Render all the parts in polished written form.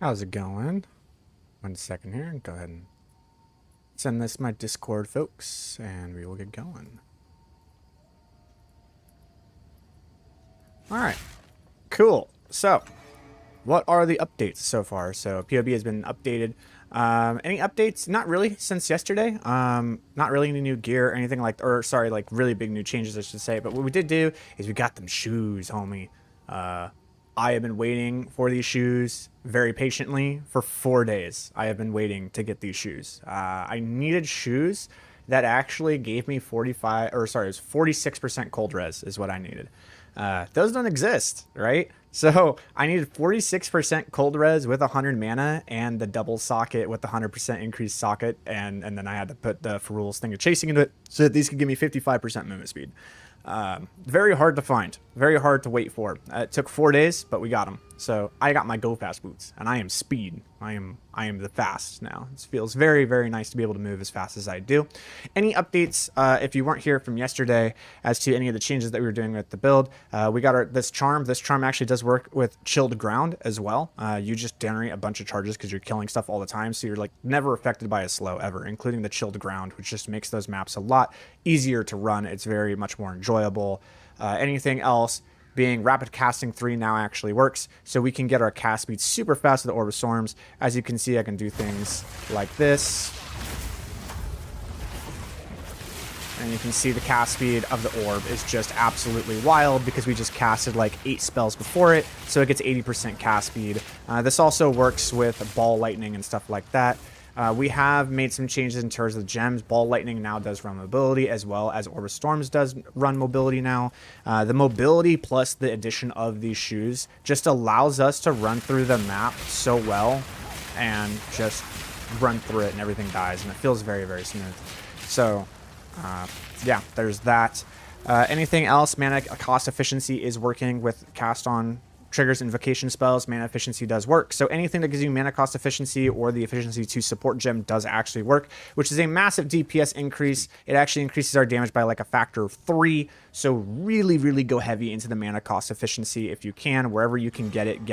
How's it going? 1 second here. Go ahead and send this to my Discord, folks, and we will get going. Alright. Cool. So, what are the updates so far? So, POB has been updated. Any updates? Not really since yesterday. Not really any new gear or anything like, or sorry, like really big new changes, I should say. But what we did do is we got them shoes, homie. I have been waiting for these shoes very patiently for 4 days. I have been waiting to get these shoes. I needed shoes that actually gave me 45, or sorry, it was 46% cold res is what I needed. Those don't exist, right? So I needed 46% cold res with 100 mana and the double socket with the 100% increased socket, and then I had to put the Ferrule's thing of chasing into it so that these could give me 55% movement speed. Very hard to find, very hard to wait for. It took 4 days, but we got them. So I got my go fast boots, and I am speed. I am the fast now. It feels very, very nice to be able to move as fast as I do. Any updates, if you weren't here from yesterday, as to any of the changes that we were doing with the build, we got this charm. This charm actually does work with chilled ground as well. You just generate a bunch of charges because you're killing stuff all the time, so you're like never affected by a slow ever, including the chilled ground, which just makes those maps a lot easier to run. It's very much more enjoyable. Anything else? Being rapid casting 3 now actually works, so we can get our cast speed super fast with the Orb of Storms. As you can see, I can do things like this, and you can see the cast speed of the orb is just absolutely wild because we just casted like 8 spells before it, so it gets 80% cast speed. This also works with ball lightning and stuff like that. We have made some changes in terms of the gems. Ball Lightning now does run mobility, as well as Orb of Storms does run mobility now. The mobility plus the addition of these shoes just allows us to run through the map so well and just run through it and everything dies, and it feels very, very smooth. So, yeah, there's that. Anything else? Mana cost efficiency is working with cast on triggers, invocation spells. Mana efficiency does work. So anything that gives you mana cost efficiency or the efficiency to support gem does actually work, which is a massive DPS increase. It actually increases our damage by like a factor of 3. So really, really go heavy into the mana cost efficiency if you can. Wherever you can get it,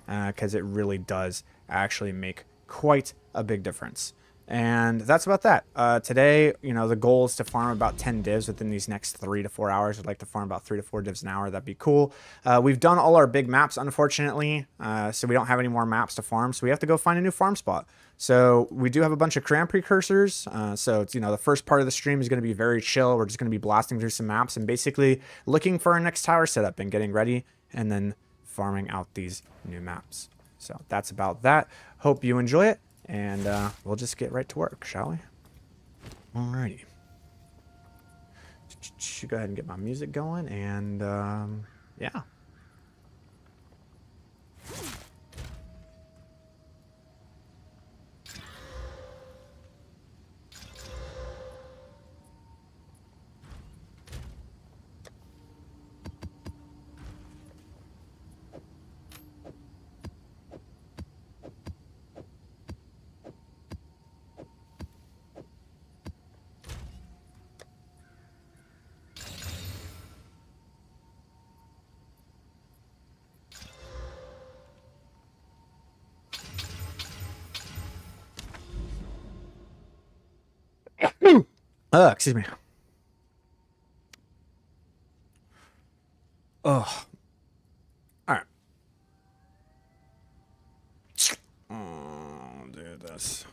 because it really does actually make quite a big difference. And that's about that. Today, you know, the goal is to farm about 10 divs within these next 3 to 4 hours. I'd like to farm about 3 to 4 divs an hour. That'd be cool. We've done all our big maps, unfortunately, so we don't have any more maps to farm. So we have to go find a new farm spot. So we do have a bunch of cram precursors. So it's, you know, the first part of the stream is going to be very chill. We're just going to be blasting through some maps and basically looking for our next tower setup and getting ready and then farming out these new maps. So that's about that. Hope you enjoy it. And we'll just get right to work, shall we? Alrighty. Go ahead and get my music going, and yeah. Excuse me. Ugh. Alright. I'll do this.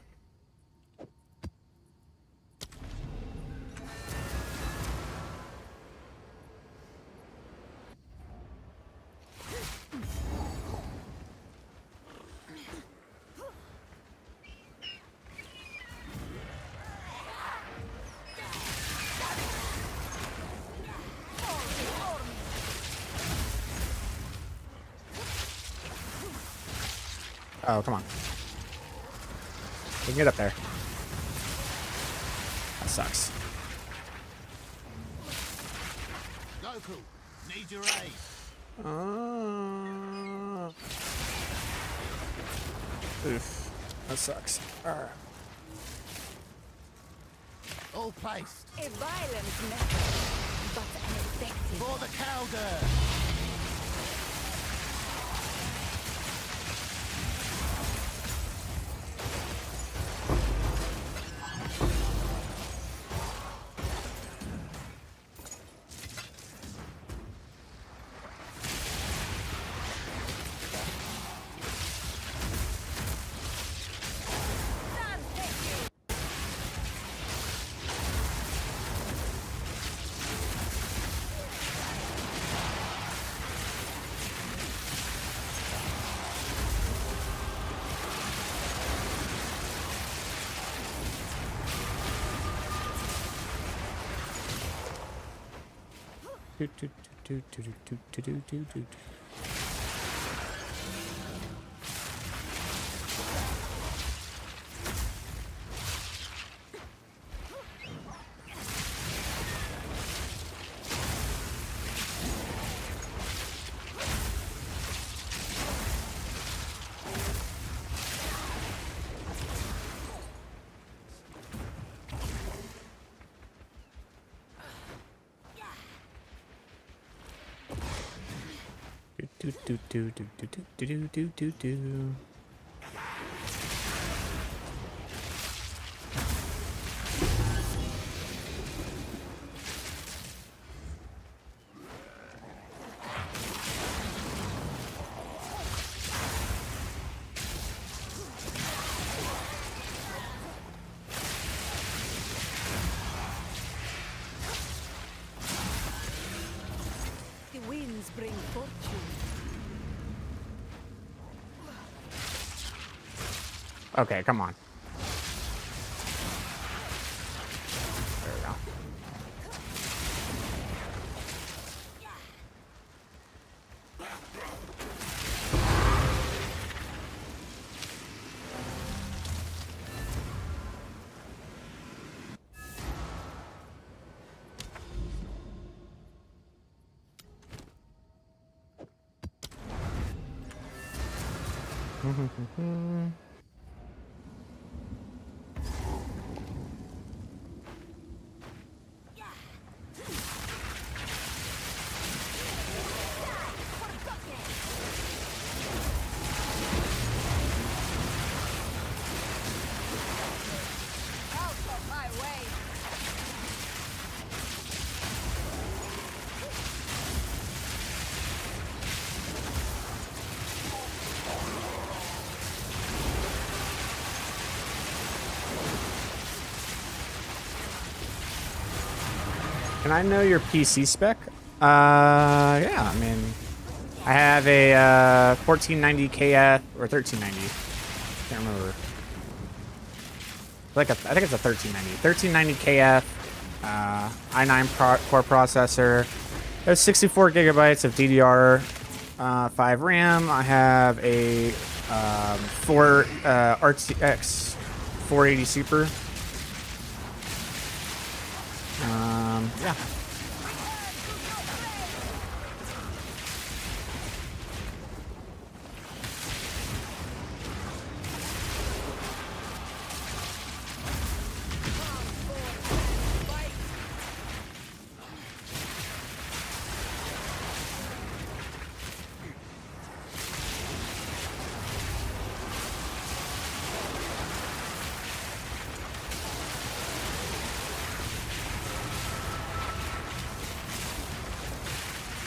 Oh, come on. We can get up there. That sucks. Local, need your aid. Oof. That sucks. Alright. All placed. A violent method, but an effective. For the Calder. The winds bring fortune. Okay, come on. There we go. Out of my way. Can I know your PC spec? Yeah, I mean, I have a 1490 KF or 1390. Can't remember. I think it's a 1390. 1390 KF, i9 core processor. There's 64 gigabytes of DDR5 RAM. I have a 4 RTX 480 Super. Yeah.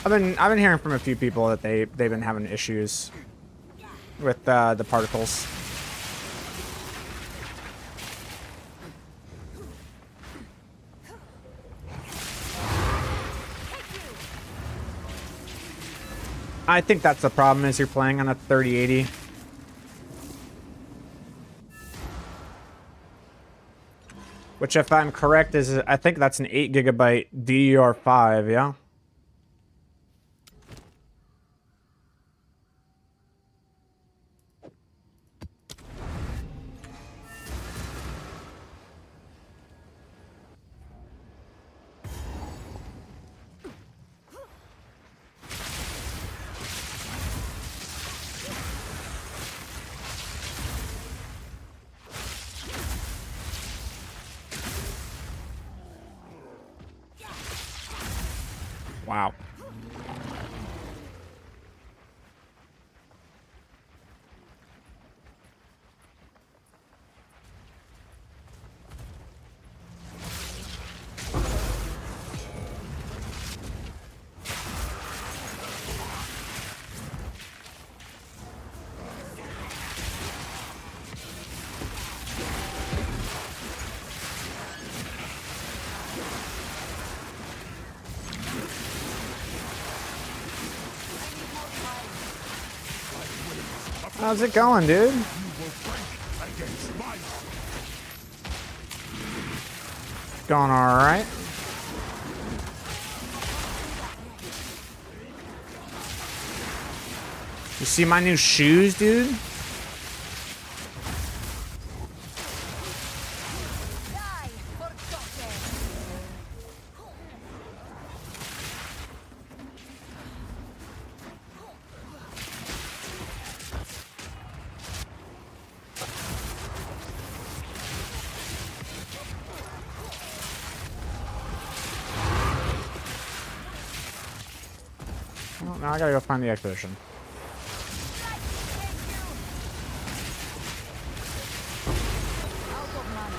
I've been hearing from a few people that they've been having issues with the particles. I think that's the problem, is you're playing on a 3080. Which, if I'm correct, is I think that's an 8 gigabyte DDR5, yeah? Wow. How's it going, dude? Going all right. You see my new shoes, dude? Die forgotten. Well, now I gotta go find the expedition. Out of mana.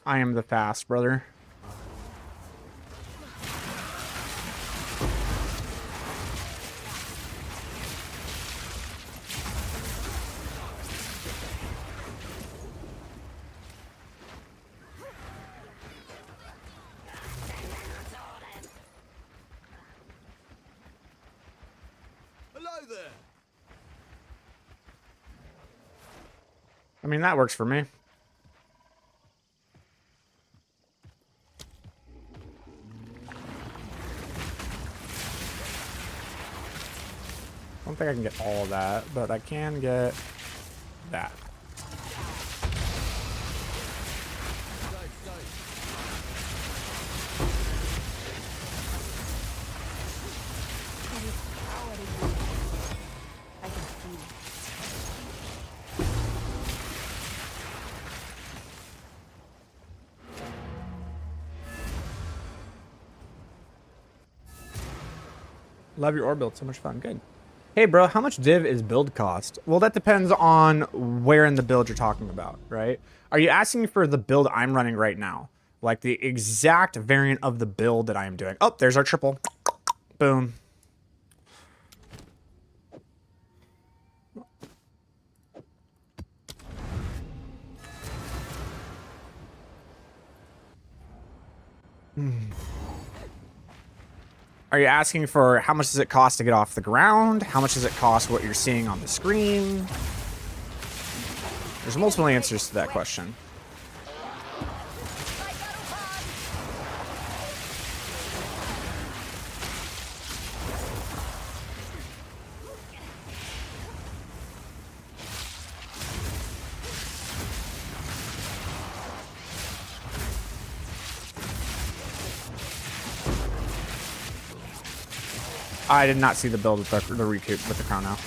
I am the fast, brother. Hello there. I mean, that works for me. I don't think I can get all of that, but I can get that. There is power in you. I can feel it. Love your orb build, so much fun. Good. Hey, bro, how much div is build cost? Well, that depends on where in the build you're talking about, right? Are you asking for the build I'm running right now? Like the exact variant of the build that I am doing? Oh, there's our triple. Boom. Are you asking for how much does it cost to get off the ground? How much does it cost what you're seeing on the screen? There's multiple answers to that question. I did not see the build with the recoup with the crown now.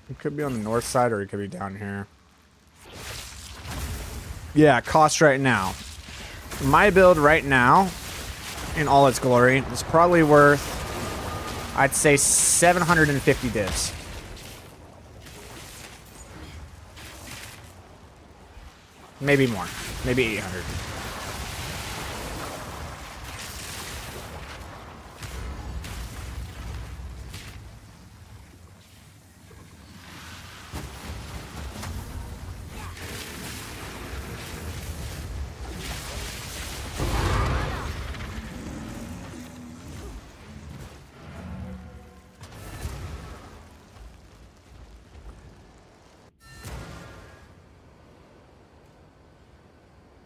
It could be on the north side or it could be down here. Yeah, cost right now. My build right now, in all its glory, is probably worth, I'd say, 750 divs. Maybe more. Maybe 800.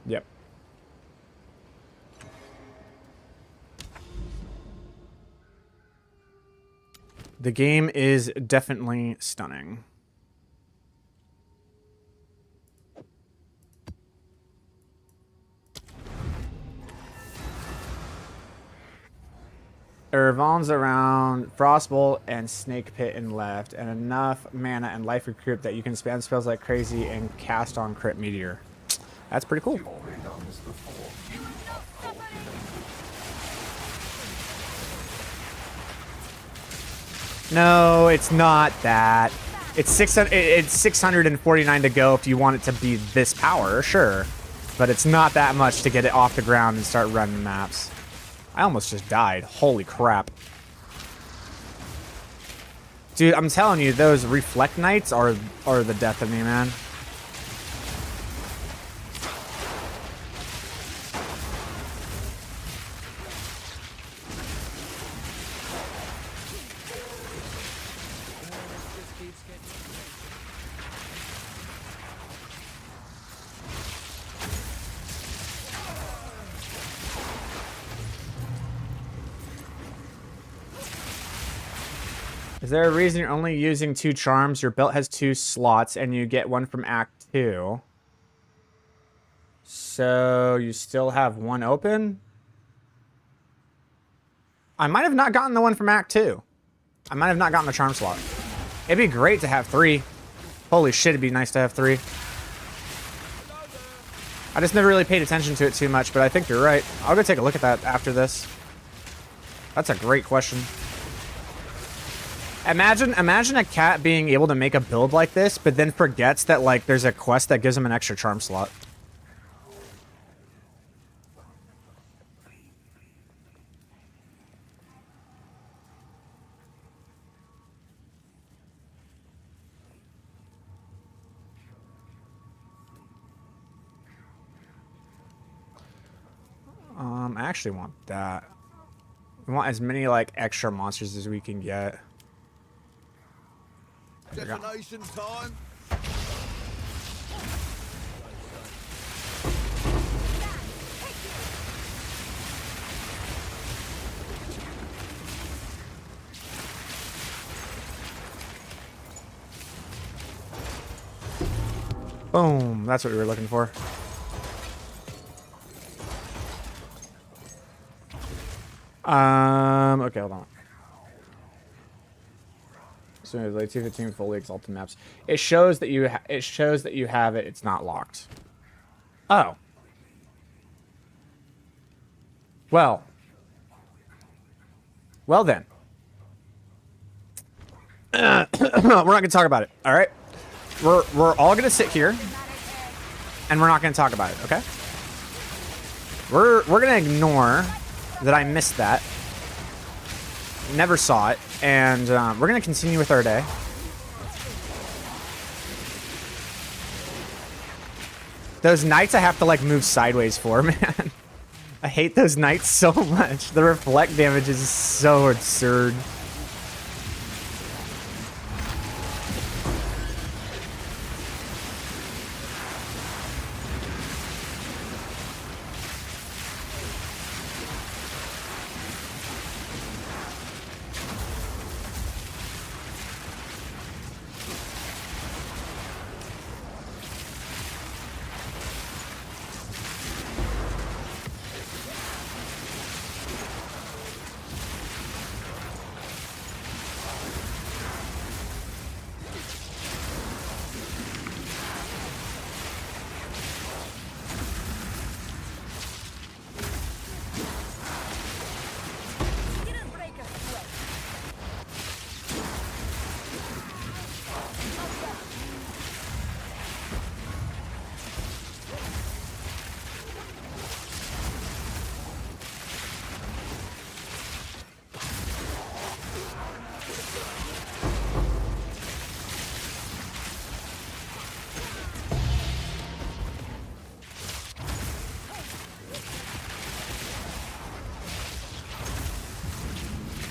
Yep. The game is definitely stunning. Irvan's around Frostbolt and Snake Pit in left, and enough mana and life recruit that you can spam spells like crazy and cast on Crit Meteor. That's pretty cool. No, it's not that. It's 649 to go if you want it to be this power, sure. But it's not that much to get it off the ground and start running maps. I almost just died. Holy crap. Dude, I'm telling you, those Reflect Knights are the death of me, man. Is there a reason you're only using 2 charms? Your belt has 2 slots and you get 1 from Act 2. So you still have 1 open? I might have not gotten the one from Act 2. I might have not gotten the charm slot. It'd be great to have 3. Holy shit, it'd be nice to have 3. I just never really paid attention to it too much, but I think you're right. I'll go take a look at that after this. That's a great question. Imagine a cat being able to make a build like this, but then forgets that, like, there's a quest that gives him an extra charm slot. I actually want that. We want as many, like, extra monsters as we can get. Detonation time. Boom. That's what we were looking for. Okay, hold on. So like 215 fully exalted maps. It shows that you have it. It's not locked. Oh. Well. Well then. We're not gonna talk about it. All right. We're all gonna sit here, and we're not gonna talk about it. Okay. We're gonna ignore that I missed that. Never saw it, and we're gonna continue with our day. Those knights I have to like move sideways for, man. I hate those knights so much. The reflect damage is so absurd.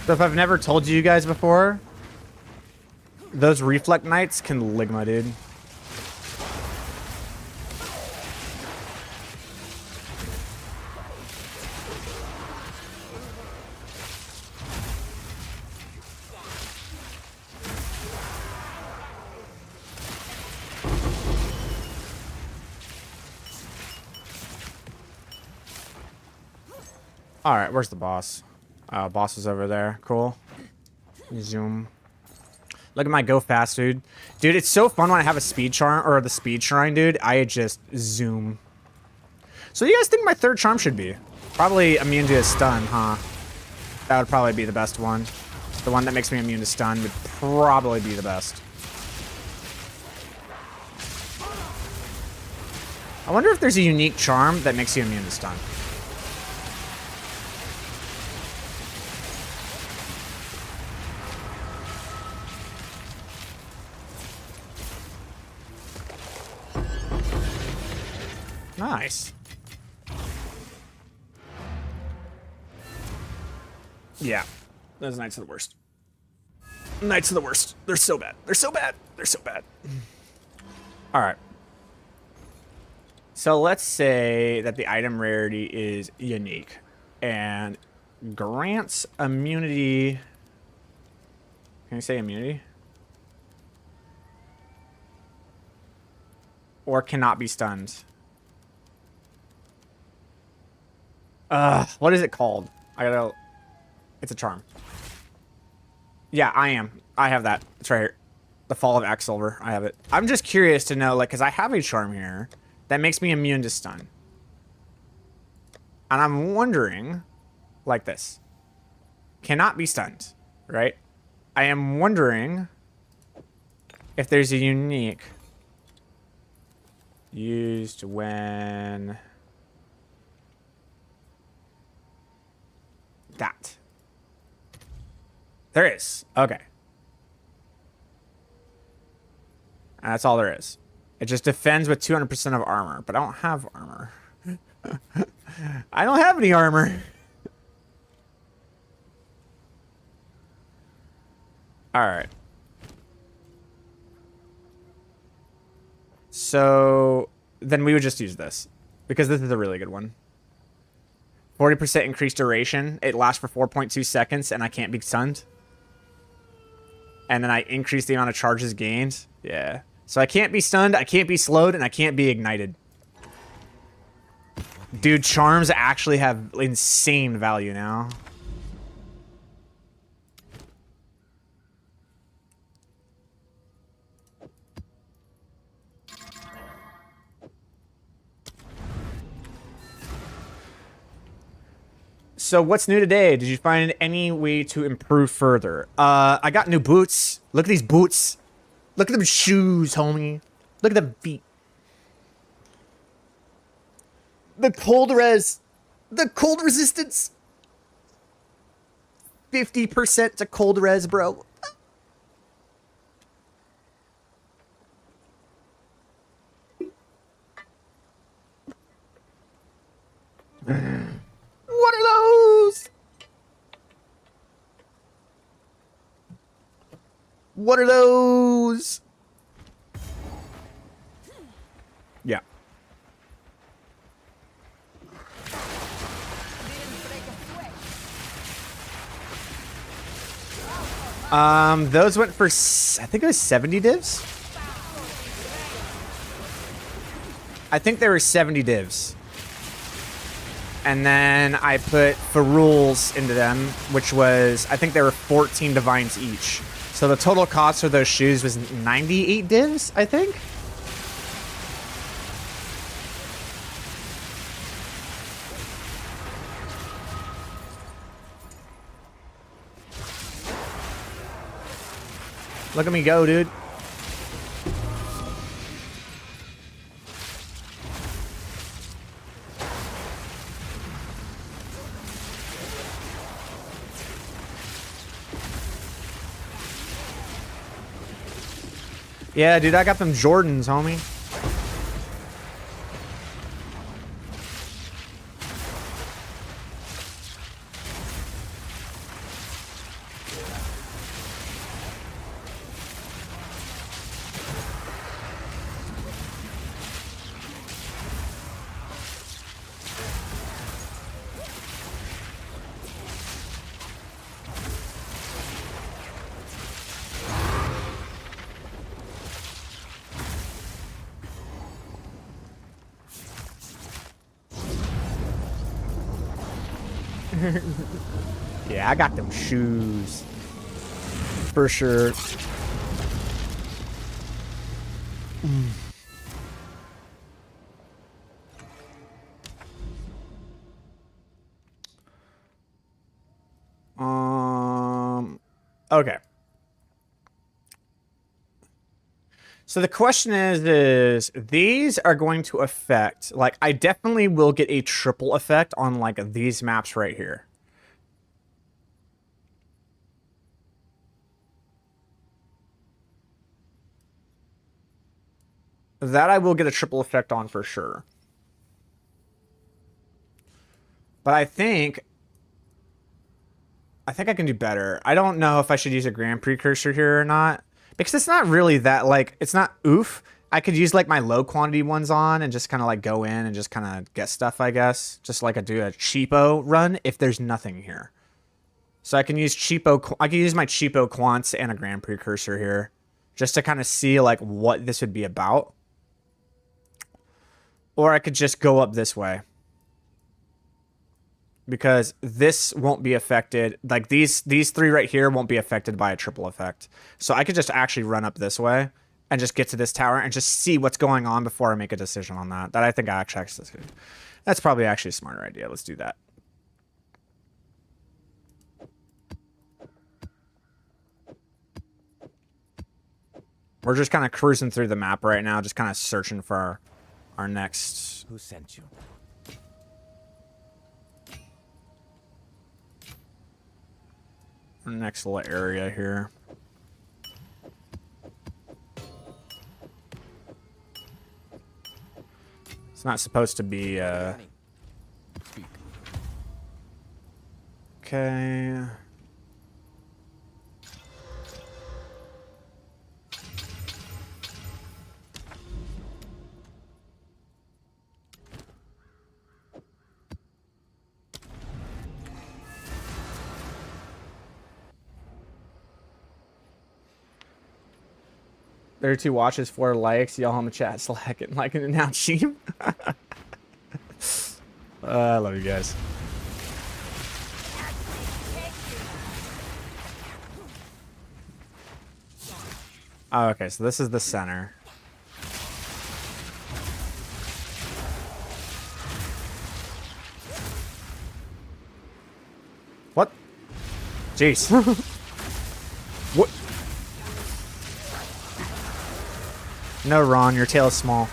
So if I've never told you guys before, those Reflect Knights can Ligma, dude. Alright, where's the boss? Boss is over there. Cool. Zoom. Look at my go fast, dude. Dude, it's so fun when I have a speed charm, or the speed shrine, dude. I just zoom. So you guys think my 3rd charm should be? Probably immune to a stun, huh? That would probably be the best one. The one that makes me immune to stun would probably be the best. I wonder if there's a unique charm that makes you immune to stun. Nice. Yeah. Those knights are the worst. Knights are the worst. They're so bad. They're so bad. They're so bad. All right. So let's say that the item rarity is unique and grants immunity. Can you say immunity? Or cannot be stunned. What is it called? I gotta. It's a charm. Yeah, I am. I have that. It's right here. The Fall of Exile. I have it. I'm just curious to know, like, because I have a charm here that makes me immune to stun. And I'm wondering, like this. Cannot be stunned, right? I am wondering if there's a unique used when that. There is. Okay. And that's all there is. It just defends with 200% of armor, but I don't have armor. I don't have any armor. All right. So then we would just use this because this is a really good one. 40% increased duration. It lasts for 4.2 seconds and I can't be stunned. And then I increase the amount of charges gained. Yeah. So I can't be stunned, I can't be slowed, and I can't be ignited. Dude, charms actually have insane value now. So what's new today? Did you find any way to improve further? I got new boots. Look at these boots. Look at them shoes, homie. Look at them feet. The cold res. The cold resistance. 50% to cold res, bro. What are those? What are those? Yeah. Those went for, I think it was 70 divs. I think there were 70 divs. And then I put Ferrules into them, which was, I think there were 14 divines each. So the total cost for those shoes was 98 divs, I think. Look at me go, dude. Yeah, dude, I got them Jordans, homie. Yeah, I got them shoes. For sure. Okay. So the question is these are going to affect, like, I definitely will get a triple effect on, like, these maps right here. That I will get a triple effect on for sure. But I think I can do better. I don't know if I should use a Grand Precursor here or not. Because it's not really that, like, it's not oof. I could use, like, my low quantity ones on and just kind of, like, go in and just kind of get stuff, I guess. Just like I do a cheapo run if there's nothing here. So I can use I can use my cheapo quants and a Grand Precursor here. Just to kind of see, like, what this would be about. Or I could just go up this way. Because this won't be affected. Like, these three right here won't be affected by a triple effect. So I could just actually run up this way and just get to this tower and just see what's going on before I make a decision on that. That I think that's probably actually a smarter idea. Let's do that. We're just kind of cruising through the map right now, just kind of searching for our next... Who sent you? Our next little area here. It's not supposed to be, Okay. Rarity watches 4 likes. Y'all on the chat slacking like an announced sheep. I love you guys. Oh, okay, so this is the center. What? Jeez. What? No, Ron, your tail is small.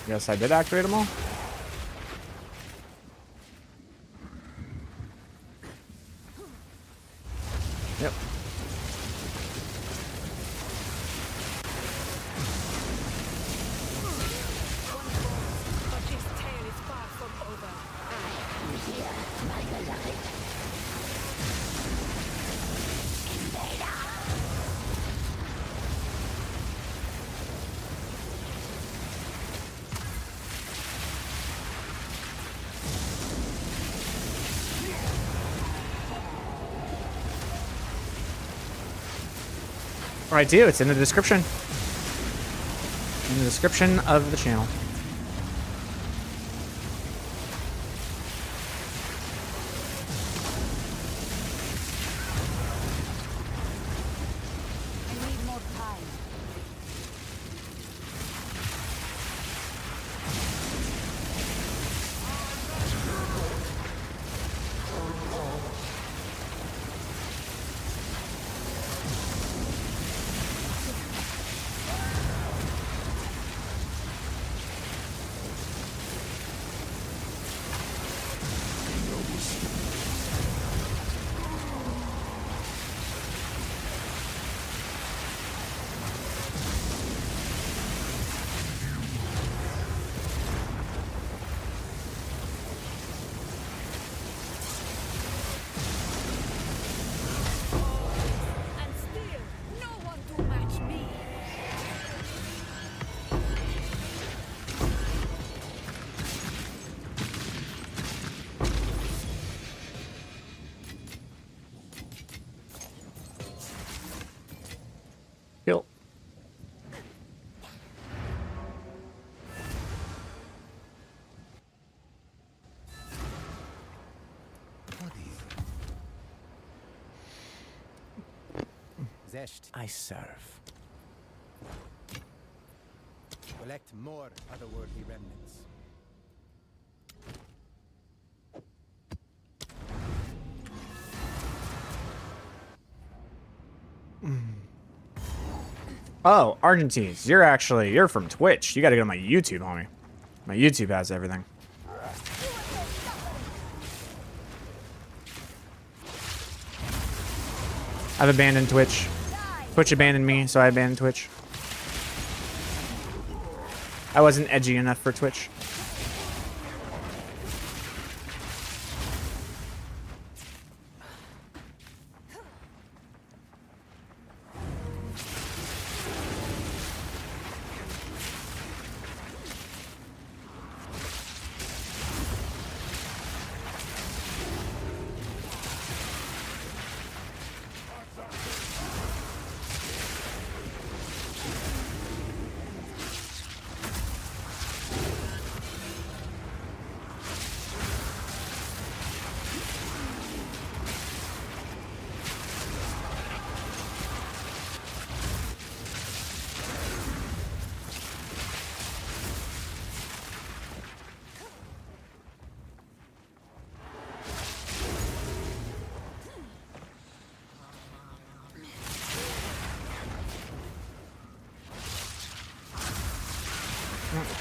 Yes, I did activate them all. Yep. I do. It's in the description. In the description of the channel. I need more time. Zest. I serve. Collect more otherworldly remnants. Oh, Argentines, you're from Twitch. You gotta go to my YouTube, homie. My YouTube has everything. I've abandoned Twitch. Twitch abandoned me, so I abandoned Twitch. I wasn't edgy enough for Twitch.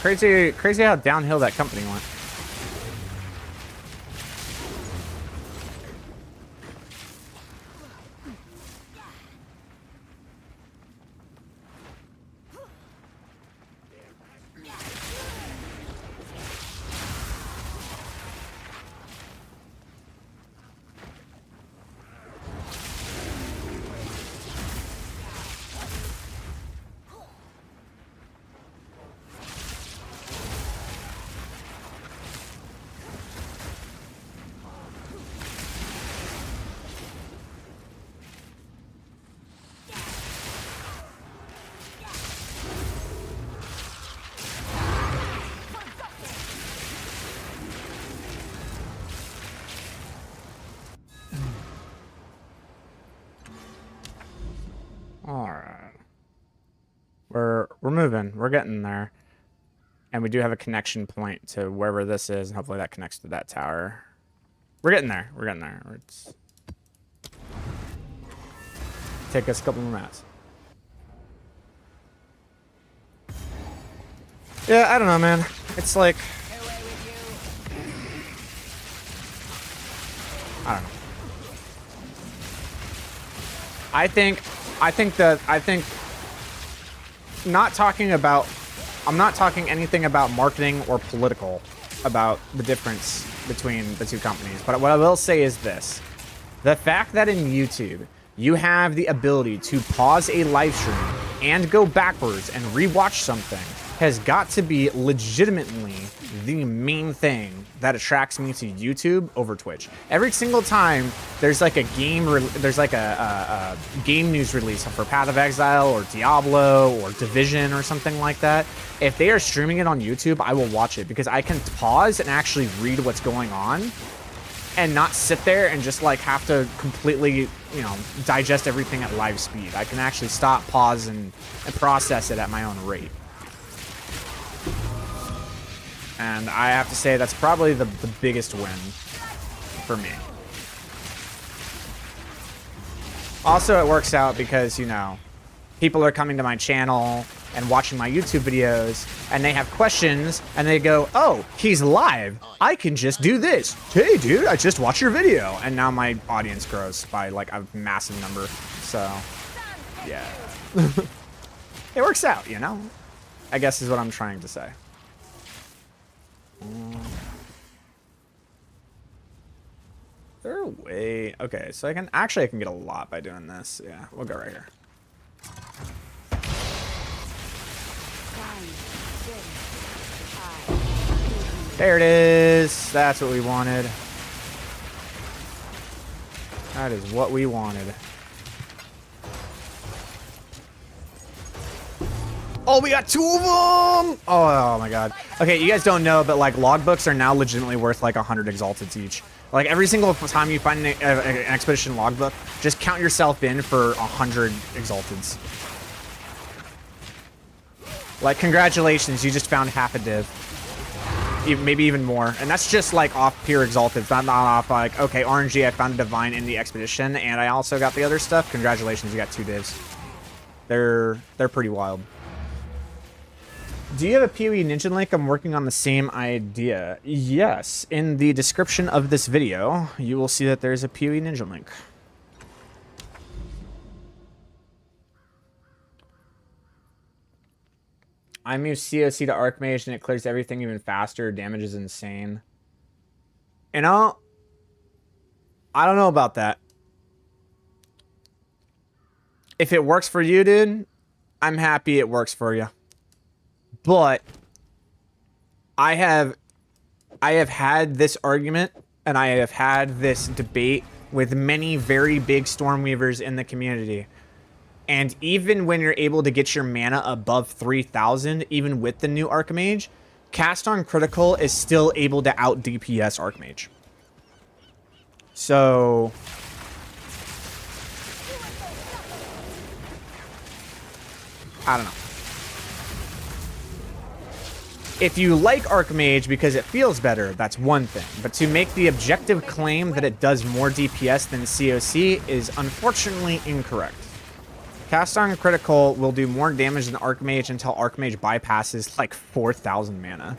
Crazy how downhill that company went. Alright. We're moving. We're getting there. And we do have a connection point to wherever this is, and hopefully that connects to that tower. We're getting there. We're getting there. It's take us a couple more minutes. Yeah, I don't know, man. It's like I don't know. I think not talking about I'm not talking anything about marketing or political about the difference between the two companies. But what I will say is this. The fact that in YouTube, you have the ability to pause a live stream and go backwards and rewatch something has got to be legitimately the main thing that attracts me to YouTube over Twitch. Every single time there's like a game, there's like a game news release for Path of Exile or Diablo or Division or something like that. If they are streaming it on YouTube, I will watch it because I can pause and actually read what's going on and not sit there and just like have to completely, you know, digest everything at live speed. I can actually stop, pause, and process it at my own rate. And I have to say that's probably the biggest win for me. Also, it works out because, you know, people are coming to my channel and watching my YouTube videos, and they have questions, and they go, oh, he's live. I can just do this. Hey, dude, I just watched your video. And now my audience grows by, like, a massive number. So, yeah. It works out, you know? I guess is what I'm trying to say. They're way... Okay, so I can get a lot by doing this. Yeah, we'll go right here. There it is. That's what we wanted. That is what we wanted. Oh, we got 2 of them! Oh my god. Okay, you guys don't know, but like logbooks are now legitimately worth like 100 exalteds each. Like every single time you find an expedition logbook, just count yourself in for 100 exalteds. Like, congratulations, you just found half a div. Maybe even more. And that's just like off pure exalted. Not off like, okay, RNG, I found a divine in the expedition, and I also got the other stuff. Congratulations, you got 2 divs. They're pretty wild. Do you have a PoE Ninja link? I'm working on the same idea. Yes, in the description of this video, you will see that there's a PoE Ninja link. I move CoC to Archmage and it clears everything even faster. Damage is insane. You know, I don't know about that. If it works for you, dude, I'm happy it works for you. But I have had this argument and I have had this debate with many very big Stormweavers in the community. And even when you're able to get your mana above 3,000, even with the new Archmage, Cast on Critical is still able to out DPS Archmage. So I don't know. If you like Archmage because it feels better, that's one thing. But to make the objective claim that it does more DPS than CoC is unfortunately incorrect. Cast on Critical will do more damage than Archmage until Archmage bypasses like 4,000 mana.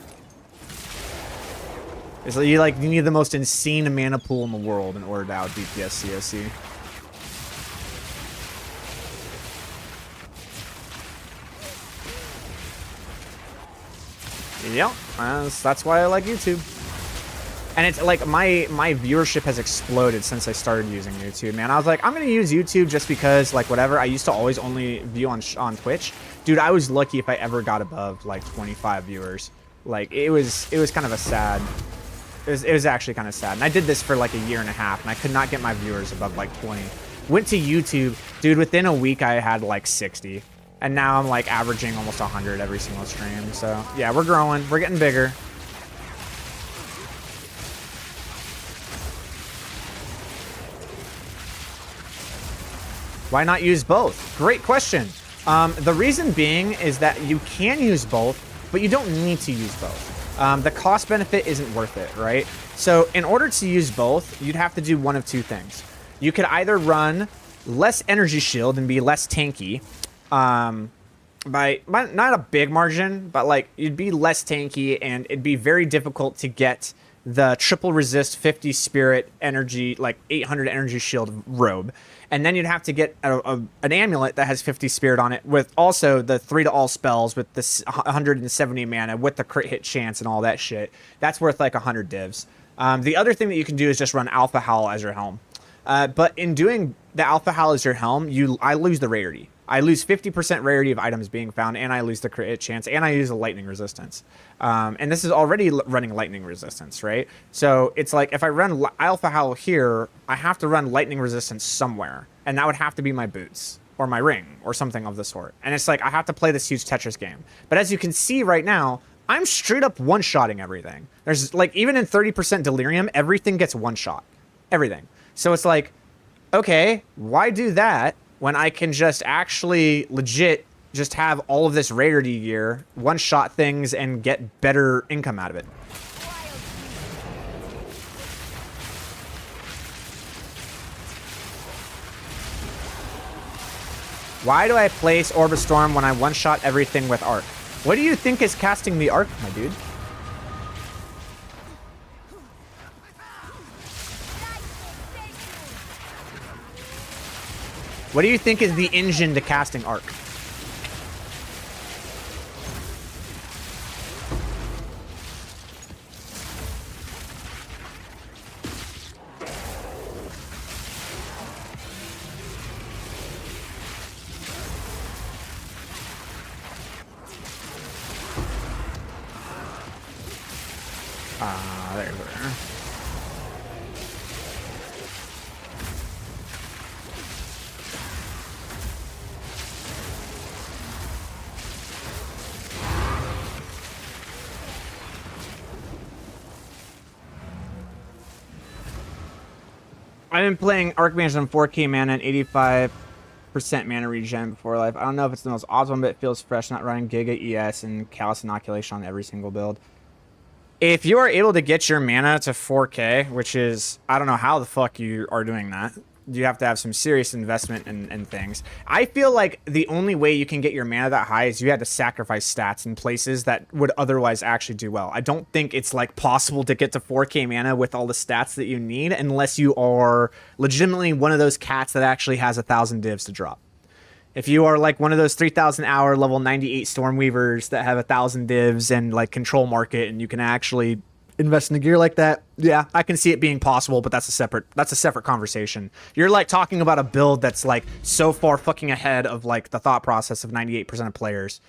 It's like you need the most insane mana pool in the world in order to out DPS CoC. Yep, that's why I like YouTube. And it's like my viewership has exploded since I started using YouTube, man. I was like, I'm gonna use YouTube just because, like, whatever. I used to always only view on Twitch. Dude, I was lucky if I ever got above like 25 viewers. Like, it was kind of a sad. It was actually kind of sad. And I did this for like a year and a half, and I could not get my viewers above like 20. Went to YouTube, dude. Within a week, I had like 60, and now I'm like averaging almost 100 every single stream. So yeah, we're growing. We're getting bigger. Why not use both? Great question. The reason being is that you can use both, but you don't need to use both. The cost benefit isn't worth it, right? So in order to use both, you'd have to do one of two things. You could either run less energy shield and be less tanky, by not a big margin, but like you'd be less tanky and it'd be very difficult to get the triple resist 50 spirit energy, like 800 energy shield robe. And then you'd have to get an amulet that has 50 spirit on it with also the 3 to all spells with the 170 mana with the crit hit chance and all that shit. That's worth like 100 divs. The other thing that you can do is just run Alpha Howl as your helm. But in doing the Alpha Howl as your helm, I lose the rarity. I lose 50% rarity of items being found, and I lose the crit hit chance, and I use a lightning resistance. And this is already running lightning resistance, right? So it's like if I run Alpha Howl here, I have to run lightning resistance somewhere, and that would have to be my boots or my ring or something of the sort. And it's like I have to play this huge Tetris game. But as you can see right now, I'm straight up one-shotting everything. There's like even in 30% delirium, everything gets one-shot. Everything. So it's like, okay, why do that when I can just actually legit just have all of this rarity gear, one-shot things, and get better income out of it? Why do I place Orb of Storm when I one-shot everything with Arc? What do you think is casting the Arc, my dude? What do you think is the engine to casting Arc? There we are. I've been playing Archmage on 4K mana and 85% mana regen before life. I don't know if it's the most awesome, but it feels fresh not running Giga ES and Callus Inoculation on every single build. If you are able to get your mana to 4K, which is, I don't know how the fuck you are doing that. You have to have some serious investment in things. I feel like the only way you can get your mana that high is you had to sacrifice stats in places that would otherwise actually do well. I don't think it's like possible to get to 4K mana with all the stats that you need unless you are legitimately one of those cats that actually has 1,000 divs to drop. If you are like one of those 3,000 hour level 98 Stormweavers that have 1,000 divs and like control market and you can actually invest in the gear like that, yeah, I can see it being possible, but that's a separate conversation. You're like talking about a build that's like so far fucking ahead of like the thought process of 98% of players.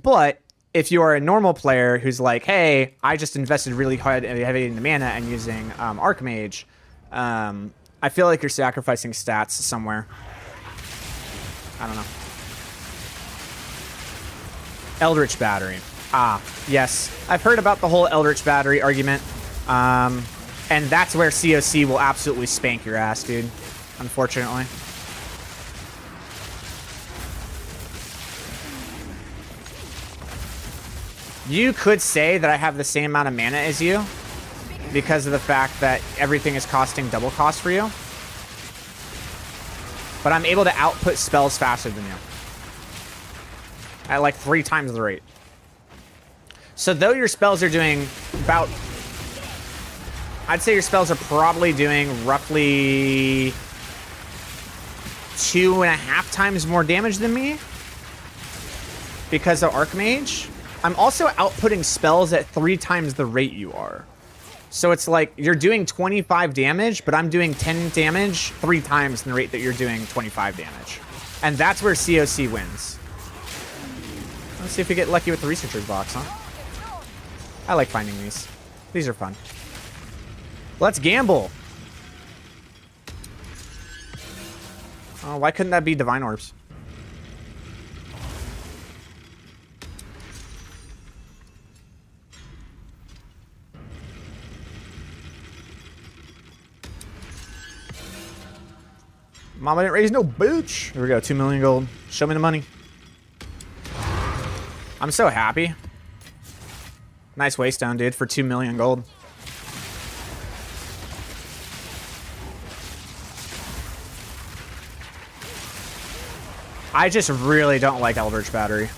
But if you are a normal player who's like, hey, I just invested really heavy in the mana and using Archmage, I feel like you're sacrificing stats somewhere. I don't know. Eldritch Battery. Ah, yes. I've heard about the whole Eldritch Battery argument. And that's where CoC will absolutely spank your ass, dude. Unfortunately. You could say that I have the same amount of mana as you because of the fact that everything is costing double cost for you. But I'm able to output spells faster than you. At like 3 times the rate. So though your spells are doing about... I'd say your spells are probably doing roughly 2.5 times more damage than me. Because of Archmage. I'm also outputting spells at 3 times the rate you are. So it's like you're doing 25 damage, but I'm doing 10 damage 3 times the rate that you're doing 25 damage. And that's where CoC wins. Let's see if we get lucky with the researcher's box, huh? I like finding these. These are fun. Let's gamble. Oh, why couldn't that be Divine Orbs? Mama didn't raise no bitch. Here we go, 2 million gold. Show me the money. I'm so happy. Nice waste down, dude, for 2 million gold. I just really don't like Eldritch Battery.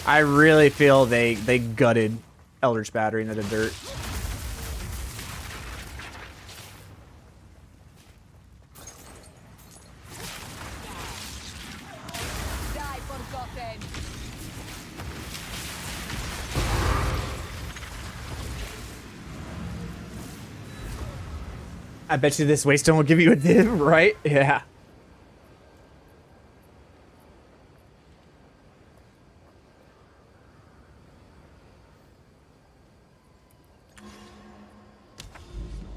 I really feel they gutted Eldritch Battery into the dirt. I bet you this waystone will give you a div, right? Yeah.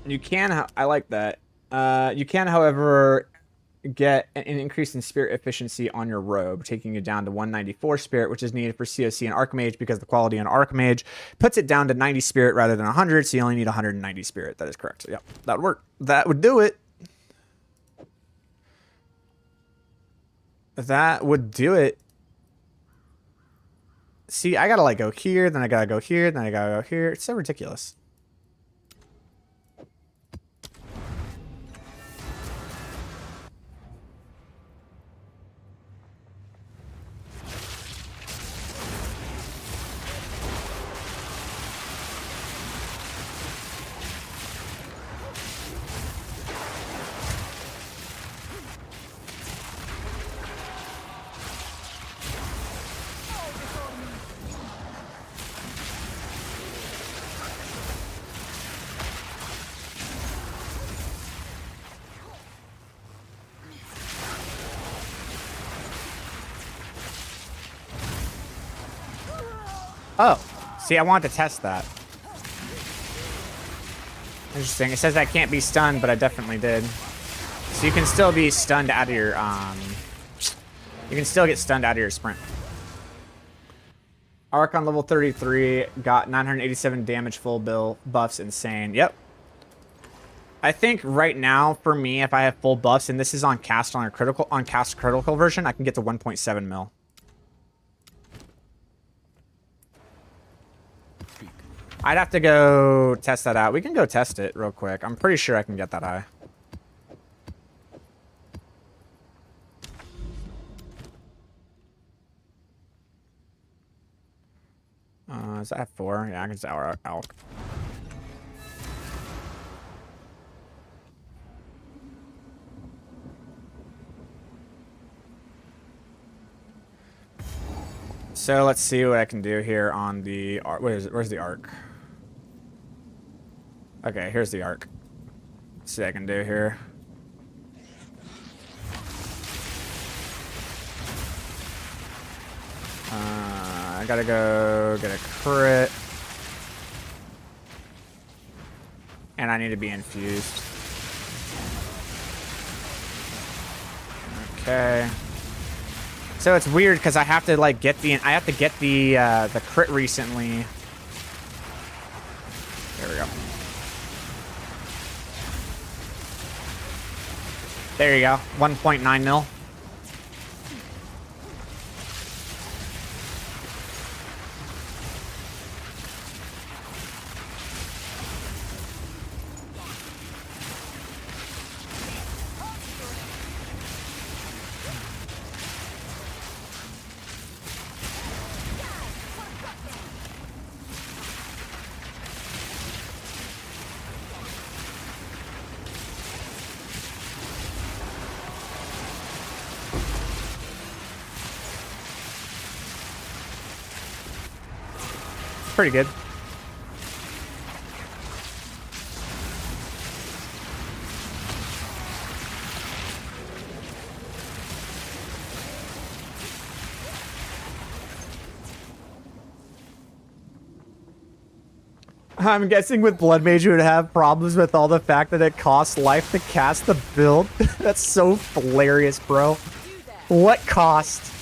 You can, I like that. You can, however, get an increase in spirit efficiency on your robe, taking you down to 194 spirit, which is needed for CoC and Archmage because the quality on Archmage puts it down to 90 spirit rather than 100, so you only need 190 spirit. That is correct. Yep, that would work. That would do it. That would do it. See, I gotta like go here, then I gotta go here, then I gotta go here. It's so ridiculous. Oh, see, I wanted to test that. Interesting. It says I can't be stunned, but I definitely did. So you can still be stunned out of your, you can still get stunned out of your sprint. Arc on level 33 got 987 damage full bill buffs. Insane. Yep. I think right now for me, if I have full buffs and this is on cast critical version, I can get to 1.7 mil. I'd have to go test that out. We can go test it real quick. I'm pretty sure I can get that high. Is that 4? Yeah, I can just out. So let's see what I can do here on the arc. Where's the arc? Okay, here's the arc. Let's see what I can do here. I gotta go get a crit. And I need to be infused. Okay. So it's weird because I have to like get the crit recently. There we go. There you go. 1.9 mil. Pretty good. I'm guessing with Blood Mage you would have problems with all the fact that it costs life to cast the build. That's so hilarious, bro. What cost?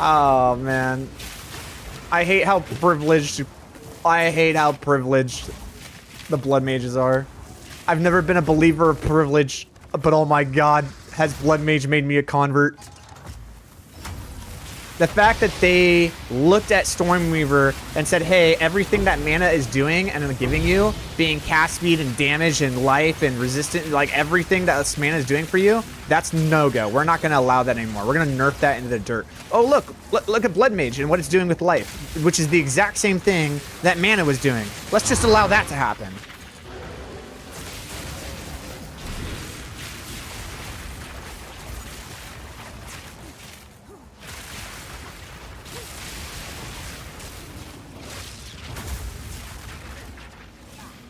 Oh man, I hate how privileged the Blood Mages are. I've never been a believer of privilege, but oh my god, has Blood Mage made me a convert. The fact that they looked at Stormweaver and said, hey, everything that mana is doing and giving you, being cast speed and damage and life and resistance, like everything that this mana is doing for you, that's no-go. We're not going to allow that anymore. We're going to nerf that into the dirt. Oh, look at Blood Mage and what it's doing with life, which is the exact same thing that mana was doing. Let's just allow that to happen.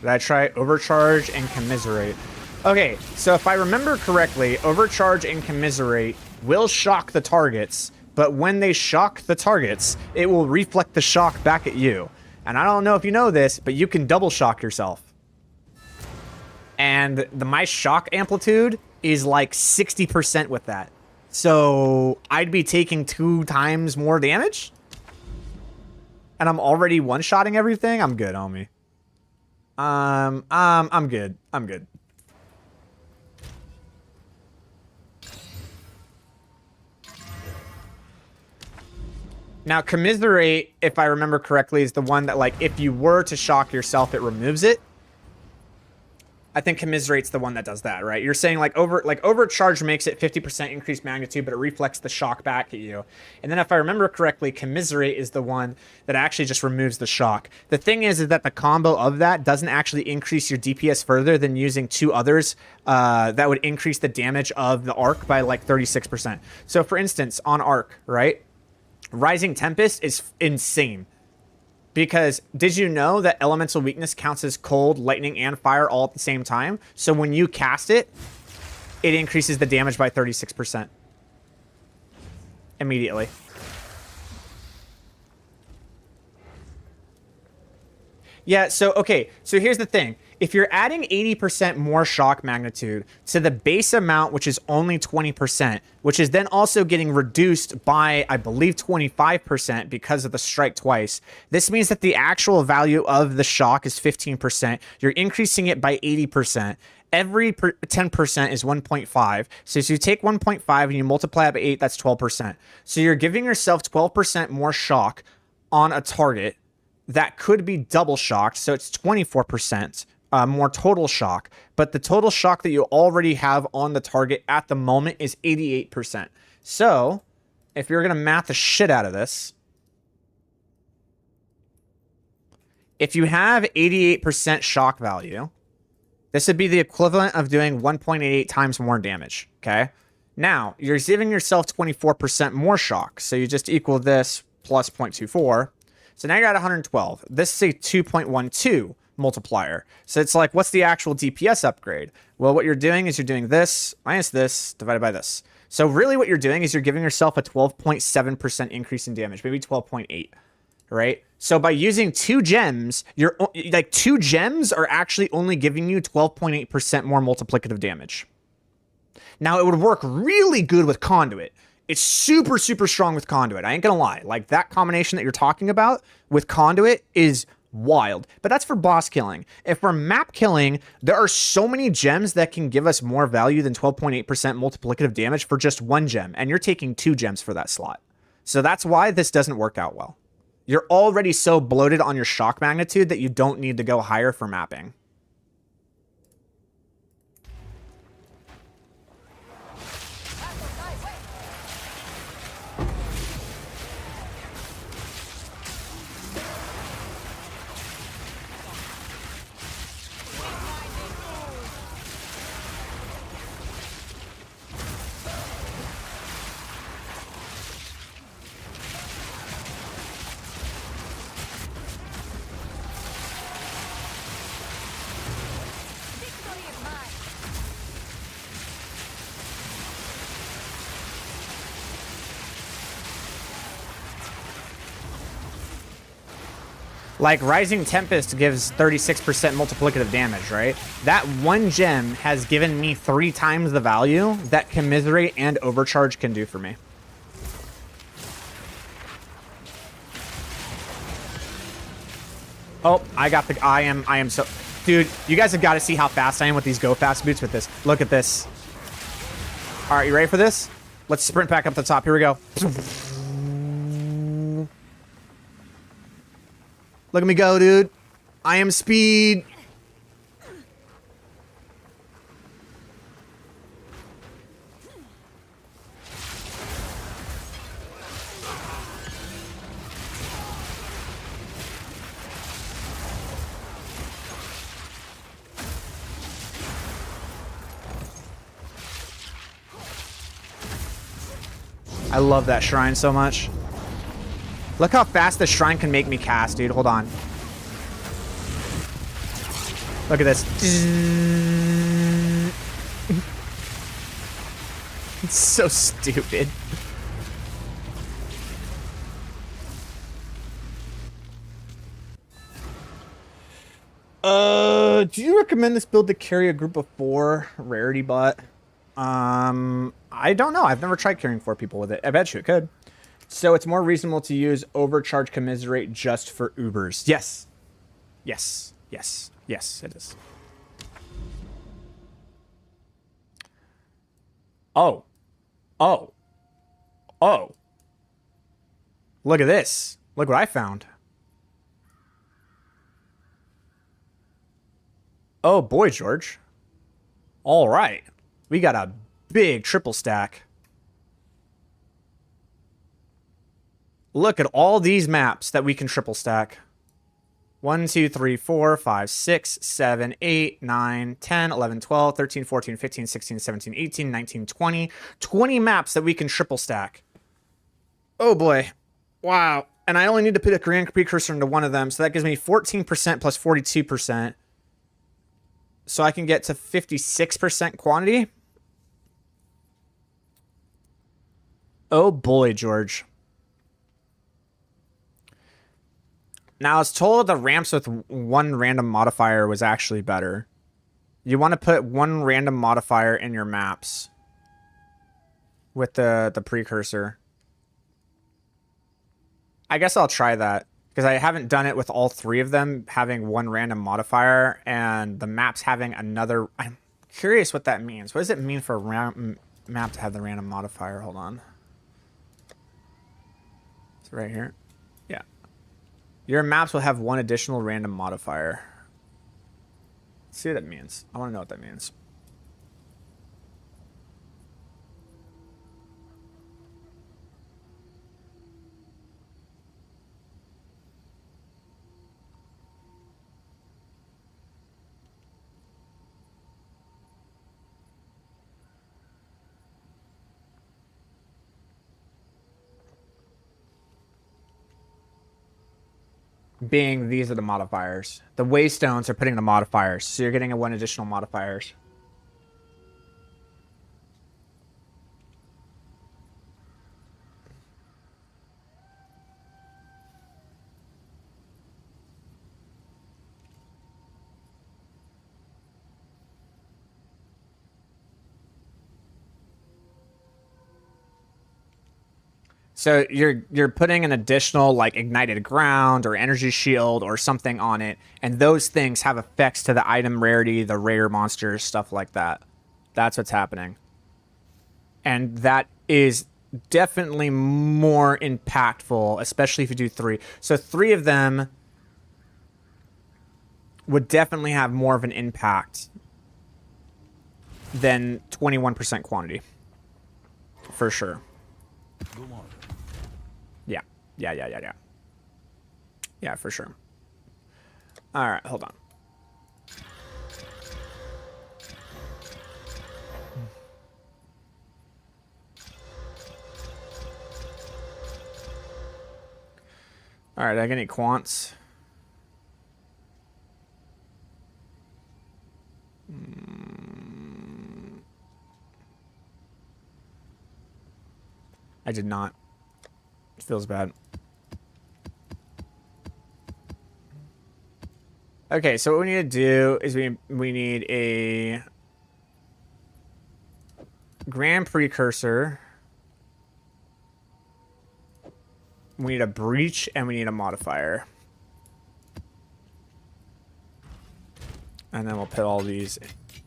Did I try Overcharge and Commiserate? Okay, so if I remember correctly, Overcharge and Commiserate will shock the targets, but when they shock the targets, it will reflect the shock back at you. And I don't know if you know this, but you can double shock yourself. And my shock amplitude is like 60% with that. So I'd be taking 2 times more damage? And I'm already one-shotting everything? I'm good, homie. I'm good. I'm good. Now, Commiserate, if I remember correctly, is the one that, like, if you were to shock yourself, it removes it. I think Commiserate's the one that does that, right? You're saying, like, Overcharge makes it 50% increased magnitude, but it reflects the shock back at you. And then if I remember correctly, Commiserate is the one that actually just removes the shock. The thing is that the combo of that doesn't actually increase your DPS further than using 2 others that would increase the damage of the arc by, like, 36%. So, for instance, on arc, right? Rising Tempest is insane. Because did you know that elemental weakness counts as cold, lightning, and fire all at the same time? So when you cast it, it increases the damage by 36%. Immediately. Yeah, so, okay. So here's the thing. If you're adding 80% more shock magnitude to the base amount, which is only 20%, which is then also getting reduced by, I believe, 25% because of the strike twice, this means that the actual value of the shock is 15%. You're increasing it by 80%. Every 10% is 1.5. So if you take 1.5 and you multiply it by 8, that's 12%. So you're giving yourself 12% more shock on a target that could be double shocked. So it's 24% more total shock. But the total shock that you already have on the target at the moment is 88%. So if you're going to math the shit out of this, if you have 88% shock value, this would be the equivalent of doing 1.88 times more damage, okay? Now, you're giving yourself 24% more shock, so you just equal this plus 0.24. So now you're at 112. This is a 2.12 multiplier. So it's like, what's the actual DPS upgrade? Well, what you're doing is you're doing this minus this divided by this. So really what you're doing is you're giving yourself a 12.7% increase in damage, maybe 12.8. Right? So by using 2 gems, you're like 2 gems are actually only giving you 12.8% more multiplicative damage. Now it would work really good with Conduit. It's super, super strong with Conduit. I ain't gonna lie. Like that combination that you're talking about with Conduit is wild. But that's for boss killing. If we're map killing, there are so many gems that can give us more value than 12.8% multiplicative damage for just 1 gem. And you're taking 2 gems for that slot. So that's why this doesn't work out well. You're already so bloated on your shock magnitude that you don't need to go higher for mapping. Like, Rising Tempest gives 36% multiplicative damage, right? That 1 gem has given me 3 times the value that Commiserate and Overcharge can do for me. Oh, I got the... I am so... Dude, you guys have got to see how fast I am with these go fast boots with this. Look at this. All right, you ready for this? Let's sprint back up the top. Here we go. Look at me go, dude. I am speed. I love that shrine so much. Look how fast this shrine can make me cast, dude. Hold on. Look at this. It's so stupid. Do you recommend this build to carry a group of 4 Rarity bot? I don't know. I've never tried carrying 4 people with it. I bet you it could. So it's more reasonable to use Overcharge Commiserate just for Ubers. Yes. Yes. Yes. Yes, it is. Oh. Oh. Oh. Look at this. Look what I found. Oh boy, George. All right. We got a big triple stack. Look at all these maps that we can triple stack. 1, 2, 3, 4, 5, 6, 7, 8, 9, 10, 11, 12, 13, 14, 15, 16, 17, 18, 19, 20. 20 maps that we can triple stack. Oh boy. Wow. And I only need to put a Grand Precursor into one of them, so that gives me 14% plus 42%. So I can get to 56% quantity. Oh boy, George. Now, I was told the ramps with one random modifier was actually better. You want to put one random modifier in your maps with the precursor. I guess I'll try that because I haven't done it with all three of them having one random modifier and the maps having another. I'm curious what that means. What does it mean for a map to have the random modifier? Hold on. It's right here. Yeah. Your maps will have one additional random modifier. Let's see what that means. I want to know what that means. Being these are the modifiers. The waystones are putting the modifiers, so you're getting a one additional modifiers. So you're putting an additional like ignited ground or energy shield or something on it, and those things have effects to the item rarity, the rare monsters, stuff like that. That's what's happening. And that is definitely more impactful, especially if you do three. So three of them would definitely have more of an impact than 21% quantity. For sure. Yeah. Yeah, for sure. All right, hold on. All right, I get any quants? I did not. It feels bad. Okay, so what we need to do is we need a grand precursor. We need a breach and we need a modifier. And then we'll put all these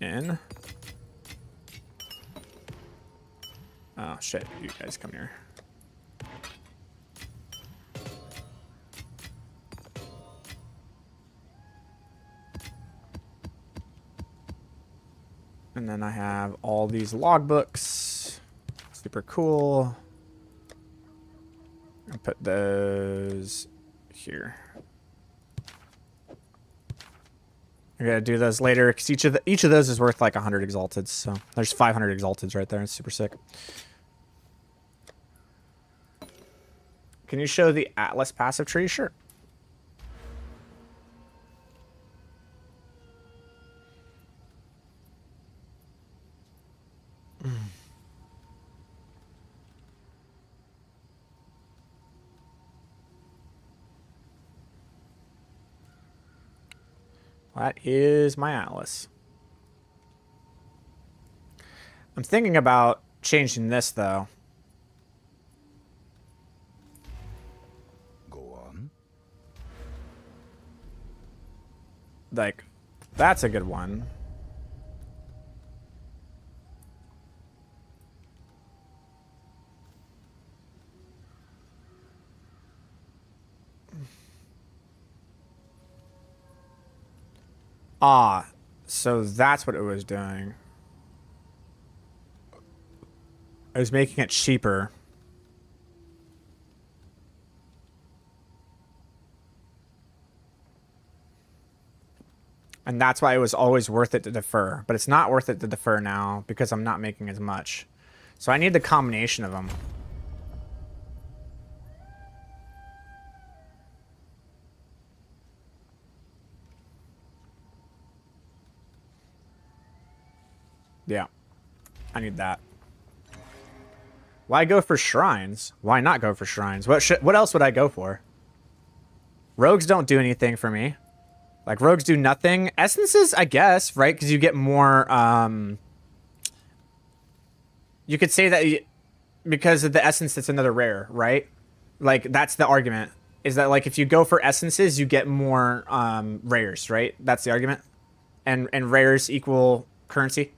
in. Oh shit, you guys come here. And then I have all these logbooks. Super cool. I'll put those here. I gotta do those later because each of those is worth like 100 exalteds. So there's 500 exalteds right there. It's super sick. Can you show the Atlas passive tree? Sure. That is my Atlas. I'm thinking about changing this, though. Go on. Like, that's a good one. Ah, so that's what it was doing. I was making it cheaper. And that's why it was always worth it to defer. But it's not worth it to defer now because I'm not making as much. So I need the combination of them. Yeah, I need that. Why go for shrines? Why not go for shrines? What else would I go for? Rogues don't do anything for me. Like, rogues do nothing. Essences, I guess, right? Because you get more, you could say that because of the essence, that's another rare, right? Like, that's the argument. Is that, like, if you go for essences, you get more, rares, right? That's the argument. And rares equal currency.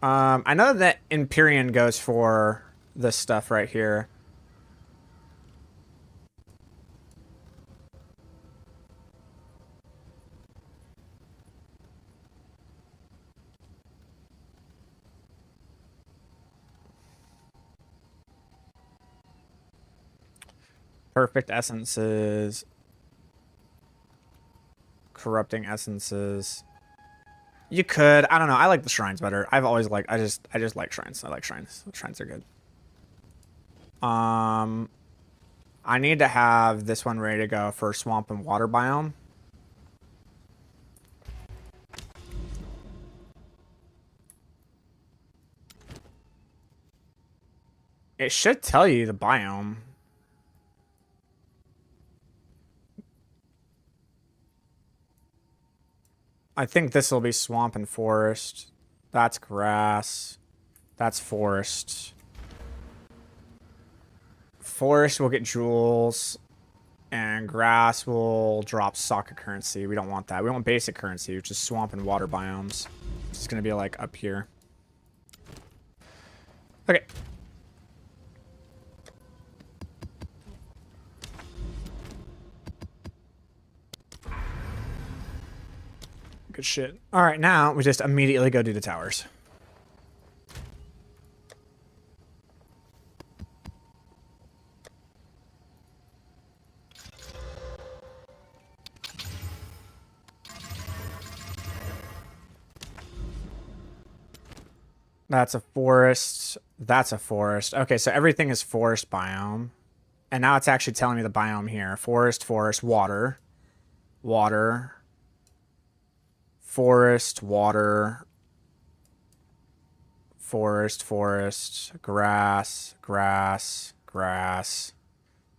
I know that Empyrean goes for this stuff right here. Perfect essences. Corrupting essences. You could. I don't know. I like the shrines better. I've always liked. I just like shrines. I like shrines. Shrines are good. I need to have this one ready to go for swamp and water biome. It should tell you the biome. I think this will be swamp and forest. That's grass. That's forest. Forest will get jewels. And grass will drop soccer currency. We don't want that. We want basic currency, which is swamp and water biomes. It's going to be like up here. Okay. Good shit. All right, now we just immediately go do the towers. That's a forest. That's a forest. Okay, so everything is forest biome. And now it's actually telling me the biome here. Forest, forest, water. Water. Forest, water. Forest, forest. Grass, grass, grass.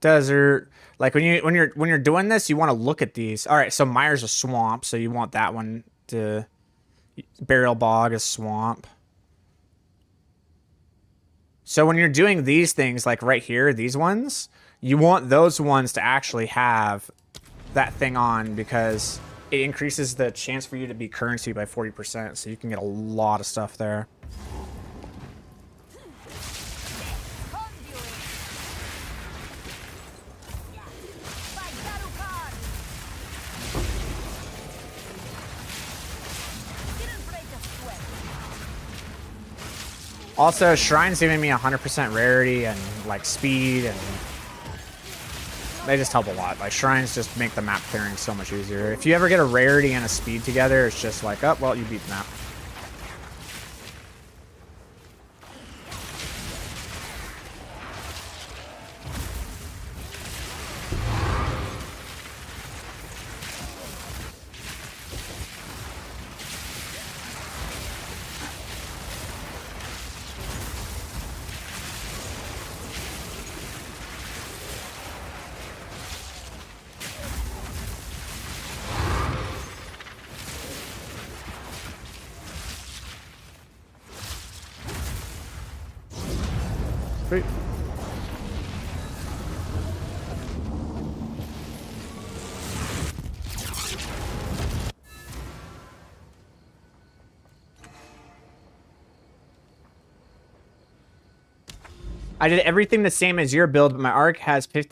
Desert. Like when you're doing this, you want to look at these. All right, so Mire's a swamp, so you want that one to Burial Bog is swamp. So when you're doing these things, like right here, these ones, you want those ones to actually have that thing on because it increases the chance for you to be currency by 40%, so you can get a lot of stuff there. Also, Shrine's giving me 100% rarity and, like, speed, and they just help a lot. Like, Shrines just make the map clearing so much easier. If you ever get a rarity and a speed together, it's just like, oh, well, you beat the map. Sweet. I did everything the same as your build, but my arc has base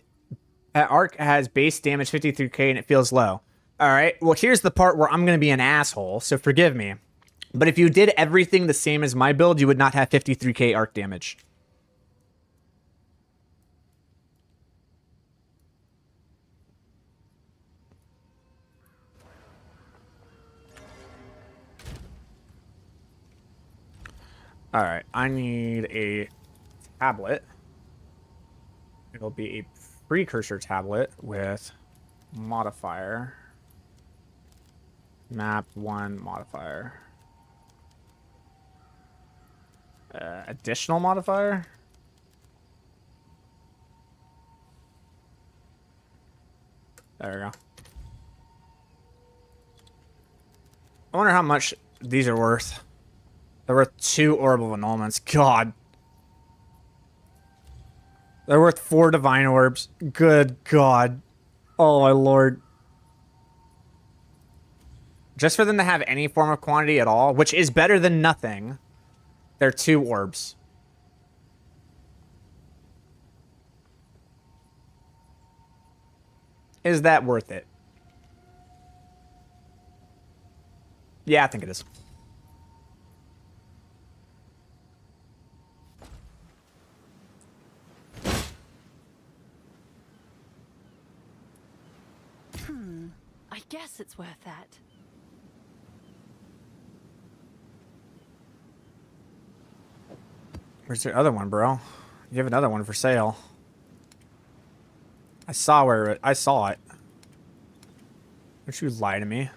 damage 53k and it feels low. All right. Well, here's the part where I'm going to be an asshole, so forgive me. But if you did everything the same as my build, you would not have 53k arc damage. All right, I need a tablet. It'll be a precursor tablet with modifier. Map 1 modifier. Additional modifier? There we go. I wonder how much these are worth. They're worth 2 orb of annulments. God. They're worth 4 divine orbs. Good God. Oh my lord. Just for them to have any form of quantity at all, which is better than nothing, they're 2 orbs. Is that worth it? Yeah, I think it is. I guess it's worth that. Where's the other one, bro? You have another one for sale. I saw it. Don't you lie to me.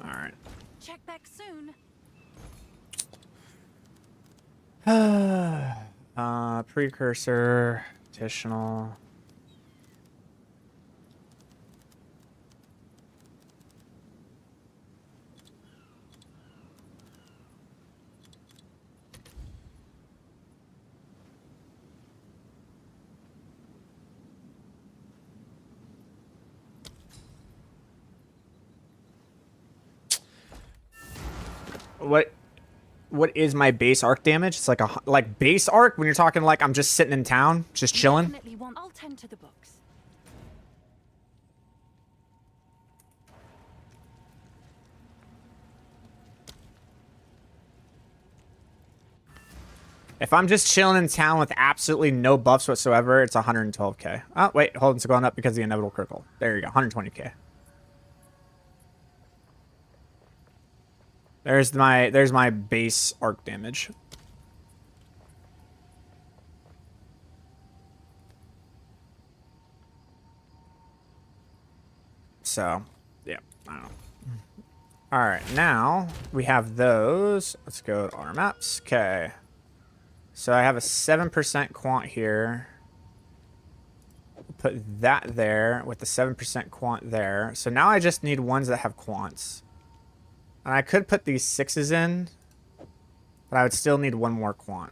All right. Check back soon. Precursor, additional. What is my base arc damage? It's like base arc when you're talking like I'm just sitting in town, just chilling. Definitely want. I'll tend to the books. If I'm just chilling in town with absolutely no buffs whatsoever, it's 112k. Oh, wait, hold on, it's going up because of the inevitable critical. There you go, 120k. There's my base arc damage. So, yeah, I don't know. All right, now we have those. Let's go to our maps. Okay. So I have a 7% quant here. Put that there with the 7% quant there. So now I just need ones that have quants. And I could put these 6s in, but I would still need one more quant.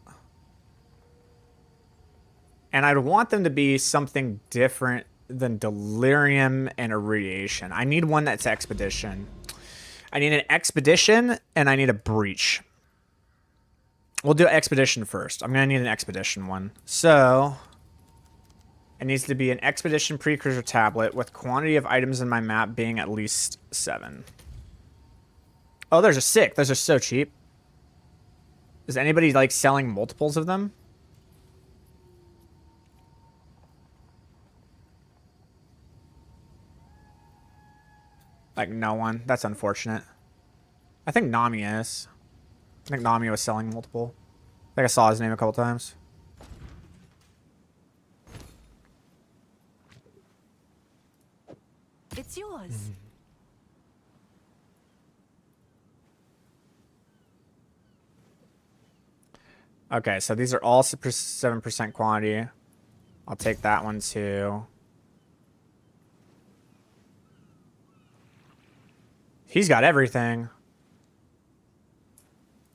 And I'd want them to be something different than Delirium and Irradiation. I need one that's Expedition. I need an Expedition, and I need a Breach. We'll do Expedition first. I'm going to need an Expedition one. So, it needs to be an Expedition Precursor tablet with quantity of items in my map being at least 7. Oh, there's a 6. Those are so cheap. Is anybody, like, selling multiples of them? Like, no one. That's unfortunate. I think Nami is. I think Nami was selling multiple. I think I saw his name a couple times. It's yours. Okay, so these are all 7% quantity. I'll take that one too. He's got everything.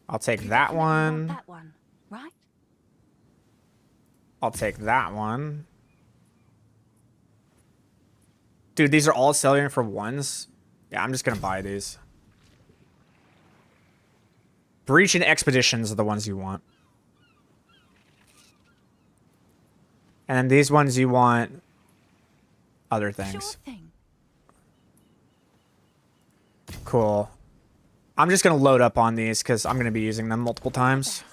I'll take that one. That one, right? I'll take that one. Dude, these are all selling for ones. Yeah, I'm just gonna buy these. Breach and Expeditions are the ones you want. And then these ones you want other things. Sure thing. Cool. I'm just going to load up on these because I'm going to be using them multiple times.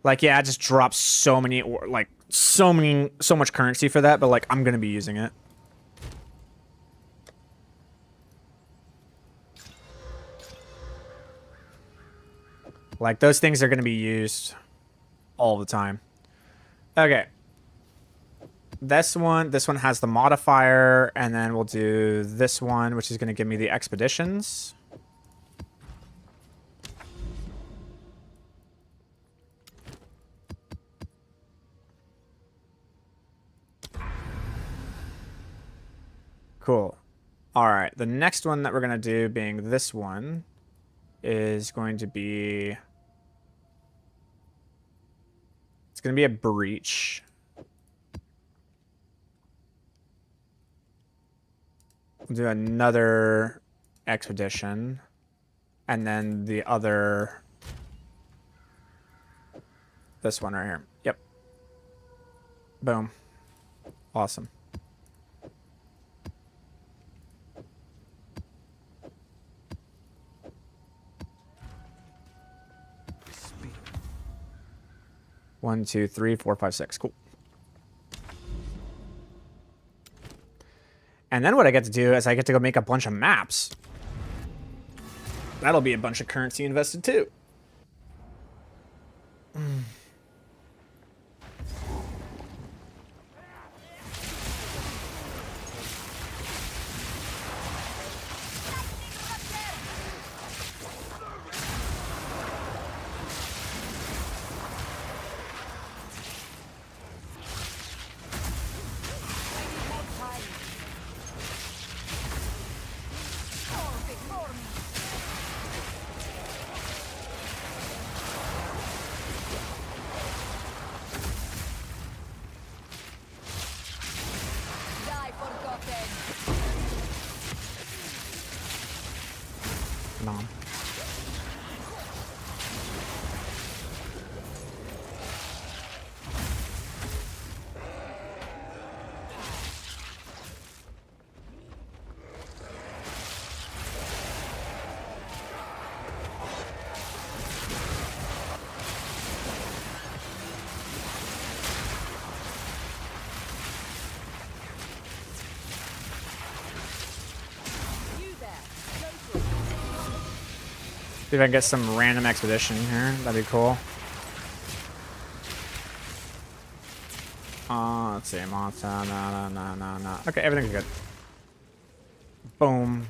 Like, yeah, I just dropped so many, like, so much currency for that, but, like, I'm going to be using it. Like, those things are going to be used all the time. Okay. this one has the modifier, and then we'll do this one, which is going to give me the expeditions. Cool. All right, the next one that we're going to do, being this one, is going to be... It's going to be a breach. We'll do another expedition. And then the other... This one right here. Yep. Boom. Awesome. One, two, three, four, five, six. Cool. And then what I get to do is I get to go make a bunch of maps. That'll be a bunch of currency invested too. On. See if I can get some random expedition here. That'd be cool. Let's see. No. Okay, everything's good. Boom.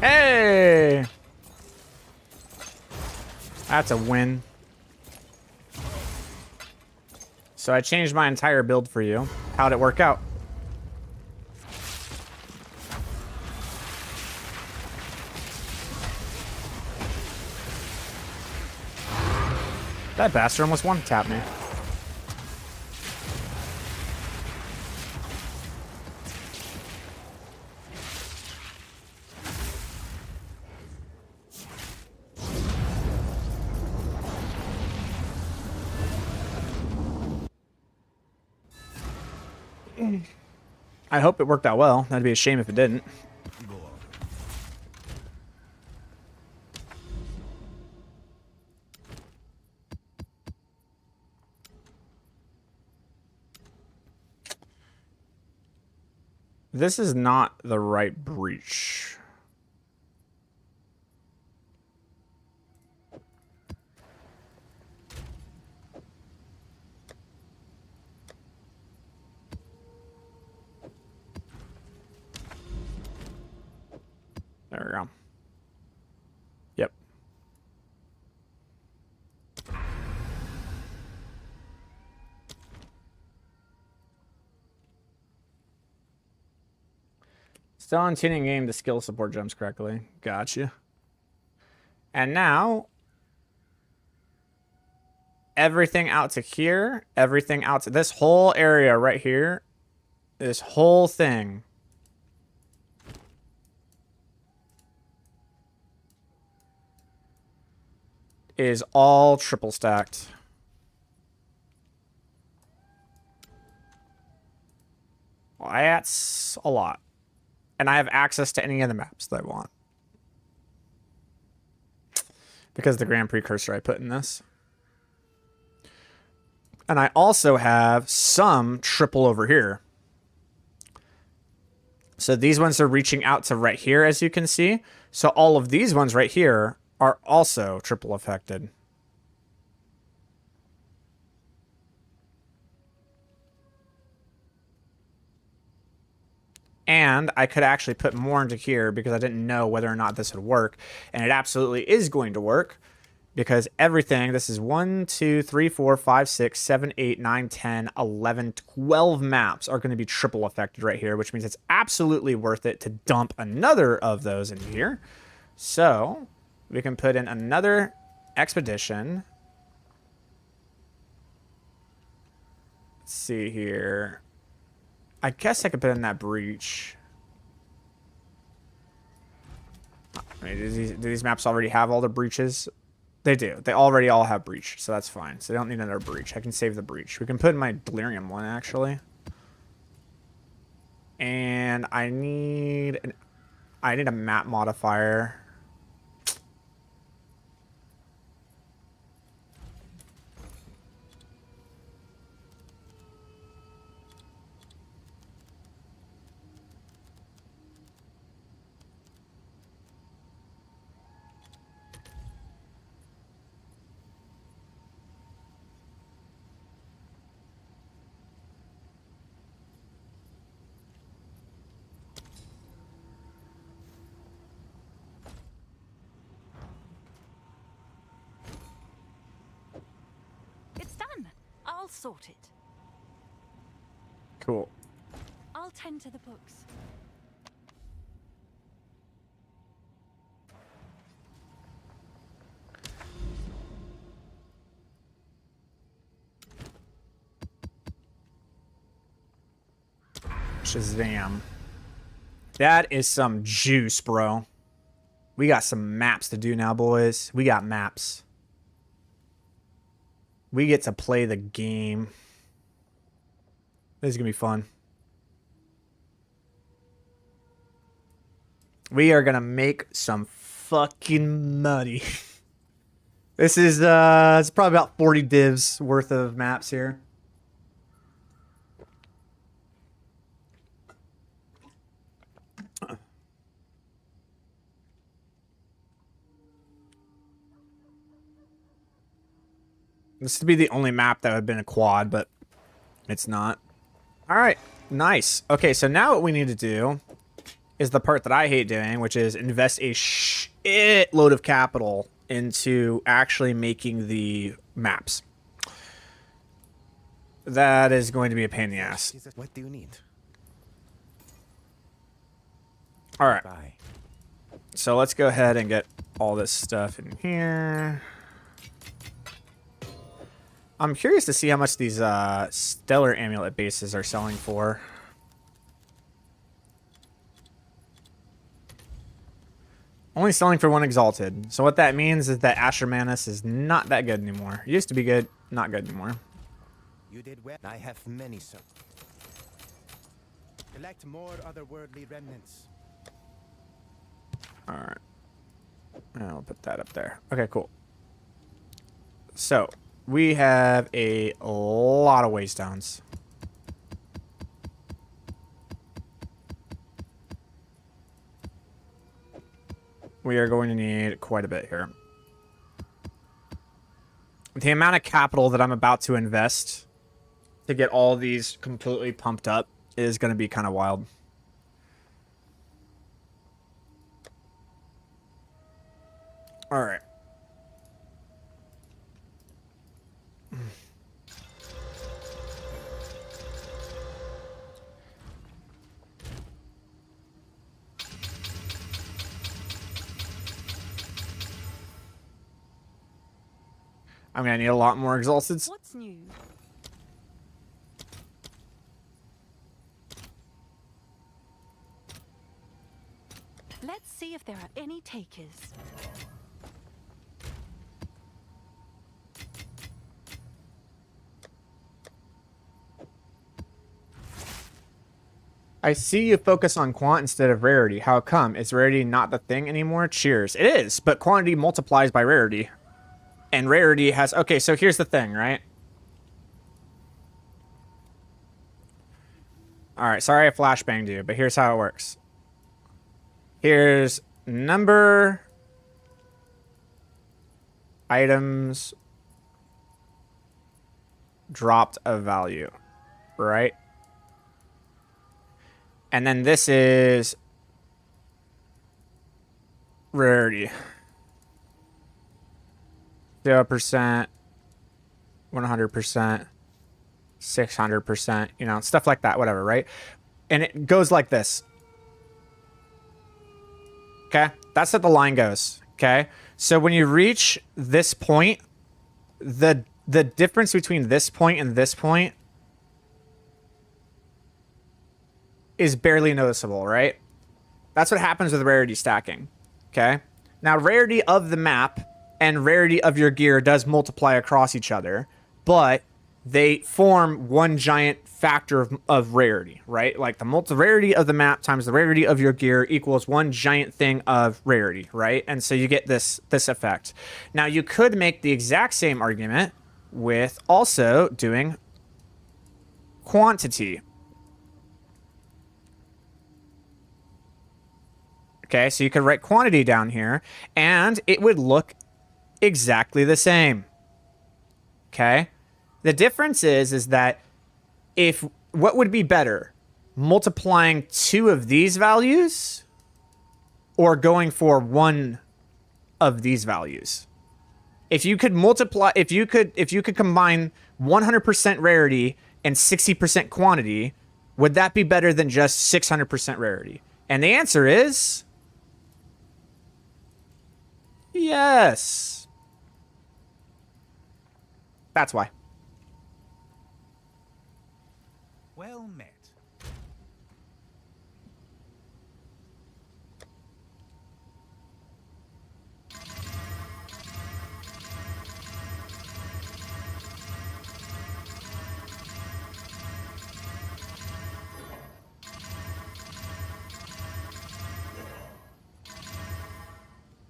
Hey! That's a win. So I changed my entire build for you. How'd it work out? That bastard almost one-tapped me. I hope it worked out well. That'd be a shame if it didn't. This is not the right breach. There we go. Yep. Still on tuning game to skill support jumps correctly. Gotcha. And now, everything out to here, everything out to this whole area right here, this whole thing is all triple stacked. Well, that's a lot. And I have access to any of the maps that I want. Because of the grand precursor I put in this. And I also have some triple over here. So these ones are reaching out to right here, as you can see. So all of these ones right here are also triple affected. And I could actually put more into here because I didn't know whether or not this would work. And it absolutely is going to work because everything, this is 1, 2, 3, 4, 5, 6, 7, 8, 9, 10, 11, 12 maps are going to be triple affected right here, which means it's absolutely worth it to dump another of those in here. So we can put in another expedition. Let's see here. I guess I could put in that breach. I mean, do these maps already have all the breaches? They do. They already all have breach, so that's fine. So they don't need another breach. I can save the breach. We can put in my delirium one, actually. And I need a map modifier. It's done. I'll sort it. Cool. I'll tend to the books. Shazam. That is some juice, bro. We got some maps to do now, boys. We got maps. We get to play the game. This is going to be fun. We are going to make some fucking money. This is it's probably about 40 divs worth of maps here. This would be the only map that would have been a quad, but it's not. All right, nice. Okay, so now what we need to do is the part that I hate doing, which is invest a shitload of capital into actually making the maps. That is going to be a pain in the ass. What do you need? All right, Bye. so let's go ahead and get all this stuff in here. I'm curious to see how much these stellar amulet bases are selling for. Only selling for 1 exalted. So what that means is that Asher Manus is not that good anymore. It used to be good, not good anymore. You did well. I have many, sir. Collect more otherworldly remnants. All right. I'll put that up there. Okay, cool. So we have a lot of waystones. We are going to need quite a bit here. The amount of capital that I'm about to invest to get all these completely pumped up is going to be kind of wild. All right. I'm going to need a lot more exalteds. What's new? Let's see if there are any takers. I see you focus on quant instead of rarity. How come? Is rarity not the thing anymore? Cheers. It is, but quantity multiplies by rarity. And rarity has... Okay, so here's the thing, right? All right, sorry I flashbanged you, but here's how it works. Here's number, items, dropped of value, right? And then this is rarity. 0%, 100%, 600%, you know, stuff like that, whatever, right? And it goes like this. Okay? That's how the line goes, okay? So when you reach this point, the difference between this point and this point is barely noticeable, right? That's what happens with rarity stacking, okay? Now, rarity of the map and rarity of your gear does multiply across each other, but they form one giant factor of rarity, right? Like the rarity of the map times the rarity of your gear equals one giant thing of rarity, right? And so you get this effect. Now, you could make the exact same argument with also doing quantity. Okay, so you could write quantity down here, and it would look exactly the same. Okay? The difference is that if what would be better, multiplying 2 of these values or going for 1 of these values? If you could multiply, if you could combine 100% rarity and 60% quantity, would that be better than just 600% rarity? And the answer is yes. That's why. Well met.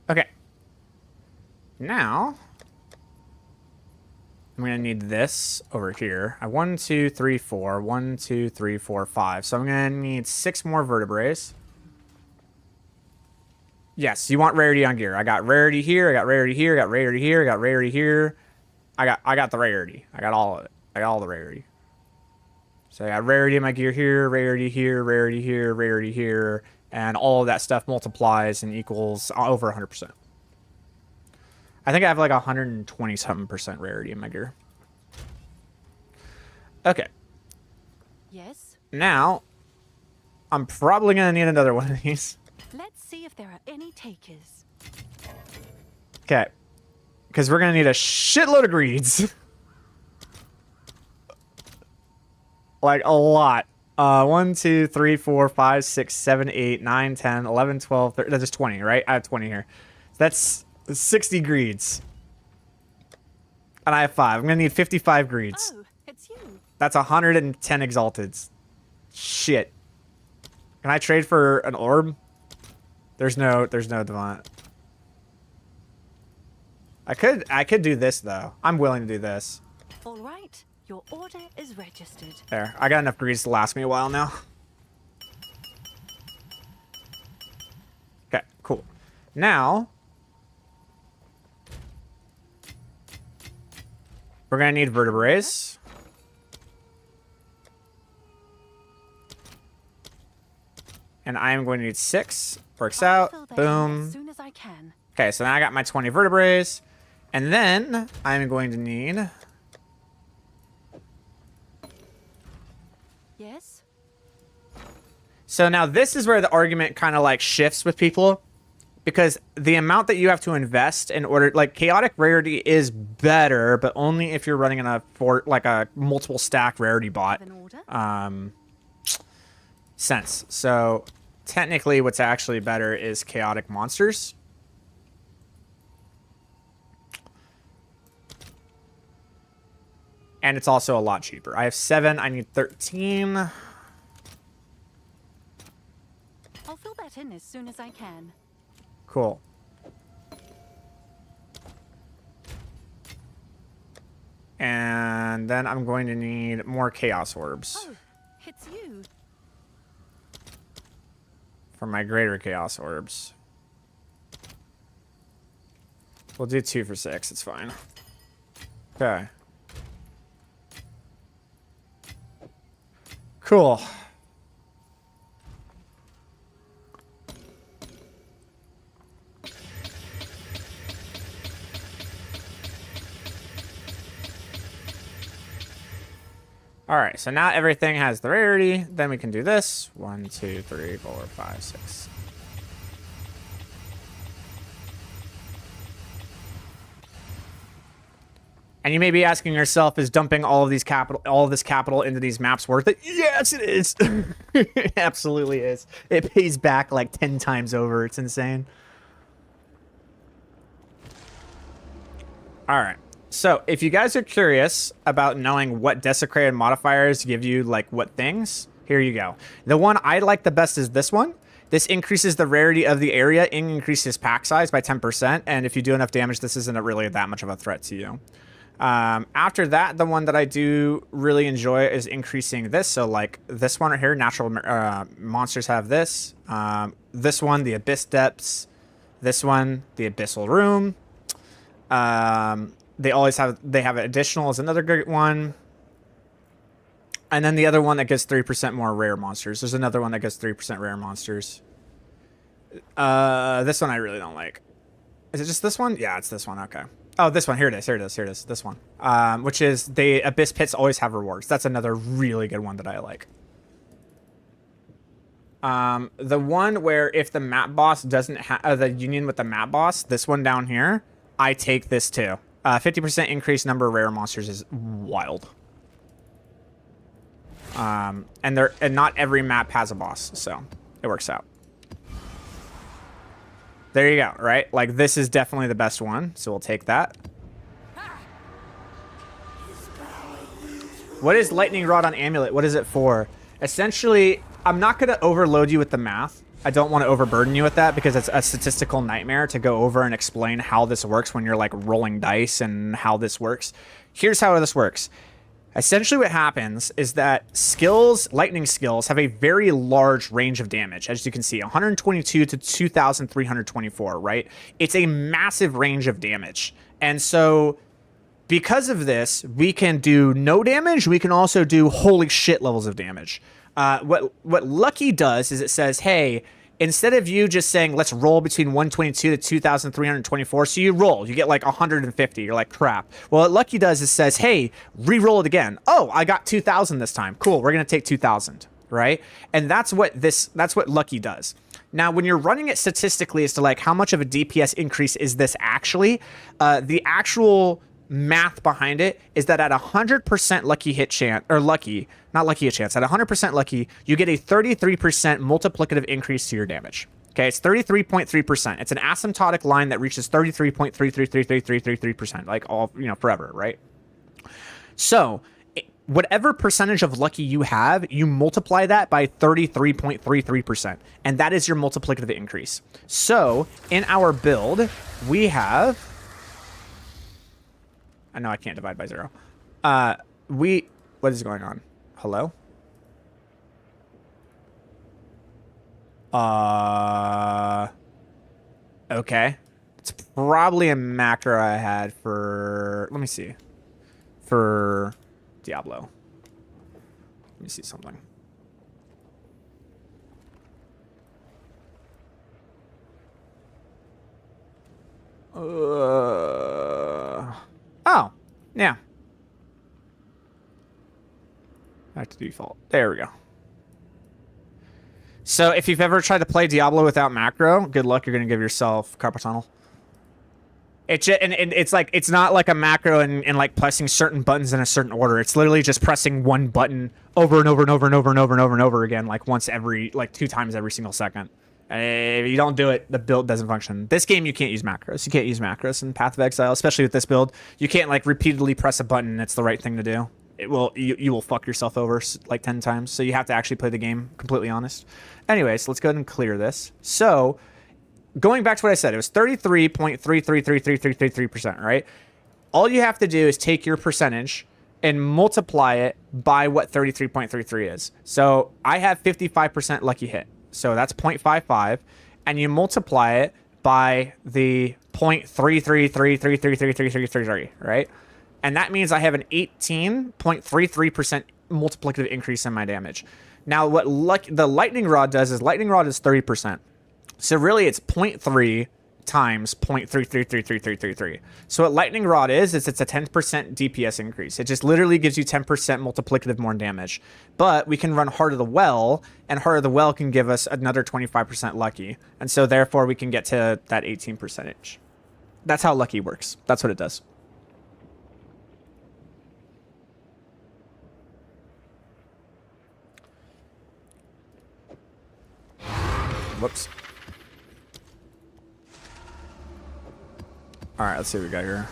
Okay. Now, I'm going to need this over here. I 1, 2, 3, 4. 1, 2, 3, 4, 5. So I'm going to need 6 more vertebrae. Yes, you want rarity on gear. I got rarity here. I got rarity here. I got rarity here. I got rarity here. I got the rarity. I got all of it. I got all the rarity. So I got rarity in my gear here, rarity here, rarity here, rarity here, and all of that stuff multiplies and equals over 100%. I think I have like 120-something% rarity in my gear. Okay. Yes? Now, I'm probably going to need another one of these. Let's see if there are any takers. Okay. Because we're going to need a shitload of greeds. Like, a lot. 1, 2, 3, 4, 5, 6, 7, 8, 9, 10, 11, 12, 13. That's just 20, right? I have 20 here. That's 60 greeds. And I have 5. I'm going to need 55 greeds. Oh, it's you. That's 110 exalteds. Shit. Can I trade for an orb? There's no Devant. I could do this though. I'm willing to do this. All right. Your order is registered. There. I got enough greeds to last me a while now. Okay, cool. Now we're gonna need vertebrae. And I am going to need 6. Works I'll fill out. that in Boom. as soon as I can. Okay, so now I got my 20 vertebrae. And then I'm going to need... Yes? So now this is where the argument kind of like shifts with people. Because the amount that you have to invest in order... Like, chaotic rarity is better, but only if you're running in a multiple stack rarity bot. Have an order? Sense. So technically what's actually better is chaotic monsters. And it's also a lot cheaper. I have 7. I need 13. I'll fill that in as soon as I can. Cool. And then I'm going to need more chaos orbs. Oh, it's you. for my greater chaos orbs. We'll do 2 for 6. It's fine. Okay. Cool. All right, so now everything has the rarity. Then we can do this. 1, 2, 3, 4, 5, 6. And you may be asking yourself, is dumping all of this capital into these maps worth it? Yes, it is. It absolutely is. It pays back like 10 times over. It's insane. All right. So if you guys are curious about knowing what desecrated modifiers give you like what things, here you go. The one I like the best is this one. This increases the rarity of the area and increases pack size by 10%. And if you do enough damage, this isn't really that much of a threat to you. After that, the one that I do really enjoy is increasing this. So like this one right here, natural monsters have this. This one, the Abyss Depths. This one, the Abyssal Room. They have additional is another great one. And then the other one that gets 3% more rare monsters. There's another one that gets 3% rare monsters. This one I really don't like. Is it just this one? Yeah, it's this one. Okay. Oh, this one. Here it is. Here it is. Here it is. This one. Which is the Abyss Pits always have rewards. That's another really good one that I like. The one where if the map boss doesn't have the union with the map boss, this one down here, I take this too. 50% increased number of rare monsters is wild. And not every map has a boss, so it works out. There you go, right? Like this is definitely the best one, so we'll take that. What is Lightning Rod on Amulet? What is it for? Essentially, I'm not going to overload you with the math. I don't want to overburden you with that because it's a statistical nightmare to go over and explain how this works when you're like rolling dice and how this works. Here's how this works. Essentially what happens is that skills, lightning skills, have a very large range of damage. As you can see, 122 to 2,324, right? It's a massive range of damage. And so because of this, we can do no damage. We can also do holy shit levels of damage. What Lucky does is it says, hey, instead of you just saying, let's roll between 122 to 2,324, so you roll, you get like 150. You're like, crap. Well, what Lucky does is says, hey, re-roll it again. Oh, I got 2,000 this time. Cool. We're going to take 2,000, right? And that's what Lucky does. Now, when you're running it statistically as to like how much of a DPS increase is this actually, the actual math behind it is that at 100% lucky hit chance, or lucky, not lucky hit chance, at 100% lucky, you get a 33% multiplicative increase to your damage. Okay, it's 33.3%. It's an asymptotic line that reaches 33.333333%, like all, forever, right? So, whatever percentage of lucky you have, you multiply that by 33.33%, and that is your multiplicative increase. So, in our build, we have... I know I can't divide by 0. What is going on? Hello? Okay. It's probably a macro I had for, let me see. For Diablo. Let me see something. Oh, yeah. Back to default. There we go. So if you've ever tried to play Diablo without macro, good luck. You're going to give yourself carpal tunnel. It's like, it's not like a macro and like pressing certain buttons in a certain order. It's literally just pressing one button over and over and over and over and over and over and over again, like once every, like 2 times every single second. If you don't do it, the build doesn't function. This game, you can't use macros. You can't use macros in Path of Exile, especially with this build. You can't like repeatedly press a button and it's the right thing to do. It will, you will fuck yourself over like 10 times. So you have to actually play the game, completely honest. Anyways, let's go ahead and clear this. So going back to what I said, it was 33.333333%, right? All you have to do is take your percentage and multiply it by what 33.33 is. So I have 55% lucky hit. So that's 0.55. And you multiply it by the 0.333333333, right? And that means I have an 18.33% multiplicative increase in my damage. Now, what the lightning rod does is lightning rod is 30%. So really, it's 0.3 times 0.333333. So what lightning rod is it's a 10% DPS increase. It just literally gives you 10% multiplicative more damage. But we can run Heart of the Well, and Heart of the Well can give us another 25% lucky. And so therefore, we can get to that 18%. That's how lucky works. That's what it does. Whoops. All right, let's see what we got here.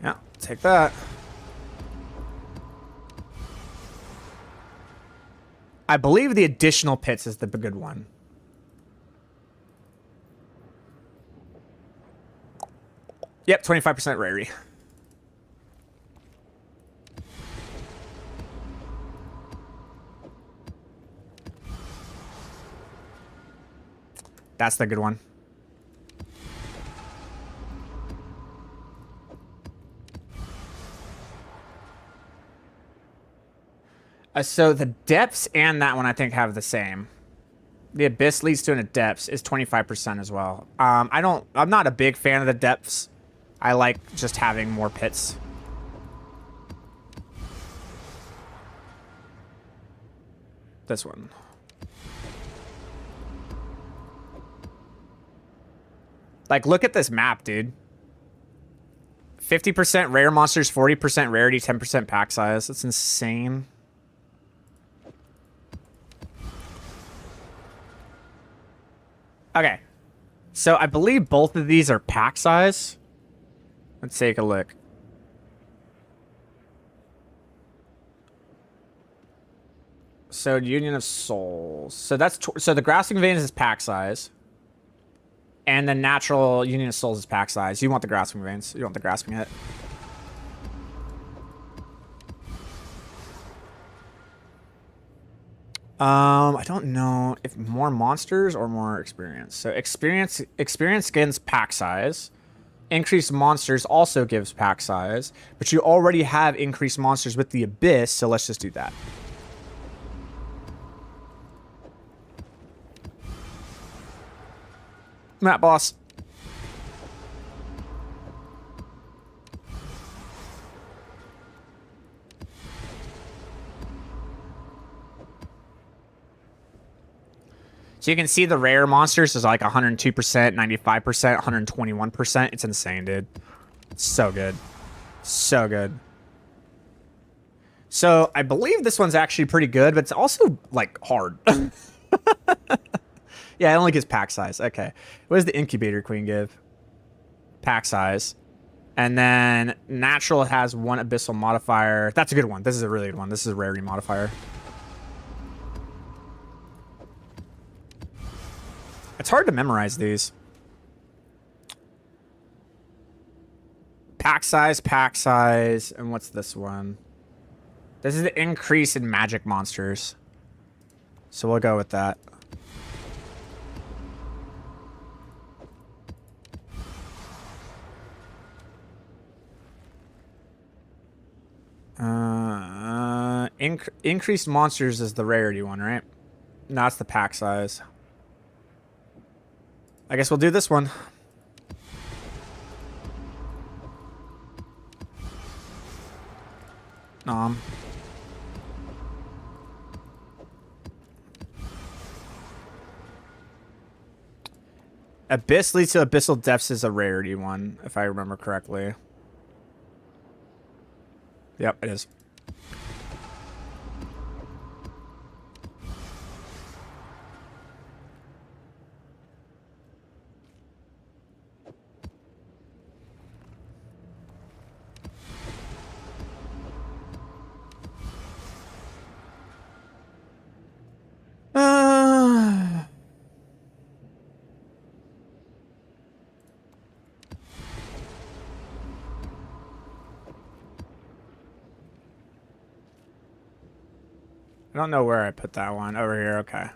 Yeah, take that. I believe the additional pits is the good one. Yep, 25% rarity. That's the good one. So the depths and that one I think have the same. The abyss leads to an depths is 25% as well. I'm not a big fan of the depths. I like just having more pits. This one. Like, look at this map, dude. 50% rare monsters, 40% rarity, 10% pack size. That's insane. Okay. So I believe both of these are pack size. Let's take a look. So Union of Souls. So that's so the Grasping Veins is pack size. And the natural Union of Souls is pack size. You want the Grasping Veins. You want the Grasping Hit. I don't know if more monsters or more experience. So experience gains pack size. Increased monsters also gives pack size. But you already have increased monsters with the Abyss, so let's just do that. Map boss. So you can see the rare monsters is like 102%, 95%, 121%. It's insane, dude. It's so good. So good. So I believe this one's actually pretty good, but it's also like hard. Yeah, it only gives pack size. Okay. What does the Incubator Queen give? Pack size. And then natural has one abyssal modifier. That's a good one. This is a really good one. This is a rarity modifier. It's hard to memorize these. Pack size, and what's this one? This is the increase in magic monsters. So we'll go with that. Increased monsters is the rarity one, right? No, it's the pack size. I guess we'll do this one. Abyss leads to abyssal depths is a rarity one, if I remember correctly. Yep, it is. I don't know where I put that one. Over here, okay.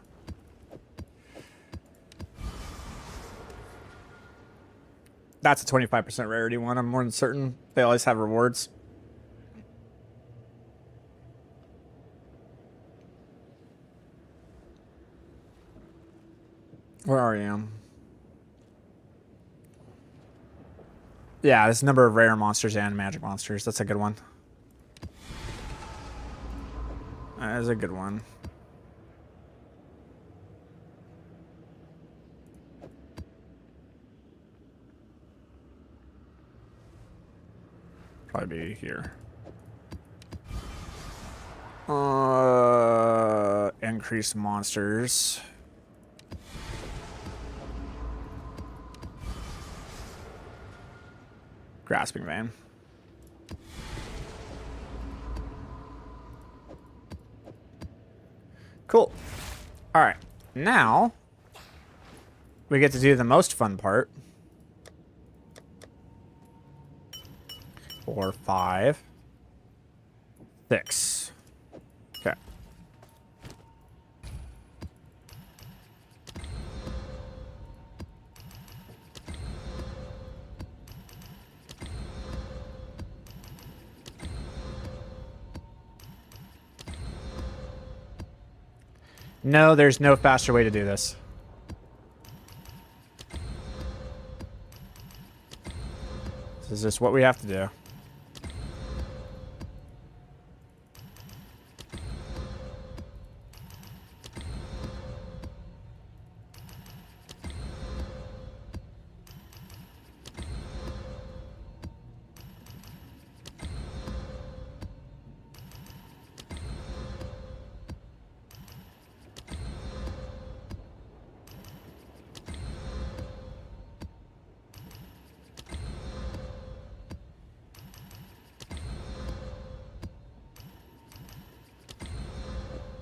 That's a 25% rarity one. I'm more than certain. They always have rewards. Where are you? Yeah, there's a number of rare monsters and magic monsters. That's a good one. That is a good one. Probably be here. Increase monsters. Grasping Vein. Cool. All right. Now we get to do the most fun part. 4, 5, 6. Okay. No, there's no faster way to do this. This is just what we have to do.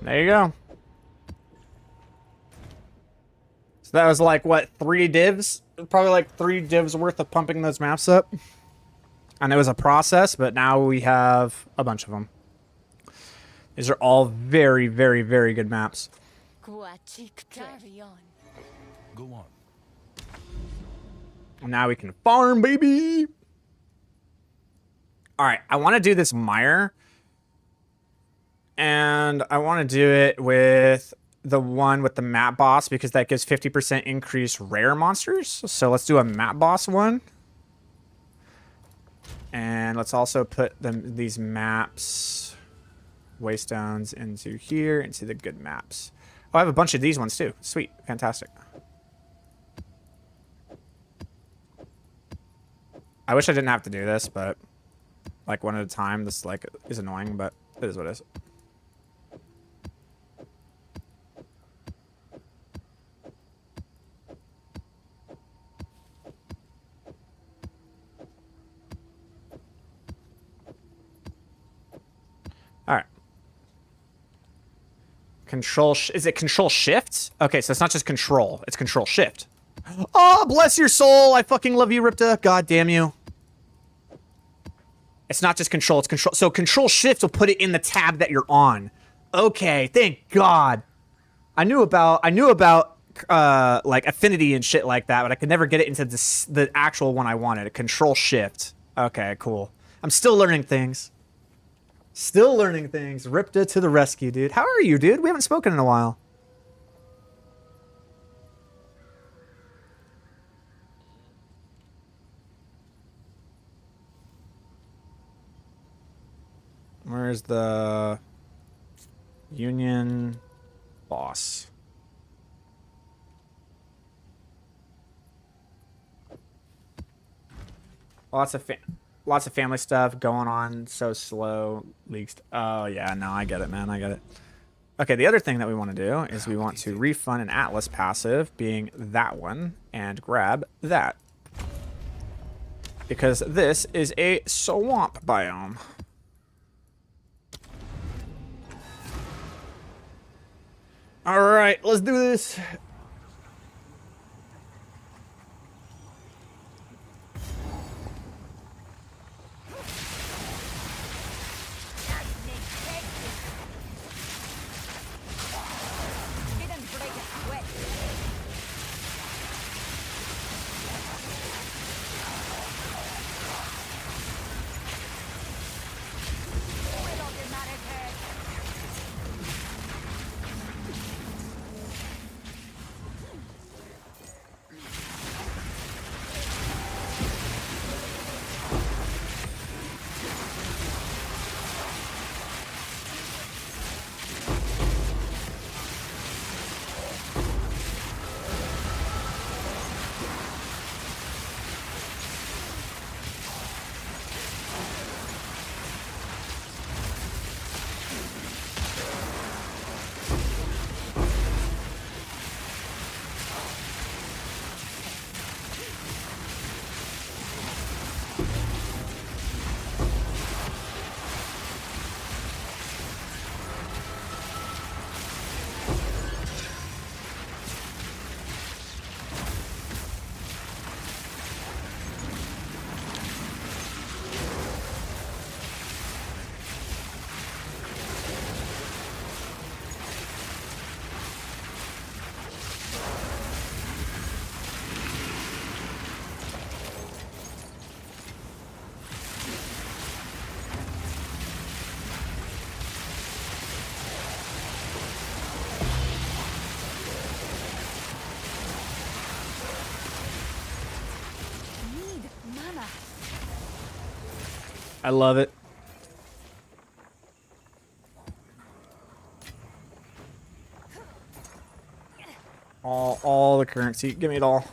There you go. So that was like, what, 3 divs? Probably like 3 divs worth of pumping those maps up. And it was a process, but now we have a bunch of them. These are all very, very, very good maps. Carry on. Go on. And now we can farm, baby! Alright, I want to do this mire. And I want to do it with the one with the map boss because that gives 50% increase rare monsters. So let's do a map boss one. And let's also put these maps, waystones, into here, into the good maps. Oh, I have a bunch of these ones too. Sweet. Fantastic. I wish I didn't have to do this, but like one at a time, this like is annoying, but it is what it is. All right. Control, is it control shift? Okay, so it's not just control, it's control shift. Oh, bless your soul. I fucking love you, Ripta. God damn you. It's not just control, it's control. So control shift will put it in the tab that you're on. Okay, thank God. I knew about like affinity and shit like that, but I could never get it into the actual one I wanted. Control shift. Okay, cool. I'm still learning things. Still learning things. Ripta to the rescue, dude. How are you, dude? We haven't spoken in a while. Where's the Union boss? Lots of family stuff going on. So slow. Leaks. Oh yeah, no, I get it, man. I get it. Okay, the other thing that we want to do is we want to refund an Atlas passive, being that one, and grab that. Because this is a swamp biome. Alright, let's do this. I love it. All the currency. Give me it all.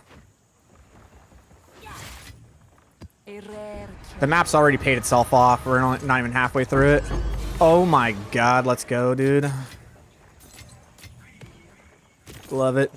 A rare The map's already paid itself off. We're not even halfway through it. Oh my god, let's go, dude. Love it.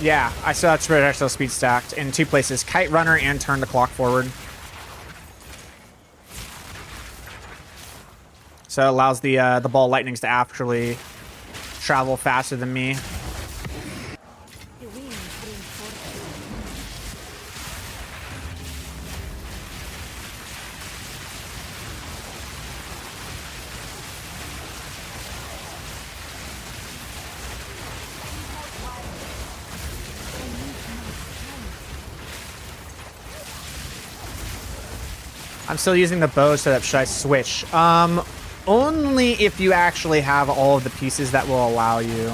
Yeah, I saw that projectile speed stacked in 2 places. Kite runner and turn the clock forward. So it allows the ball lightnings to actually travel faster than me. the wind brings forth. I'm still using the bow setup. Should I switch? Only if you actually have all of the pieces that will allow you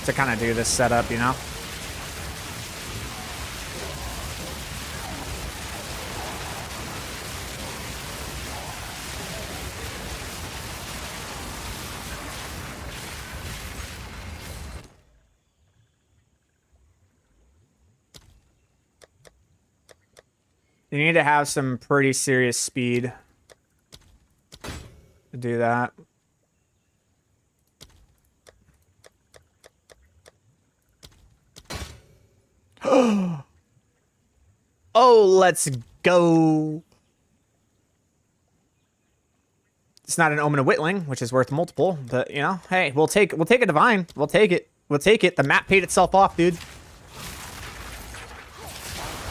to kind of do this setup, you know? You need to have some pretty serious speed to do that. Oh, let's go. It's not an Omen of Whittling, which is worth multiple, but you know, hey, we'll take a divine. We'll take it. We'll take it. The map paid itself off, dude.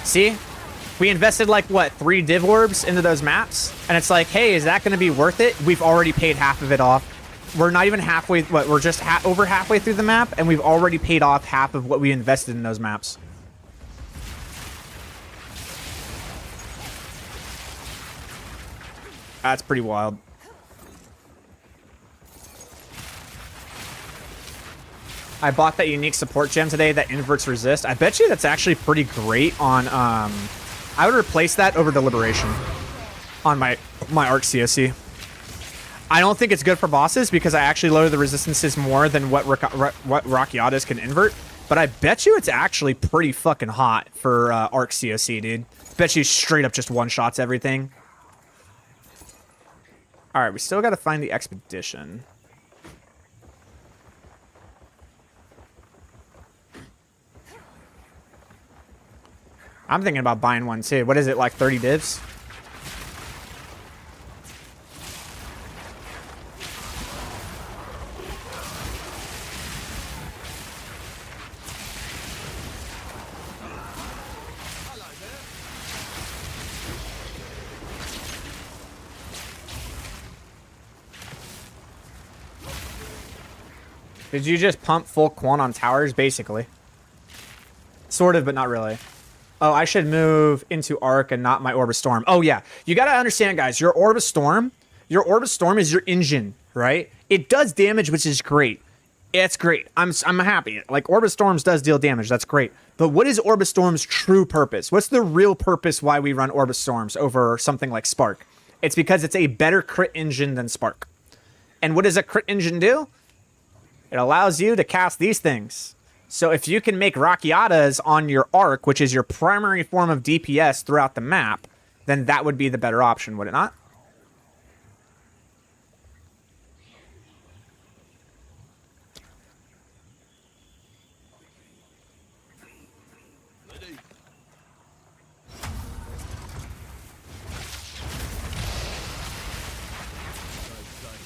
See? We invested like what, 3 div orbs into those maps, and it's like, hey, is that going to be worth it? We've already paid half of it off. We're not even halfway. What? We're just over halfway through the map, and we've already paid off half of what we invested in those maps. That's pretty wild. I bought that unique support gem today that inverts resist. I bet you that's actually pretty great on I would replace that over Deliberation on my Arc CoC. I don't think it's good for bosses because I actually lower the resistances more than what Rockiatas can invert. But I bet you it's actually pretty fucking hot for Arc CoC, dude. Bet you straight up just one-shots everything. All right, we still got to find the expedition. I'm thinking about buying one too. What is it, like 30 divs? Did you just pump full quant on towers, basically? Sort of, but not really. Oh, I should move into Arc and not my Orb of Storm. Oh, yeah. You got to understand, guys, your Orb of Storm is your engine, right? It does damage, which is great. It's great. I'm happy. Like, Orb of Storms does deal damage. That's great. But what is Orb of Storm's true purpose? What's the real purpose why we run Orb of Storms over something like Spark? It's because it's a better crit engine than Spark. And what does a crit engine do? It allows you to cast these things. So if you can make Rockiatas on your Arc, which is your primary form of DPS throughout the map, then that would be the better option, would it not?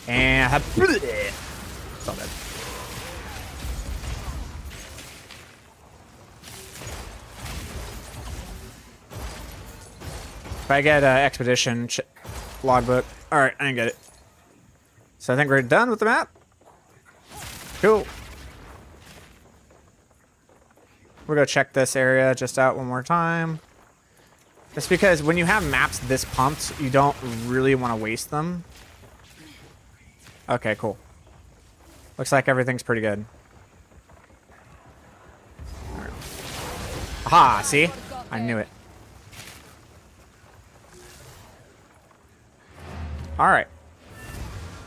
And it's all dead. If I get expedition logbook, all right, I didn't get it. So I think we're done with the map. Cool. We're gonna check this area just out one more time. Just because when you have maps this pumped, you don't really want to waste them. Okay, cool. Looks like everything's pretty good. Right. Aha, see? I knew it. Alright.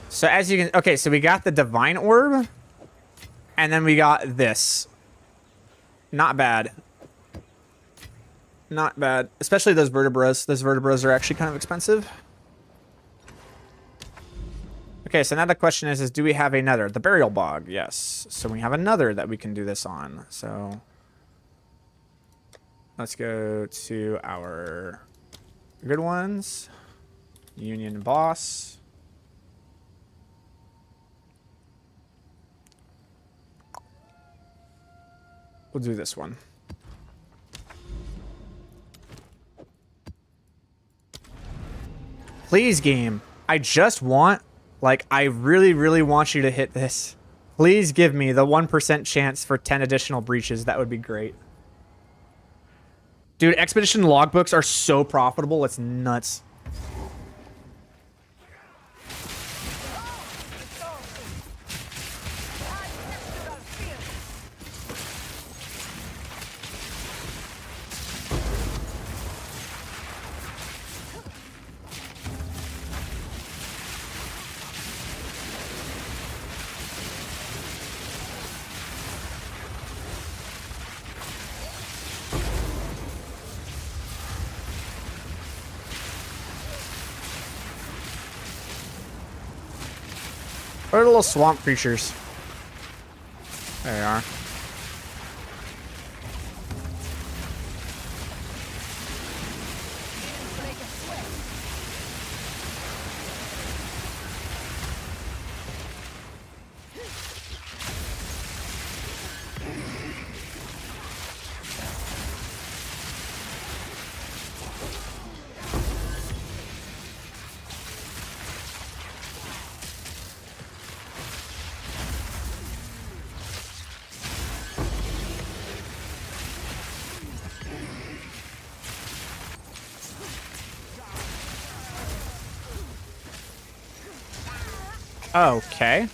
So as you can... Okay, so we got the Divine Orb. And then we got this. Not bad. Not bad. Especially those vertebras. Those vertebras are actually kind of expensive. Okay, so now the question is do we have another? The Burial Bog, yes. So we have another that we can do this on. So let's go to our good ones. Union Boss. We'll do this one. Please, game. I just want, like, I really, really want you to hit this. Please give me the 1% chance for 10 additional breaches. That would be great. Dude, Expedition logbooks are so profitable. It's nuts. What are the little swamp creatures? There they are. Okay.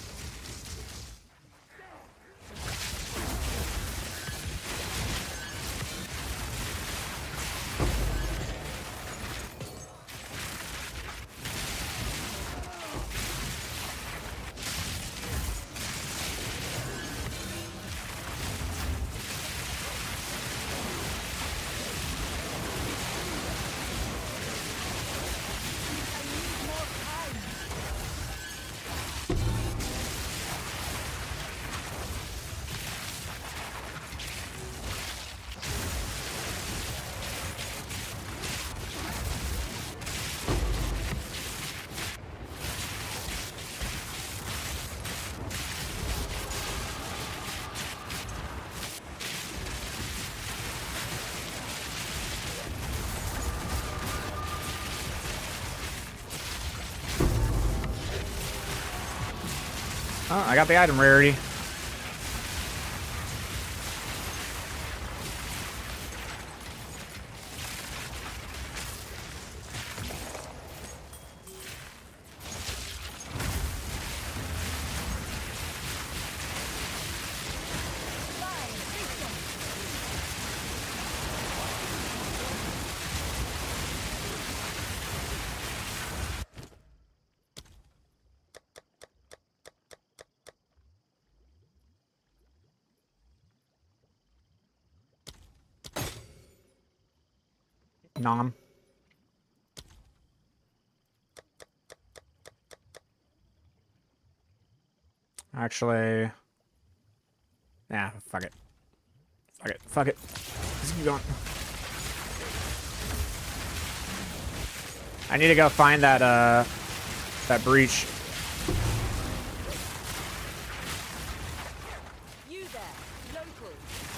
Oh, I got the item rarity. Nom. Actually, nah, fuck it. Fuck it. Fuck it. Let's keep going. I need to go find that that breach.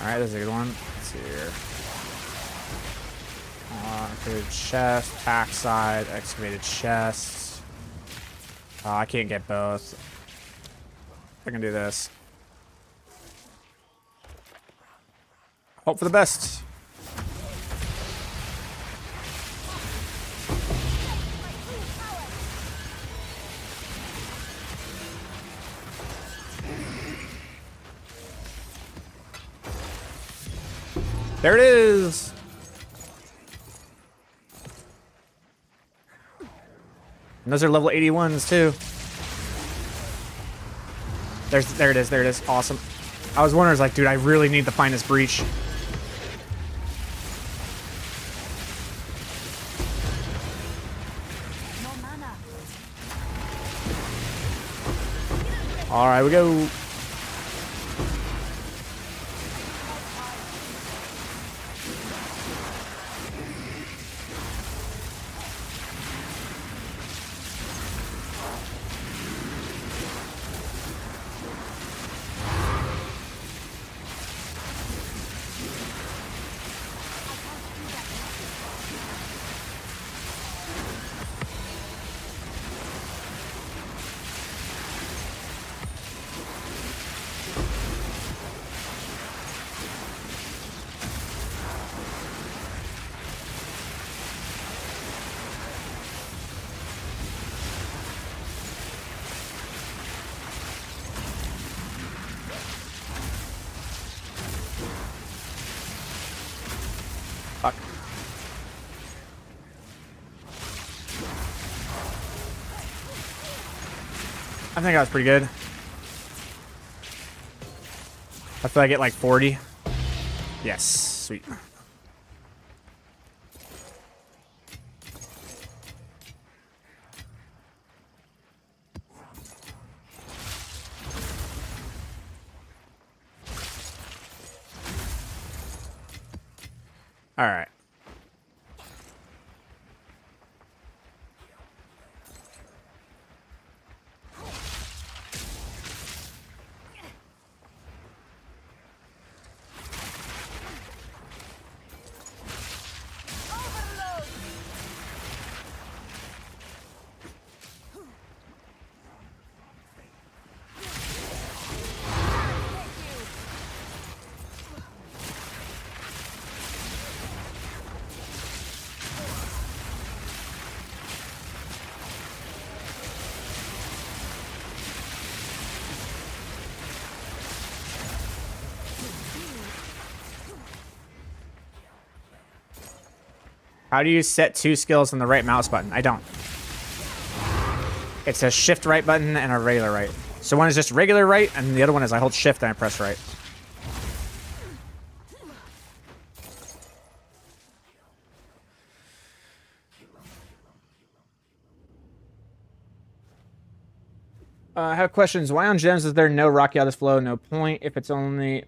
All right, this is a good one. Let's see here. Excavated chest, pack side, excavated chest. Oh, I can't get both. I can do this. Hope for the best. There it is. And those are level 81s too. There it is. There it is. Awesome. I was wondering, like, dude, I really need to find this breach. No mana. All right, we go. Fuck. I think I was pretty good. I feel I get like 40. Yes, sweet. All right. How do you set two skills on the right mouse button? I don't. It's a shift right button and a regular right. So one is just regular right, and the other one is I hold shift and I press right. I have questions. Why on gems is there no Rocky Odyssey flow? No point. If it's only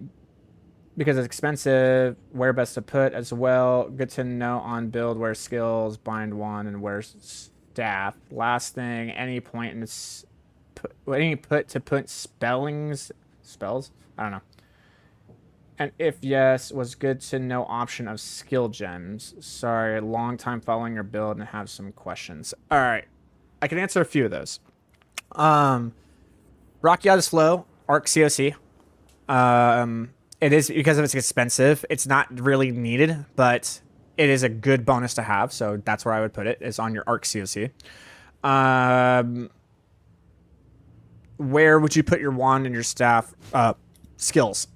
because it's expensive, where best to put as well. Good to know on build where skills, bind one, and where staff. Last thing, any point in this, any put to put spells? I don't know. And if yes, was good to know option of skill gems. Sorry, long time following your build and have some questions. All right, I can answer a few of those. Rocky Odyssey flow, Arc CoC. It is because of it's expensive. It's not really needed, but it is a good bonus to have. So that's where I would put it, is on your Arc CoC. Where would you put your wand and your staff? Skills.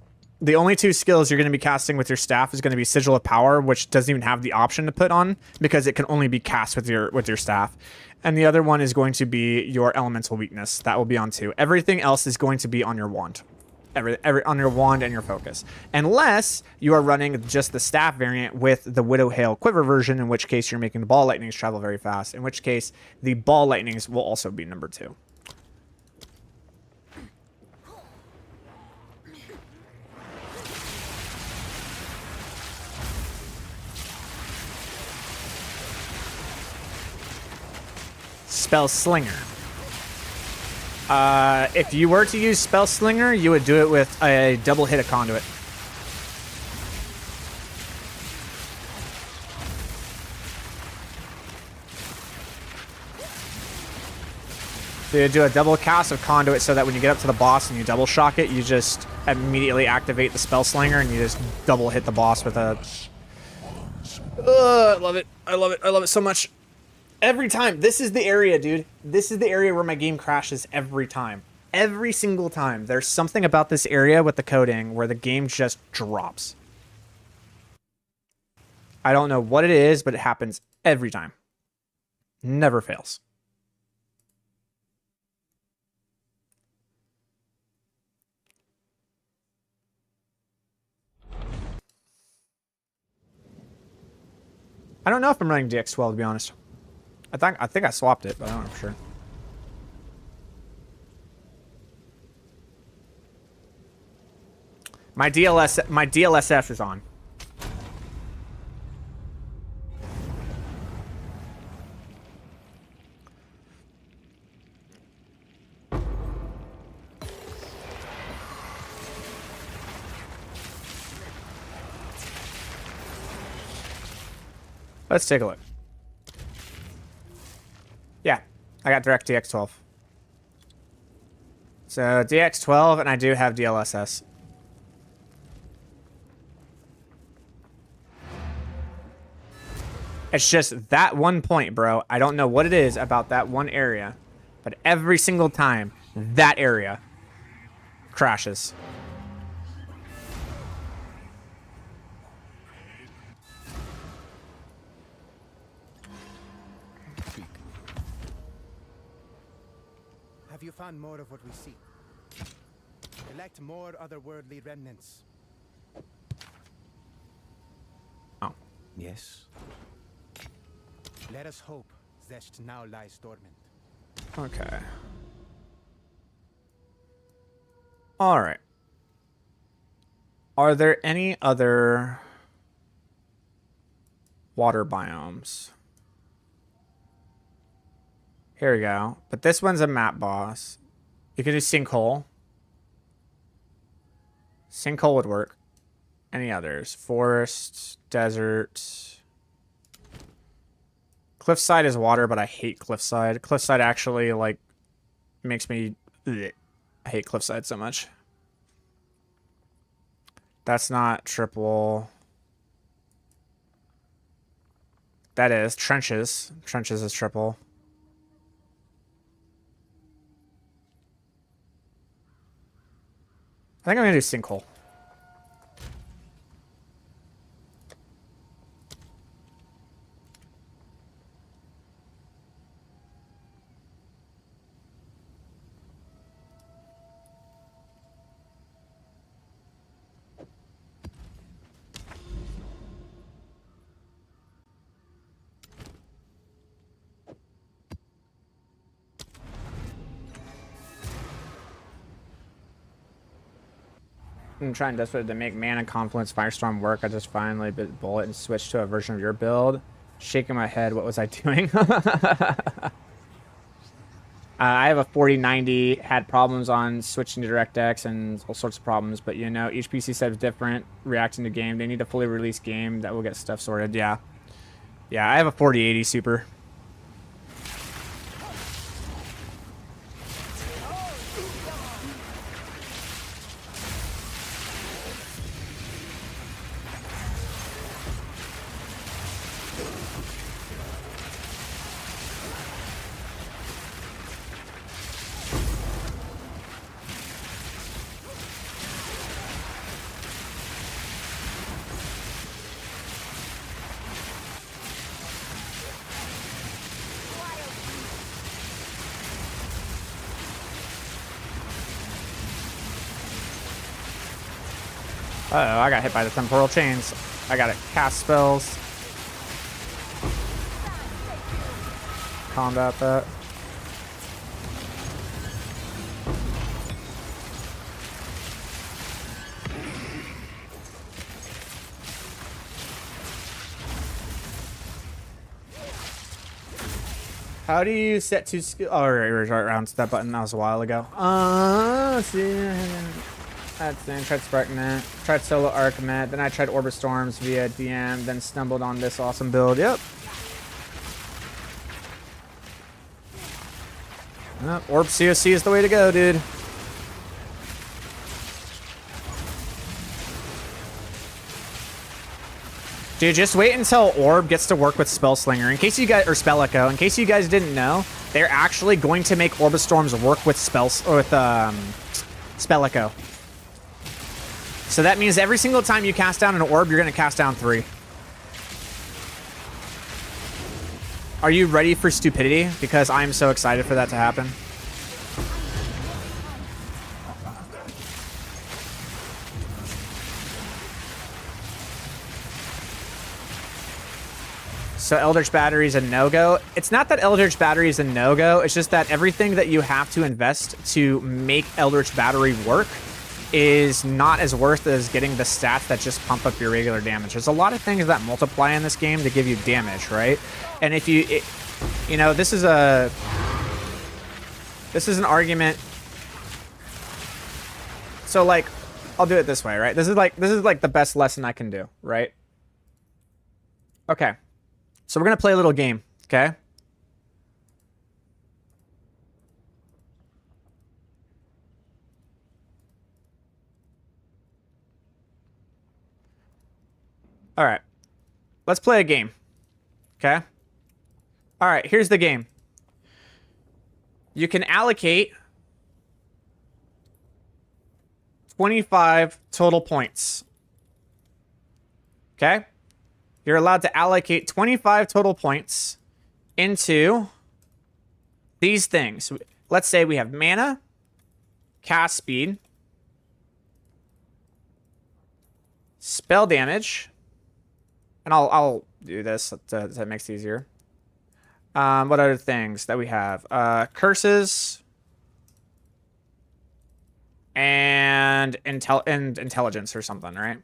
The only two skills you're going to be casting with your staff is going to be Sigil of Power, which doesn't even have the option to put on because it can only be cast with your staff. And the other one is going to be your Elemental Weakness. That will be on 2. Everything else is going to be on your wand. On your wand and your focus, unless you are running just the staff variant with the Widow Hail Quiver version, in which case you're making the ball lightnings travel very fast, in which case the ball lightnings will also be number 2. Spell Slinger. If you were to use Spell Slinger, you would do it with a double hit of Conduit. So you do a double cast of Conduit so that when you get up to the boss and you double shock it, you just immediately activate the spell slinger and you just double hit the boss with a... I love it. I love it. I love it so much. Every time. This is the area, dude. This is the area where my game crashes every time. Every single time. There's something about this area with the coding where the game just drops. I don't know what it is, but it happens every time. Never fails. I don't know if I'm running DX12 to be honest. I think I swapped it, but I don't know for sure. My DLSS is on. Let's take a look. Yeah, I got direct DX12. So DX12, and I do have DLSS. It's just that one point, bro. I don't know what it is about that one area, but every single time, that area crashes. Have you found more of what we seek? Collect more otherworldly remnants. Oh. Yes. Let us hope Zesht now lies dormant. Okay. All right. Are there any other water biomes? Here we go. But this one's a map boss. You could do sinkhole. Sinkhole would work. Any others? Forest, desert. Cliffside is water, but I hate Cliffside. Cliffside actually, like, makes me... Ugh. I hate Cliffside so much. That's not triple. That is. Trenches. Trenches is triple. I think I'm going to do sinkhole. I'm trying desperately to make Mana Confluence Firestorm work. I just finally bit bullet and switched to a version of your build. Shaking my head, what was I doing? I have a 4090, had problems on switching to DirectX and all sorts of problems, but you know, each PC set is different, reacting to game. They need a fully released game that will get stuff sorted. Yeah. Yeah, I have a 4080 Super. Uh-oh, I got hit by the temporal chains. I gotta cast spells. Combat that. How do you set two skill? Oh, right, around that button. That was a while ago. Let's see. That's then tried Sparknet, tried solo Archmet, then I tried Orbit Storms via DEM, then stumbled on this awesome build. Yep. Orb COC is the way to go, dude. Dude, just wait until Orb gets to work with Spellslinger. In case you guys, or Spell Echo, in case you guys didn't know, they're actually going to make Orbistorms work with Spell Echo. So that means every single time you cast down an Orb, you're going to cast down 3. Are you ready for stupidity? Because I'm so excited for that to happen. So Eldritch Battery is a no-go. It's not that Eldritch Battery is a no-go. It's just that everything that you have to invest to make Eldritch Battery work is not as worth as getting the stats that just pump up your regular damage. There's a lot of things that multiply in this game to give you damage, right? And if you, you know, this is an argument. So like, I'll do it this way, right? This is like the best lesson I can do, right? Okay. So we're going to play a little game, okay? All right. Let's play a game, okay? All right, here's the game. You can allocate 25 total points, okay? You're allowed to allocate 25 total points into these things. Let's say we have mana, cast speed, spell damage, and I'll do this that makes it easier. What other things that we have? Curses and intelligence or something, right?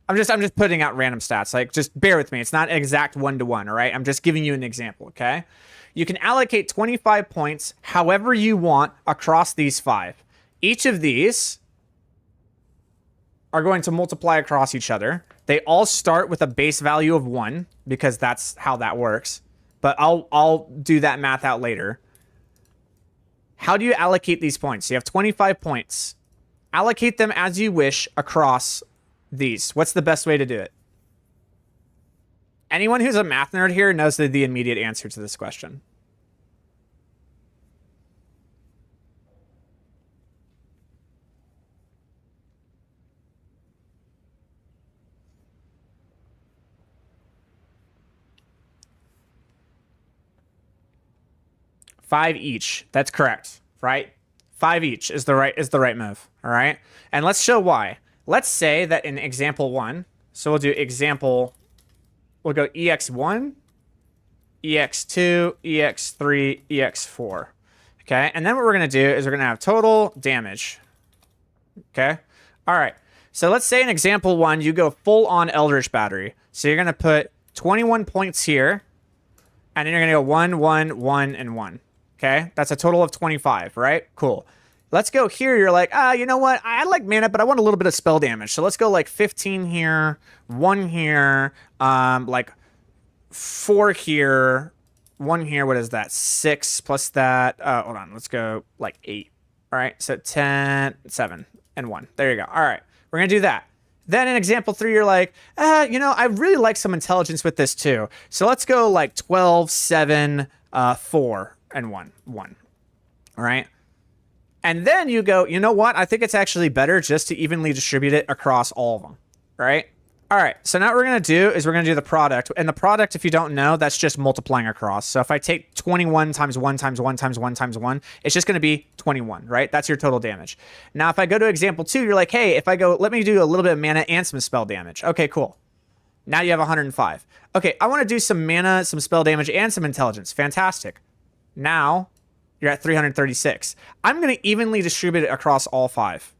I'm just putting out random stats. Like, just bear with me. It's not exact 1-to-1, all right? I'm just giving you an example, okay? You can allocate 25 points however you want across these 5. Each of these are going to multiply across each other. They all start with a base value of 1 because that's how that works. But I'll do that math out later. How do you allocate these points? You have 25 points. Allocate them as you wish across these. What's the best way to do it? Anyone who's a math nerd here knows the immediate answer to this question. Five each. That's correct, right? 5 each is the right move. All right, and let's show why. Let's say that in example 1, so we'll do example, we'll go EX1, EX2, EX3, EX4. Okay, and then what we're going to do is we're going to have total damage. Okay, all right. So let's say in example 1, you go full on Eldritch Battery. So you're going to put 21 points here, and then you're going to go 1, 1, 1, and 1. Okay, that's a total of 25, right? Cool. Let's go here. You're like, you know what? I like mana, but I want a little bit of spell damage. So let's go like 15 here, 1 here, like 4 here, 1 here. What is that? 6 plus that. Hold on. Let's go like 8. All right. So 10, 7, and 1. There you go. All right. We're going to do that. Then in example 3, you're like, you know, I really like some intelligence with this too. So let's go like 12, 7, 4, and 1. All right. And then you go, you know what? I think it's actually better just to evenly distribute it across all of them, right? All right, so now what we're going to do is we're going to do the product. And the product, if you don't know, that's just multiplying across. So if I take 21 times 1 times 1 times 1 times 1, it's just going to be 21, right? That's your total damage. Now, if I go to example 2, you're like, hey, if I go, let me do a little bit of mana and some spell damage. Okay, cool. Now you have 105. Okay, I want to do some mana, some spell damage, and some intelligence. Fantastic. Now you're at 336. I'm going to evenly distribute it across all 5.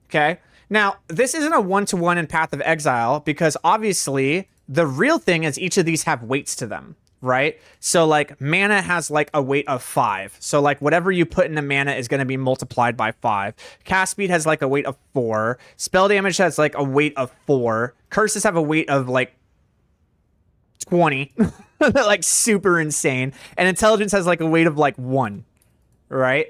Okay. Now, this isn't a 1-to-1 in Path of Exile because obviously the real thing is each of these have weights to them, right? So like mana has like a weight of 5. So like whatever you put into mana is going to be multiplied by 5. Cast speed has like a weight of 4. Spell damage has like a weight of 4. Curses have a weight of like 20. Like super insane. And intelligence has like a weight of like 1, right?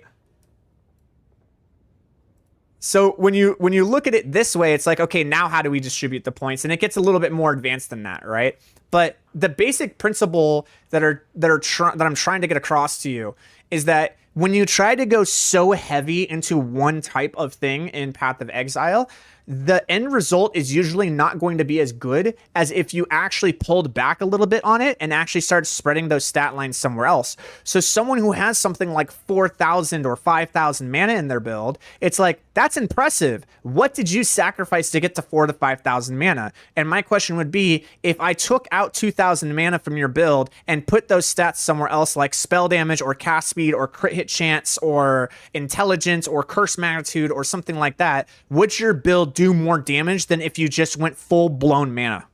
So when you look at it this way, it's like, okay, now how do we distribute the points? And it gets a little bit more advanced than that, right? But the basic principle that I'm trying to get across to you is that when you try to go so heavy into one type of thing in Path of Exile, the end result is usually not going to be as good as if you actually pulled back a little bit on it and actually started spreading those stat lines somewhere else. So someone who has something like 4,000 or 5,000 mana in their build, it's like, that's impressive. What did you sacrifice to get to 4,000 to 5,000 mana? And my question would be, if I took out 2,000 mana from your build and put those stats somewhere else, like spell damage or cast speed or crit hit chance or intelligence or curse magnitude or something like that, would your build do more damage than if you just went full-blown mana?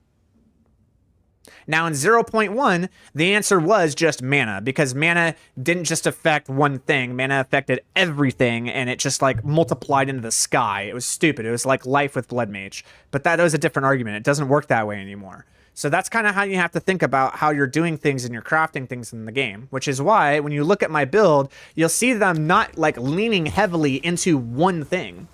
Now in 0.1, the answer was just mana, because mana didn't just affect one thing. Mana affected everything, and it just like multiplied into the sky. It was stupid. It was like life with Blood Mage. But that was a different argument. It doesn't work that way anymore. So that's kind of how you have to think about how you're doing things and you're crafting things in the game, which is why when you look at my build, you'll see that I'm not like leaning heavily into one thing.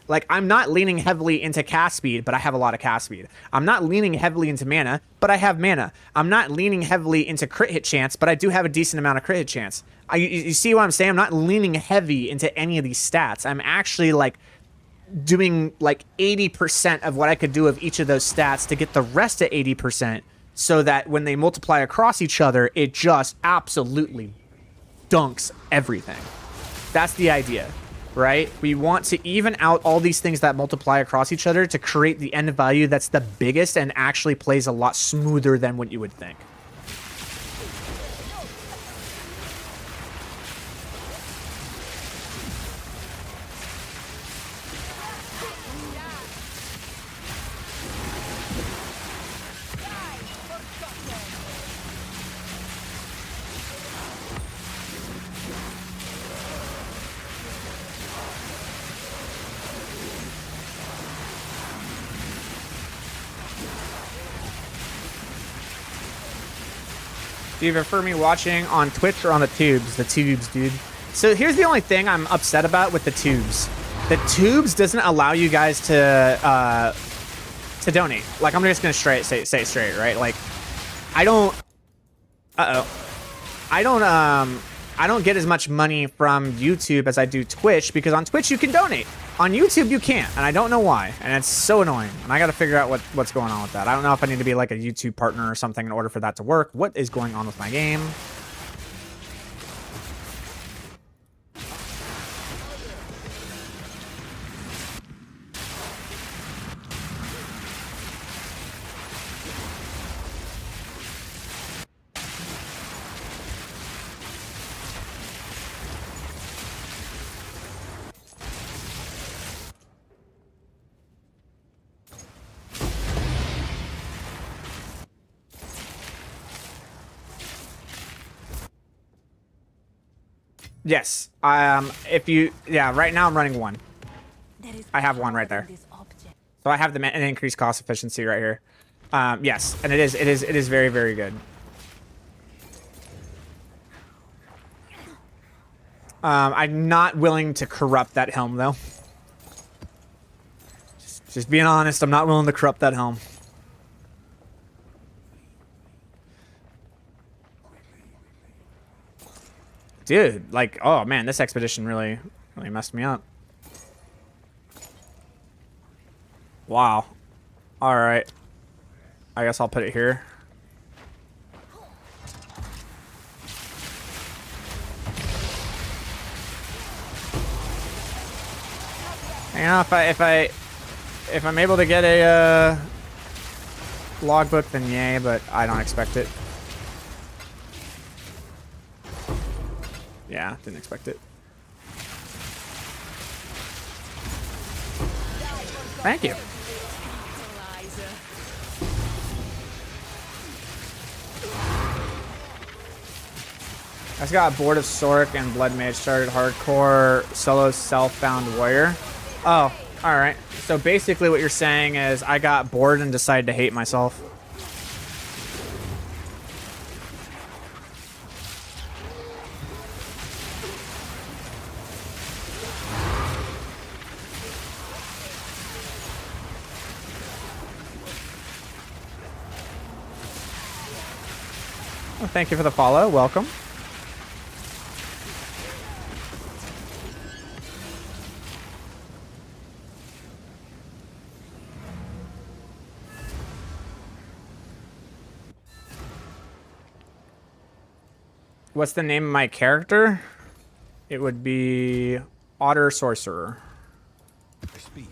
Like, I'm not leaning heavily into cast speed, but I have a lot of cast speed. I'm not leaning heavily into mana, but I have mana. I'm not leaning heavily into crit hit chance, but I do have a decent amount of crit hit chance. You see what I'm saying? I'm not leaning heavy into any of these stats. I'm actually, like, doing, like, 80% of what I could do of each of those stats to get the rest at 80%, so that when they multiply across each other, it just absolutely dunks everything. That's the idea. Right? We want to even out all these things that multiply across each other to create the end value that's the biggest and actually plays a lot smoother than what you would think. Do you prefer me watching on Twitch or on the tubes? The tubes, dude. So here's the only thing I'm upset about with the tubes. The tubes doesn't allow you guys to donate. Like, I'm just gonna say it straight, right? Like, I don't. I don't get as much money from YouTube as I do Twitch, because on Twitch you can donate. On YouTube you can't, and I don't know why, and it's so annoying. And I got to figure out what's going on with that. I don't know if I need to be like a YouTube partner or something in order for that to work. What is going on with my game? Yes. Right now I'm running one. I have one right there. So I have an increased cost efficiency right here. Yes, and it is very, very good. I'm not willing to corrupt that helm though. Just being honest, I'm not willing to corrupt that helm. Dude, like, oh man, this expedition really messed me up. Wow. Alright. I guess I'll put it here. You know, if I'm able to get a logbook, then yay, but I don't expect it. Yeah, didn't expect it. Thank you. I just got bored of Sorc and Blood Mage, started hardcore solo self-found warrior. Oh, alright. So basically what you're saying is I got bored and decided to hate myself. Thank you for the follow. Welcome. What's the name of my character? It would be Otter Sorcerer. Speed.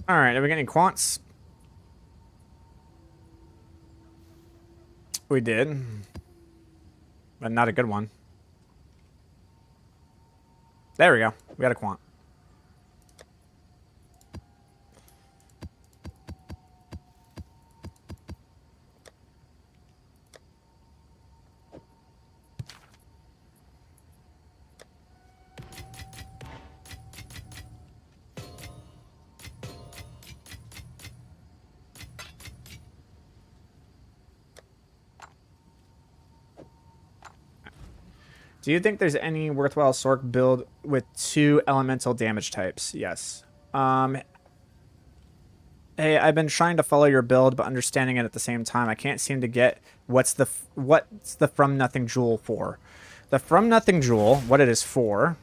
All right, are we getting quants? We did, but not a good one. There we go. We got a quant. Do you think there's any worthwhile Sorc build with 2 elemental damage types? Yes. Hey, I've been trying to follow your build, but understanding it at the same time. I can't seem to get what's the From Nothing Jewel for. The From Nothing Jewel, what it is for.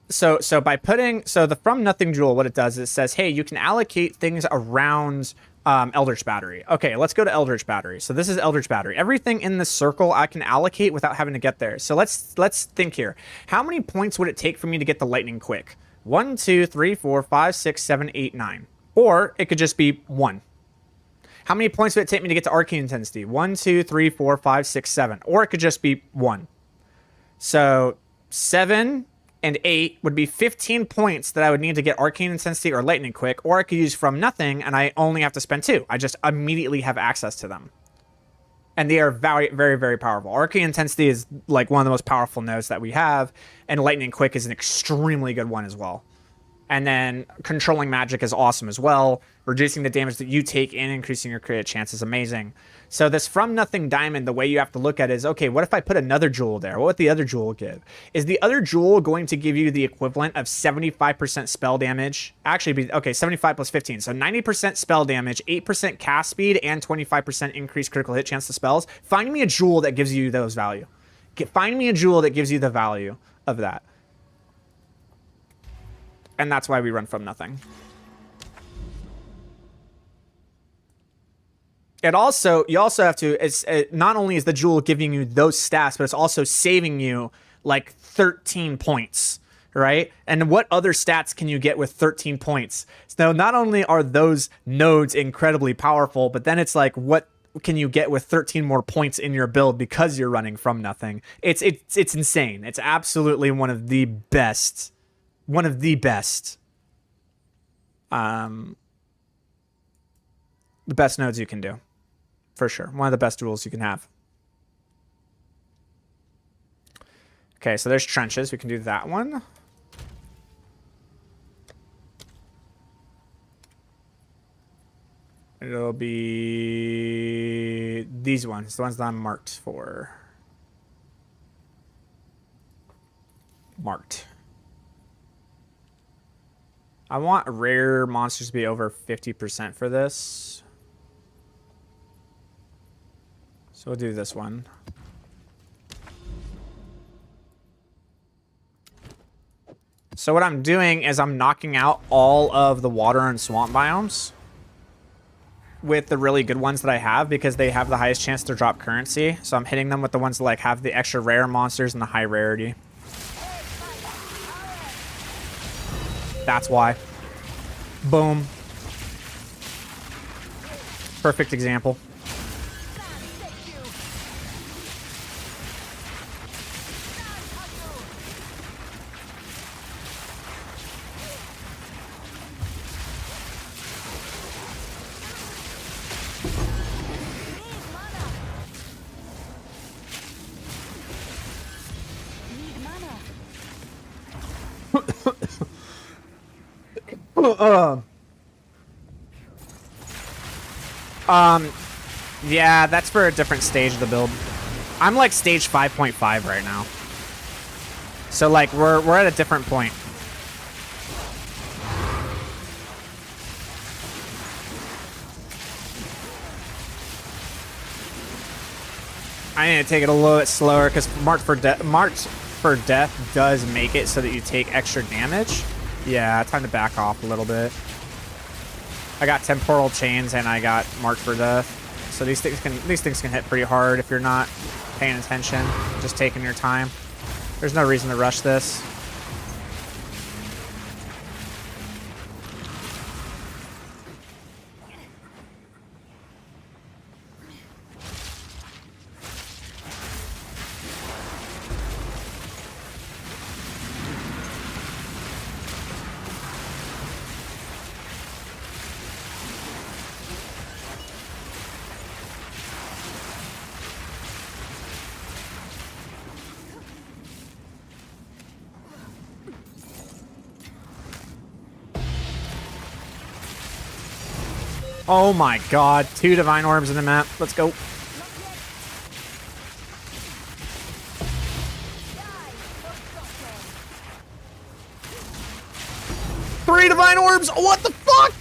So by putting the From Nothing Jewel, what it does is it says, hey, you can allocate things around Eldritch Battery. Okay, let's go to Eldritch Battery. So this is Eldritch Battery. Everything in this circle I can allocate without having to get there. So let's think here. How many points would it take for me to get the Lightning Quick? 1, 2, 3, 4, 5, 6, 7, 8, 9. Or it could just be 1. How many points would it take me to get to Arcane Intensity? 1, 2, 3, 4, 5, 6, 7. Or it could just be 1. So 7 and 8 would be 15 points that I would need to get Arcane Intensity or Lightning Quick, or I could use From Nothing, and I only have to spend 2. I just immediately have access to them. And they are very, very, very powerful. Arcane Intensity is like one of the most powerful nodes that we have, and Lightning Quick is an extremely good one as well. And then Controlling Magic is awesome as well. Reducing the damage that you take and increasing your crit chance is amazing. So this From Nothing Diamond, the way you have to look at it is, okay, what if I put another jewel there? What would the other jewel give? Is the other jewel going to give you the equivalent of 75% spell damage? Actually, okay, 75 plus 15. So 90% spell damage, 8% cast speed, and 25% increased critical hit chance to spells. Find me a jewel that gives you those value. Find me a jewel that gives you the value of that. And that's why we run From Nothing. You also have to, not only is the jewel giving you those stats, but it's also saving you like 13 points, right? And what other stats can you get with 13 points? So not only are those nodes incredibly powerful, but then it's like, what can you get with 13 more points in your build because you're running From Nothing? It's insane. It's absolutely one of the best the best nodes you can do, for sure. One of the best duels you can have. Okay, so there's trenches. We can do that one. It'll be these ones, the ones that I'm marked for. Marked. I want rare monsters to be over 50% for this. So we'll do this one. So what I'm doing is I'm knocking out all of the water and swamp biomes with the really good ones that I have because they have the highest chance to drop currency. So I'm hitting them with the ones that like have the extra rare monsters and the high rarity. That's why. Boom. Perfect example. Yeah, that's for a different stage of the build. I'm like stage 5.5 right now. So like we're at a different point. I need to take it a little bit slower because Marked for Death does make it so that you take extra damage. Yeah, time to back off a little bit. I got Temporal Chains and I got Marked for Death. So these things can hit pretty hard if you're not paying attention, just taking your time. There's no reason to rush this. Oh my god, 2 Divine Orbs in the map. Let's go. Three Divine Orbs! What the fuck?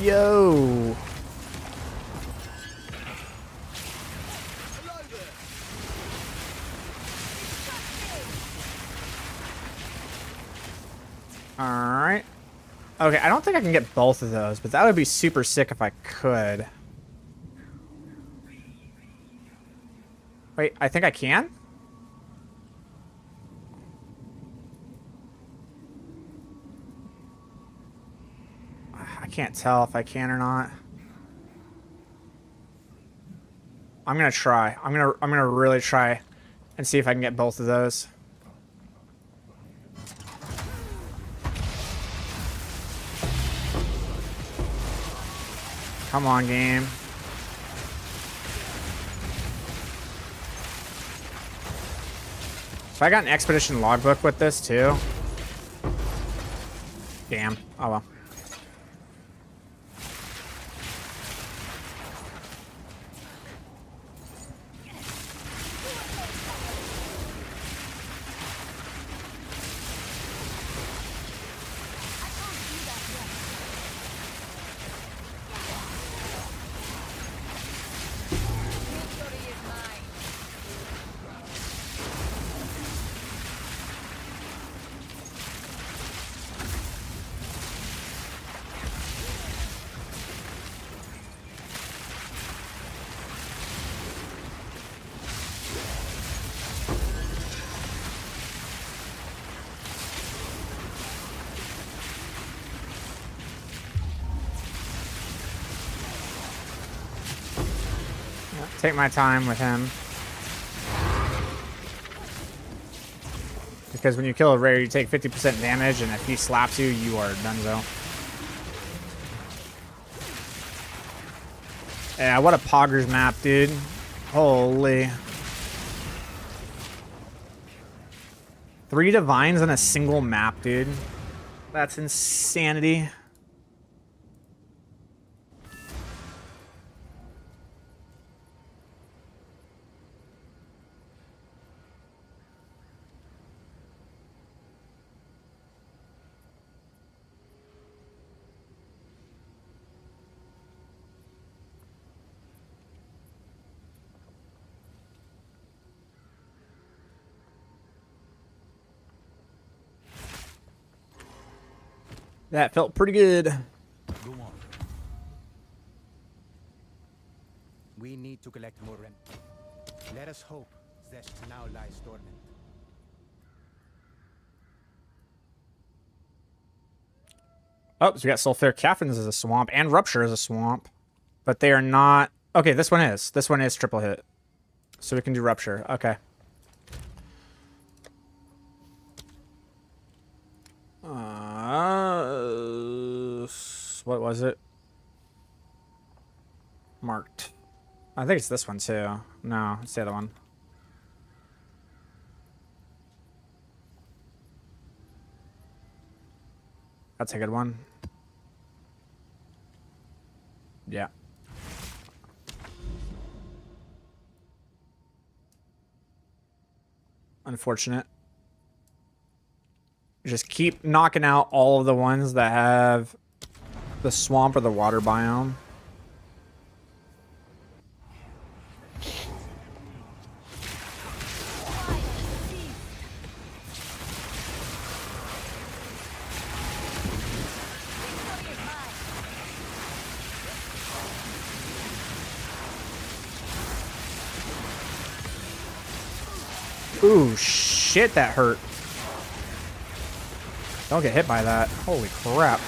Yo. Alright. Okay, I don't think I can get both of those, but that would be super sick if I could. Wait, I think I can? I can't tell if I can or not. I'm gonna try. I'm gonna really try and see if I can get both of those. Come on, game. So I got an Expedition logbook with this too. Damn. Oh well. Take my time with him. Because when you kill a rare, you take 50% damage, and if he slaps you, you are donezo. Yeah, what a poggers map, dude. Holy. 3 divines on a single map, dude. That's insanity. That felt pretty good. Go on. We need to collect more rent. Let us hope Zesh now lies dormant. Oh, so we got Sulfuric Caffeins as a swamp and Rupture as a swamp. But they are not... Okay, this one is. This one is triple hit. So we can do Rupture. Okay. What was it? Marked. I think it's this one too. No, it's the other one. That's a good one. Yeah. Unfortunate. Just keep knocking out all of the ones that have the swamp or the water biome. Ooh, shit, that hurt. Don't get hit by that. Holy crap.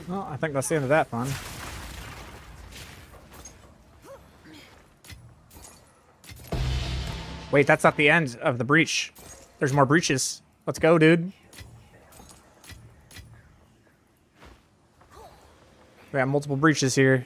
Well, I think that's the end of that fun. Wait, that's not the end of the breach. There's more breaches. Let's go, dude. We got multiple breaches here.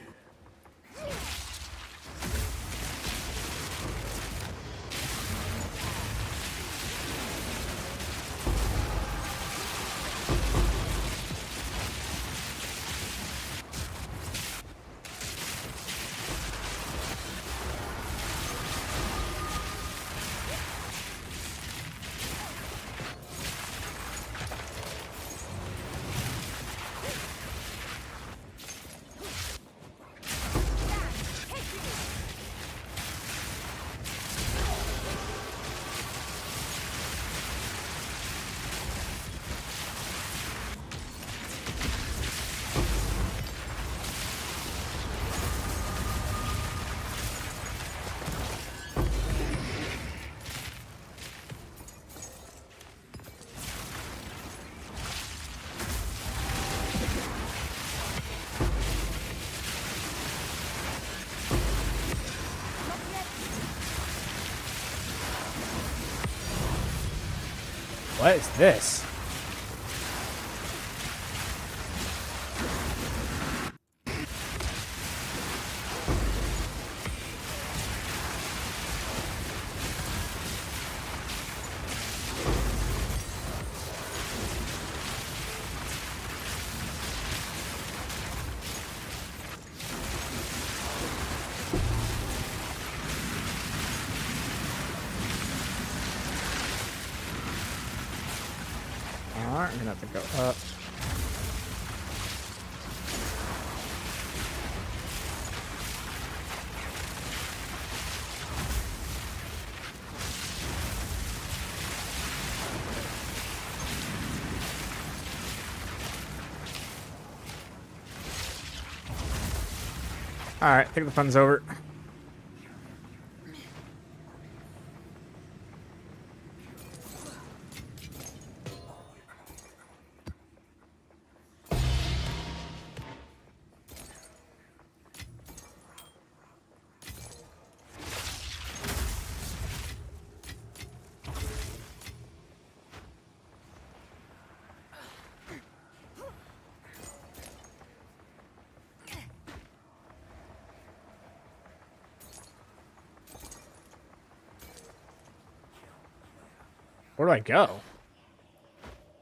What is this? Alright, I'm gonna have to go up. Alright, I think the fun's over. Where do I go?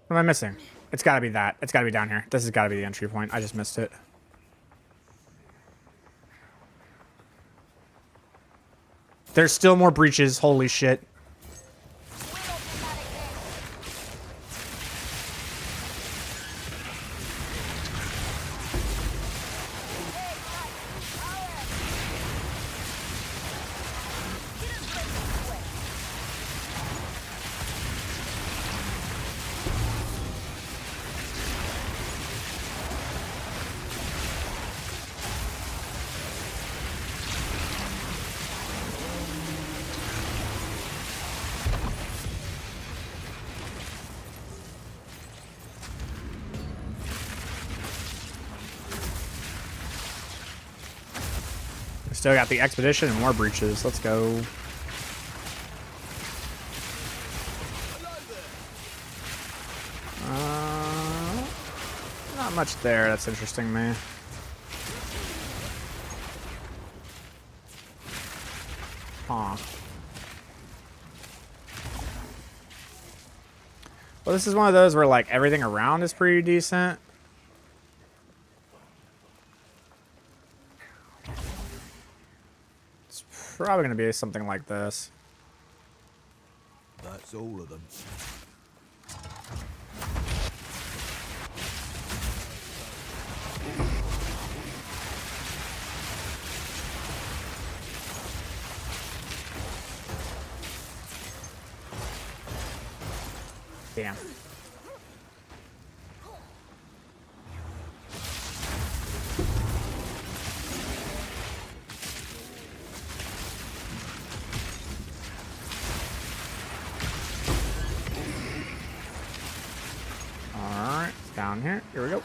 What am I missing? It's got to be that. It's got to be down here. This has got to be the entry point. I just missed it. There's still more breaches. Holy shit. Still got the expedition and more breaches. Let's go. Not much there. That's interesting, man. Huh. Well, this is one of those where, like, everything around is pretty decent. It's probably going to be something like this. That's all of them. Damn. Alright, down here. Here we go.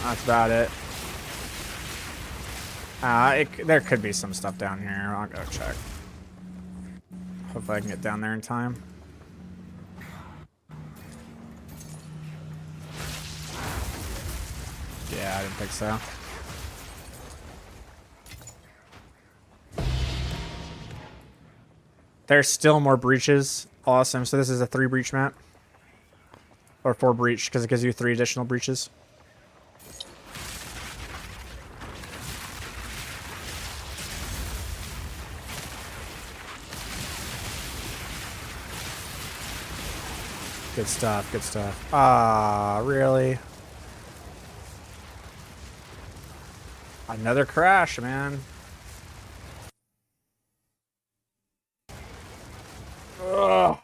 That's about it. There could be some stuff down here. I'll go check. Hopefully I can get down there in time. Yeah, I didn't think so. There's still more breaches. Awesome. So this is a 3 breach map. Or 4 breach, because it gives you 3 additional breaches. Good stuff, good stuff. Ah, really? Another crash, man. Ugh.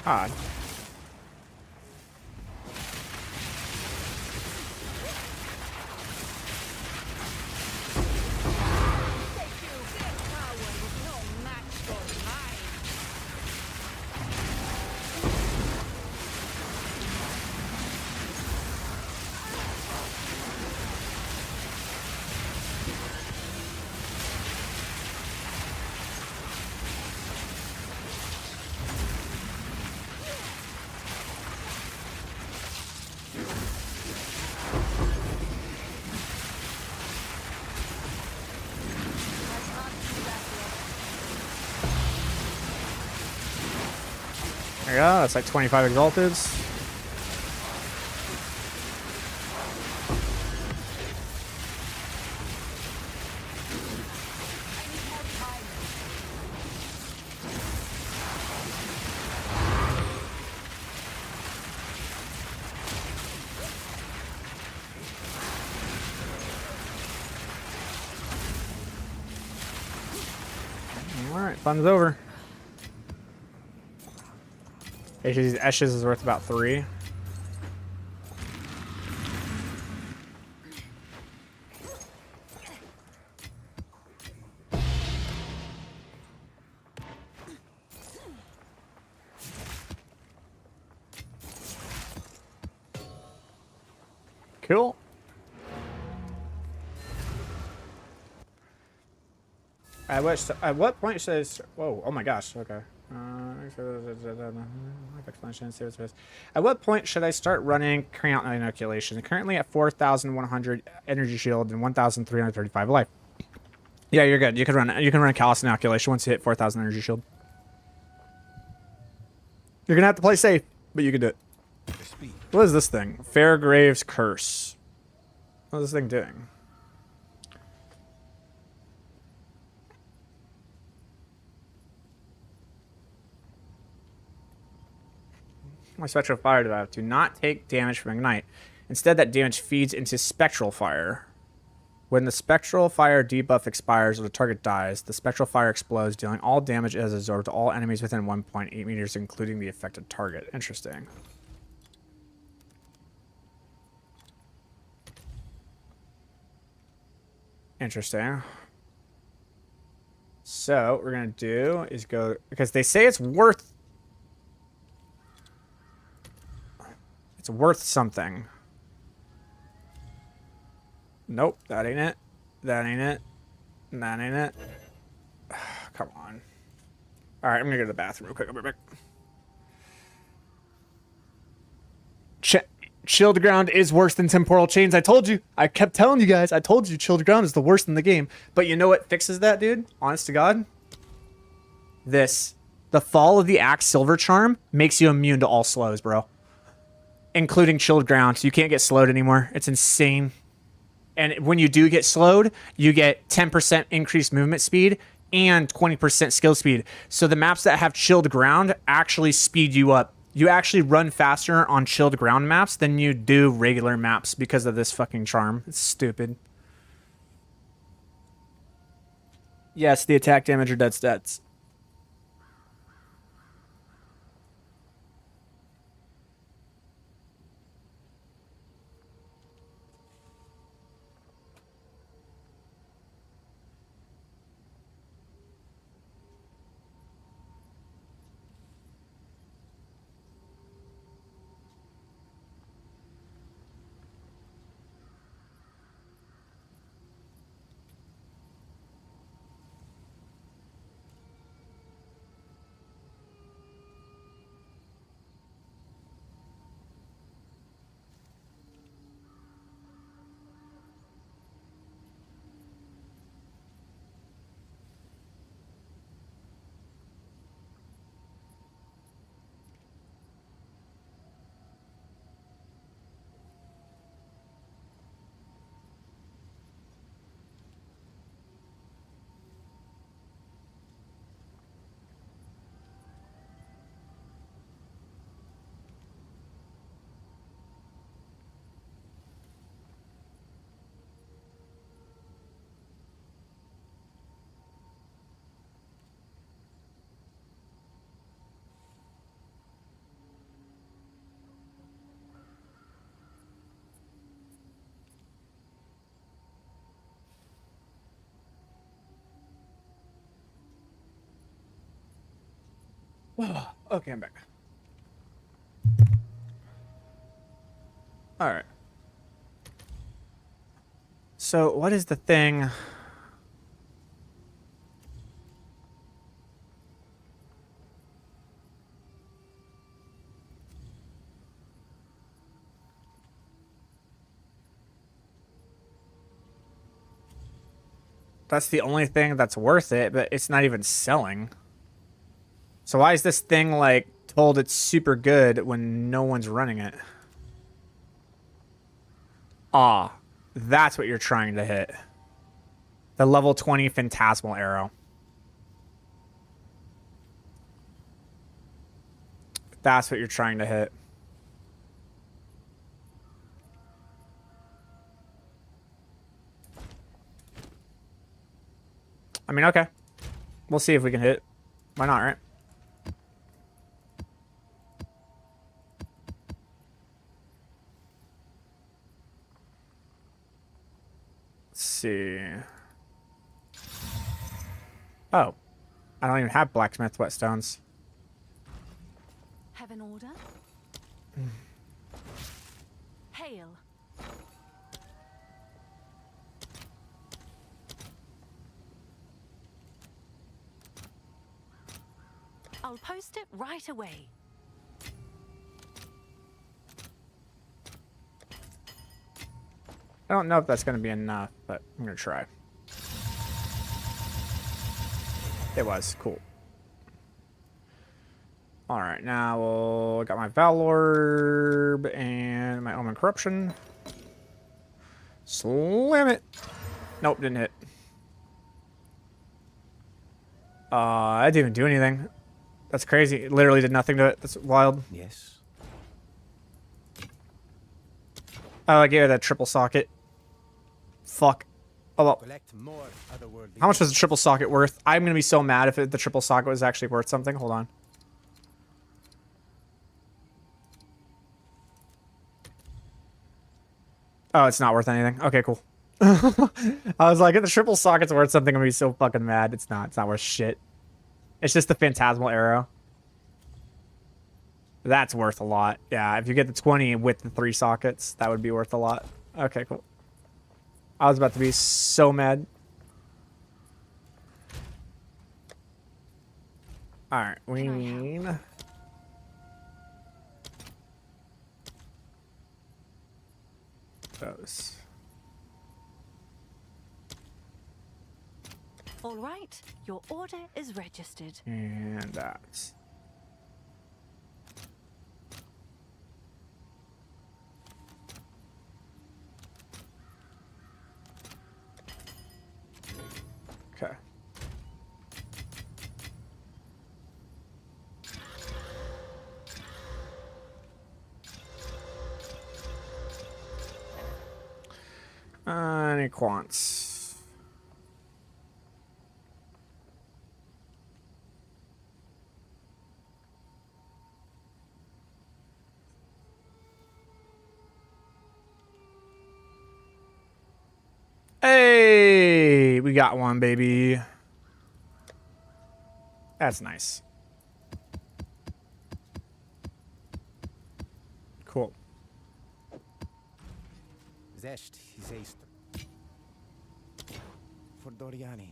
Odd. go. That's like 25 exalteds. Alright, fun's over. These Eshes is worth about 3. Cool. At what point should I whoa, oh my gosh, okay. At what point should I start running count inoculation? Currently at 4,100 energy shield and 1,335 life. Yeah, you're good. You can run callus inoculation once you hit 4,000 energy shield. You're gonna have to play safe, but you can do it. For speed. What is this thing? Fairgrave's Curse. What is this thing doing? My spectral fire do I have to not take damage from ignite. Instead, that damage feeds into spectral fire. When the spectral fire debuff expires or the target dies, the spectral fire explodes, dealing all damage it has absorbed to all enemies within 1.8 meters, including the affected target. Interesting. Interesting. So, what we're going to do is go... Because they say it's worth... It's worth something. Nope, that ain't it. That ain't it. That ain't it. Come on. Alright, I'm gonna go to the bathroom real quick. I'll be back. Chilled ground is worse than temporal chains. I told you. I kept telling you guys. I told you chilled ground is the worst in the game. But you know what fixes that, dude? Honest to God? This. The fall of the axe silver charm makes you immune to all slows, bro. Including chilled ground. So you can't get slowed anymore. It's insane. And when you do get slowed, you get 10% increased movement speed and 20% skill speed. So the maps that have chilled ground actually speed you up. You actually run faster on chilled ground maps than you do regular maps because of this fucking charm. It's stupid. Yes, the attack damage or dead stats. Okay, I'm back. All right. So, what is the thing? That's the only thing that's worth it, but it's not even selling. So why is this thing like told it's super good when no one's running it. Ah, that's what you're trying to hit. The level 20 Phantasmal Arrow. That's what you're trying to hit. I mean, okay. We'll see if we can hit it. Why not, right? Let's see. Oh. I don't even have blacksmith whetstones. Have an order? Hail. I'll post it right away. I don't know if that's going to be enough, but I'm going to try. It was. Cool. Alright, now we'll got my Valorb and my Omen Corruption. Slam it. Nope, didn't hit. I didn't even do anything. That's crazy. It literally did nothing to it. That's wild. Yes. Oh, I gave it a triple socket. Fuck. Oh, well. Collect more otherworldly. How much was the triple socket worth? I'm going to be so mad if the triple socket was actually worth something. Hold on. Oh, it's not worth anything. Okay, cool. I was like, if the triple socket's worth something, I'm going to be so fucking mad. It's not. It's not worth shit. It's just the Phantasmal Arrow. That's worth a lot. Yeah, if you get the 20 with the 3 sockets, that would be worth a lot. Okay, cool. I was about to be so mad. Alright, we need... those. All right, your order is registered. And that. Okay. Any quants? Hey, we got one, baby. That's nice. Cool. Zest is east. For Doriani.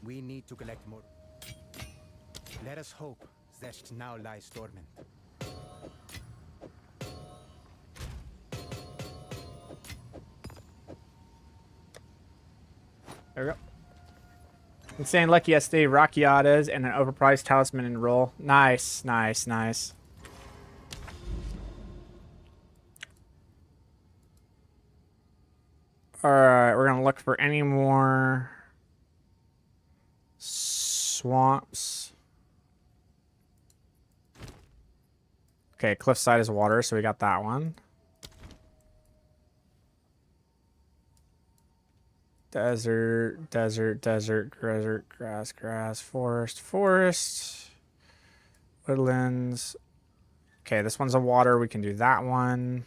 We need to collect more. Let us hope Zest now lies dormant. There we go. Insane lucky yesterday, Racchiatas, and an overpriced talisman and roll. Nice, nice, nice. Alright, we're gonna look for any more swamps. Okay, cliffside is water, so we got that one. Desert, desert, desert, desert, grass, grass, forest, forest, woodlands. Okay, this one's a water. We can do that one.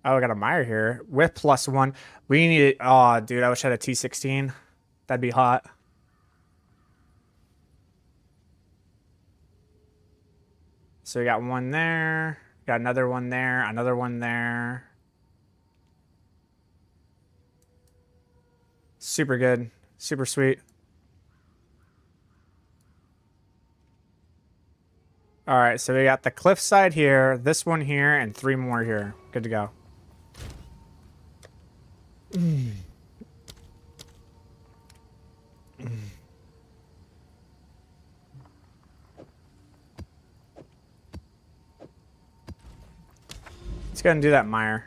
Oh, I got a mire here with +1. We need it. Oh, dude, I wish I had a T16. That'd be hot. So we got one there, got another one there, another one there. Super good. Super sweet. All right, so we got the cliffside here, this one here, and 3 more here. Good to go. Let's go ahead and do that mire.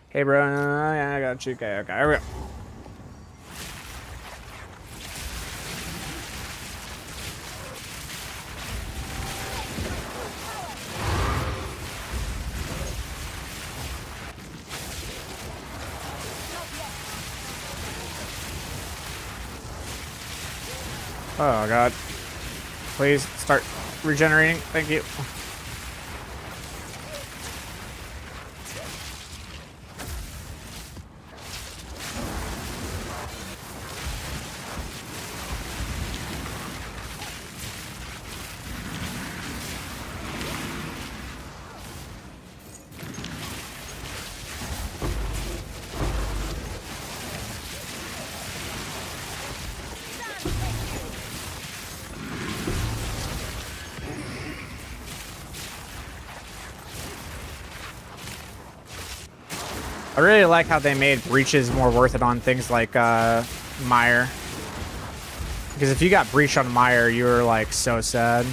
Hey, bro. Yeah, I got you. Okay, here we go. Oh, God. Please start regenerating. Thank you. I really like how they made breaches more worth it on things like mire. Because if you got breach on mire, you were like so sad.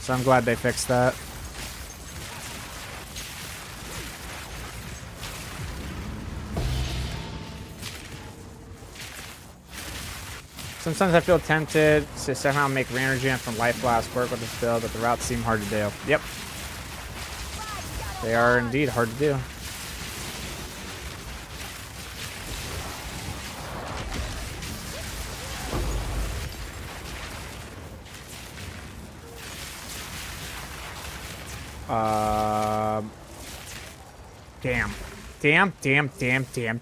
So I'm glad they fixed that. Sometimes I feel tempted to somehow make Rarity from Life Blast work with this build, but the routes seem hard to do. Yep. They are indeed hard to do.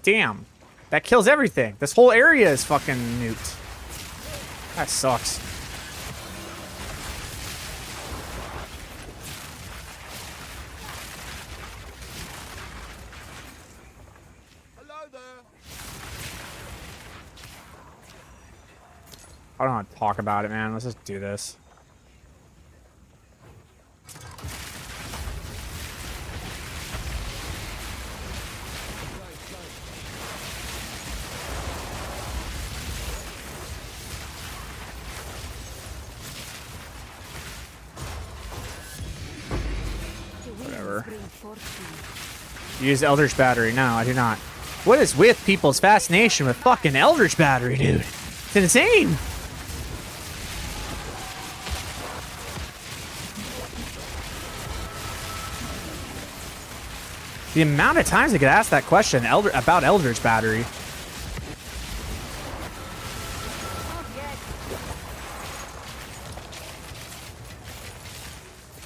Damn. That kills everything. This whole area is fucking nuked. That sucks. I don't want to talk about it, man. Let's just do this. Whatever. Use Eldritch Battery. No, I do not. What is with people's fascination with fucking Eldritch Battery, dude? It's insane. The amount of times I get asked that question about Eldritch Battery.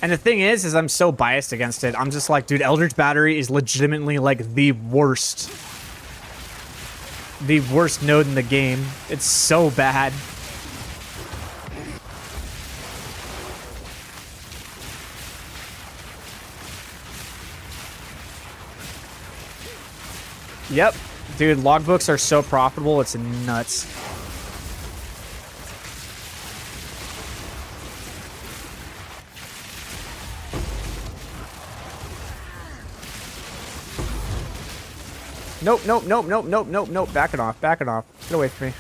And the thing is I'm so biased against it. I'm just like, dude, Eldritch Battery is legitimately like the worst node in the game. It's so bad. Yep. Dude, logbooks are so profitable, it's nuts. Nope. Backing off. Get away from me.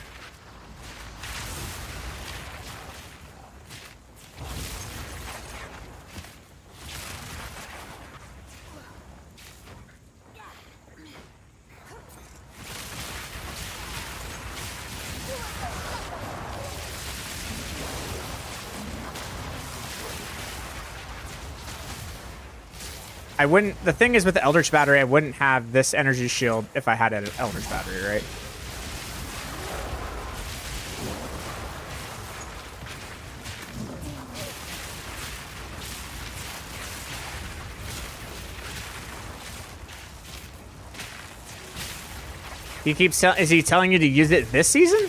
I wouldn't. The thing is with the Eldritch Battery, I wouldn't have this energy shield if I had an Eldritch Battery, right? He keeps is he telling you to use it this season?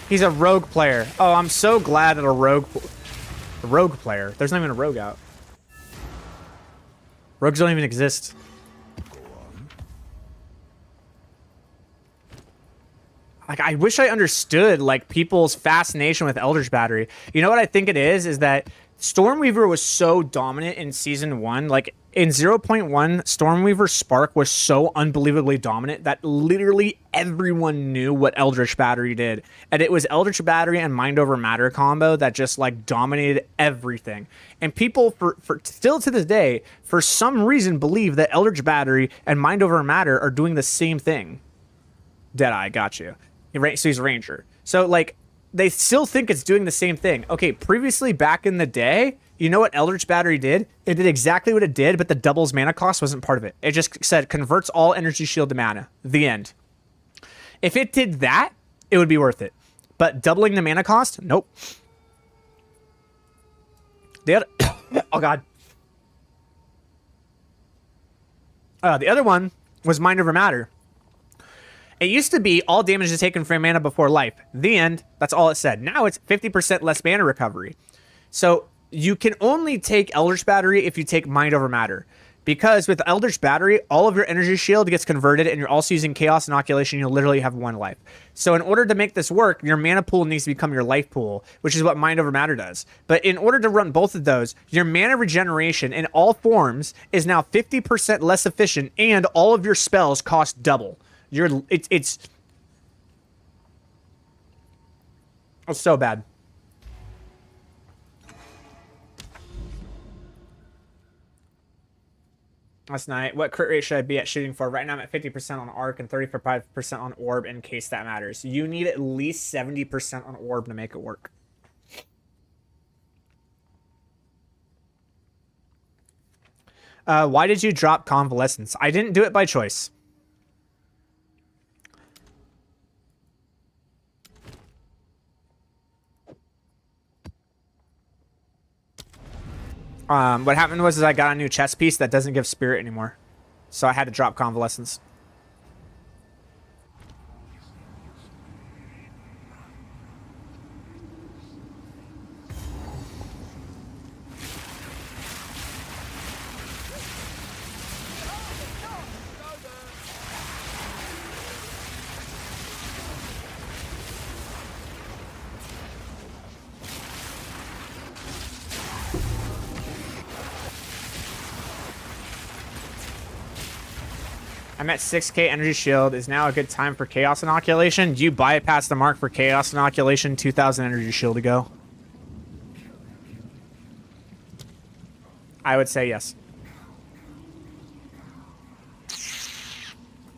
He's a rogue player. Oh, I'm so glad that a rogue player. There's not even a rogue out. Rogues don't even exist. Like, I wish I understood like people's fascination with Eldritch Battery. You know what I think it is that Stormweaver was so dominant in season 1. Like in 0.1, Stormweaver Spark was so unbelievably dominant that literally everyone knew what Eldritch Battery did. And it was Eldritch Battery and Mind Over Matter combo that just like dominated everything. And people for still to this day, for some reason, believe that Eldritch Battery and Mind Over Matter are doing the same thing. Deadeye, got you. So he's a Ranger. So like, they still think it's doing the same thing. Okay, previously back in the day, you know what Eldritch Battery did? It did exactly what it did, but the doubles mana cost wasn't part of it. It just said converts all energy shield to mana. The end. If it did that, it would be worth it. But doubling the mana cost? Nope. The other oh god. The other one was Mind Over Matter. It used to be all damage is taken from mana before life. The end. That's all it said. Now it's 50% less mana recovery. So you can only take Eldritch Battery if you take Mind Over Matter. Because with Eldritch Battery, all of your energy shield gets converted and you're also using Chaos Inoculation. You'll literally have 1 life. So in order to make this work, your mana pool needs to become your life pool, which is what Mind Over Matter does. But in order to run both of those, your mana regeneration in all forms is now 50% less efficient and all of your spells cost double. It's so bad. Last night, what crit rate should I be at shooting for? Right now I'm at 50% on Arc and 35% on Orb in case that matters. You need at least 70% on Orb to make it work. Why did you drop Convalescence? I didn't do it by choice. What happened was I got a new chest piece that doesn't give spirit anymore. So I had to drop Convalescence. I'm at 6k energy shield. Is now a good time for Chaos Inoculation? You bypassed the mark for Chaos Inoculation 2000 energy shield ago. I would say yes.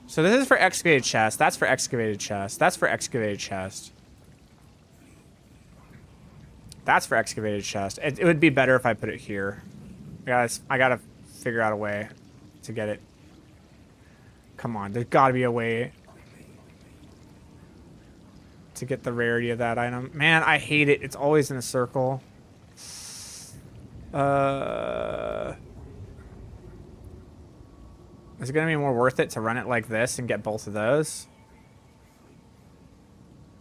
So this is for Excavated Chest. That's for Excavated Chest. That's for Excavated Chest. That's for Excavated Chest. It would be better if I put it here. I gotta figure out a way to get it. Come on, there's gotta be a way to get the rarity of that item. Man, I hate it. It's always in a circle. Is it gonna be more worth it to run it like this and get both of those?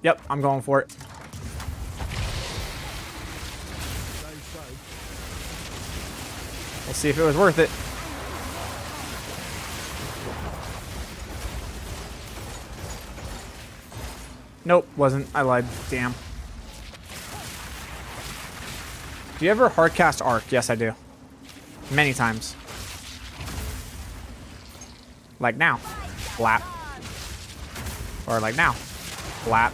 Yep, I'm going for it. We'll see if it was worth it. Nope, wasn't. I lied. Damn. Do you ever hardcast Arc? Yes, I do. Many times. Like now. Flap. Or like now. Flap.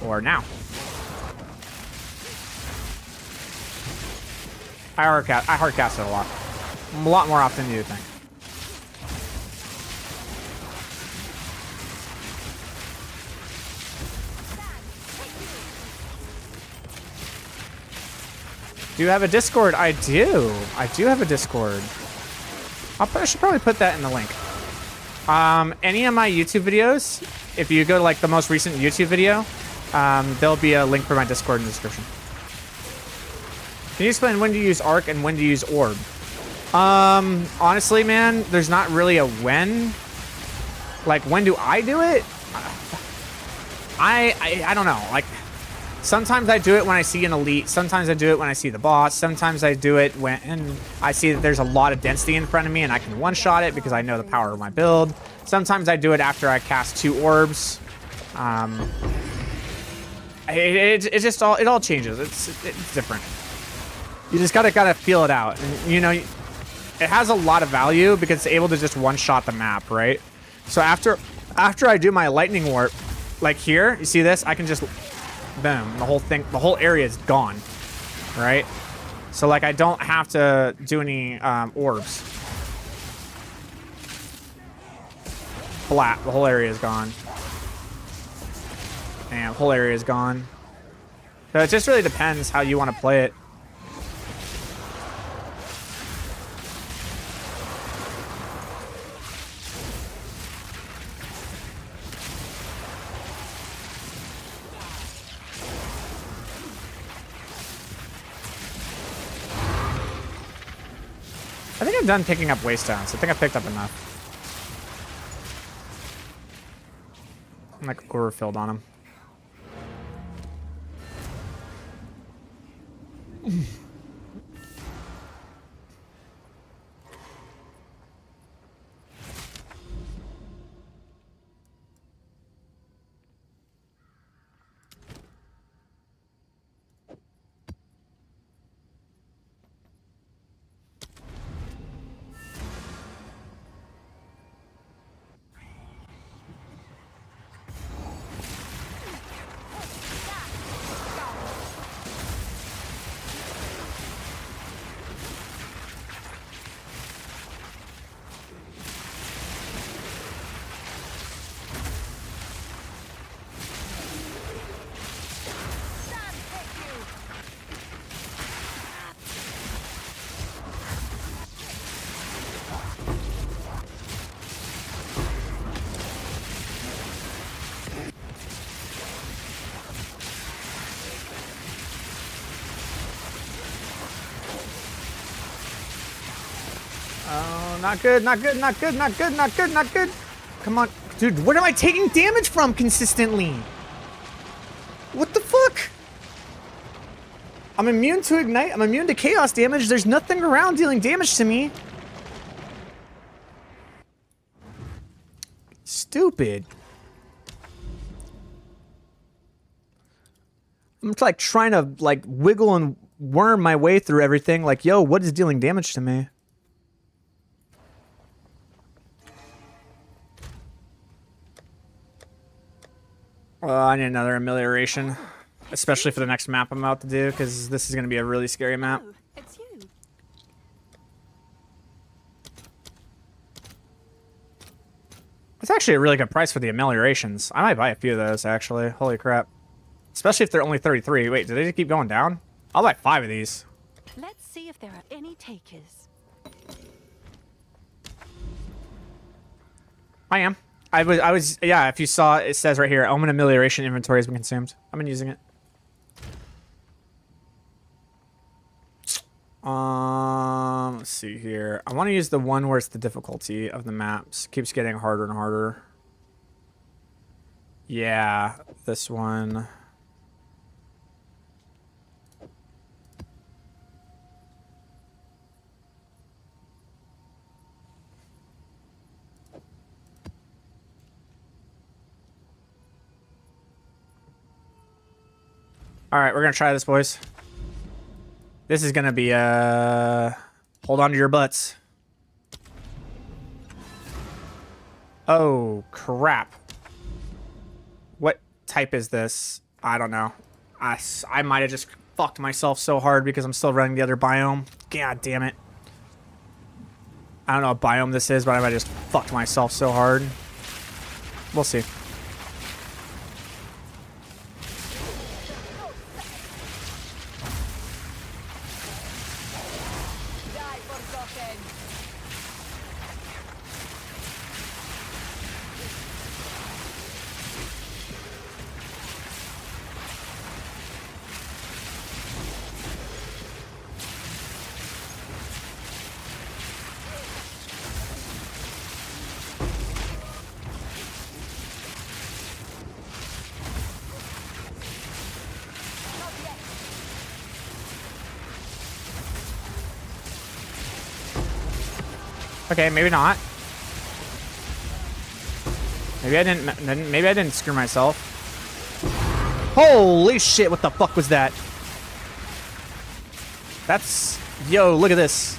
Or now. I hardcast it a lot. A lot more often than you think. Do you have a Discord? I do. I do have a Discord. I should probably put that in the link. Any of my YouTube videos, if you go to like the most recent YouTube video, there'll be a link for my Discord in the description. Can you explain when to use Arc and when to use Orb? Honestly, man, there's not really a when. Like, when do I do it? I don't know. Like, sometimes I do it when I see an elite. Sometimes I do it when I see the boss. Sometimes I do it when I see that there's a lot of density in front of me and I can one-shot it because I know the power of my build. Sometimes I do it after I cast 2 orbs. It all changes. It's different. You just gotta feel it out. And, you know, it has a lot of value because it's able to just one-shot the map, right? So after I do my lightning warp, like here, you see this? I can just, boom, the whole area is gone, right? So like I don't have to do any orbs. Flat, the whole area is gone. And the whole area is gone. So it just really depends how you want to play it. I think I'm done picking up waste stones. I think I picked up enough. I'm like overfilled on them. Oh, not good, not good, not good, not good, not good, not good. Come on. Dude, where am I taking damage from consistently? What the fuck? I'm immune to ignite. I'm immune to chaos damage. There's nothing around dealing damage to me. Stupid. I'm like trying to like wiggle and worm my way through everything. Like, yo, what is dealing damage to me? I need another amelioration, especially for the next map I'm about to do, because this is going to be a really scary map. Oh, it's you. It's actually a really good price for the ameliorations. I might buy a few of those, actually. Holy crap. Especially if they're only 33. Wait, did they just keep going down? I'll buy 5 of these. Let's see if there are any takers. I am. I was, yeah, if you saw, it says right here, Omen Amelioration inventory has been consumed. I've been using it. Let's see here. I want to use the one where it's the difficulty of the maps. Keeps getting harder and harder. Yeah, this one. All right, we're gonna try this, boys. This is gonna be hold on to your butts. Oh crap! What type is this? I don't know. I might have just fucked myself so hard because I'm still running the other biome. God damn it! I don't know what biome this is, but I might have just fucked myself so hard. We'll see. Okay, maybe not. Maybe I didn't. Maybe I didn't screw myself. Holy shit! What the fuck was that? That's yo. Look at this.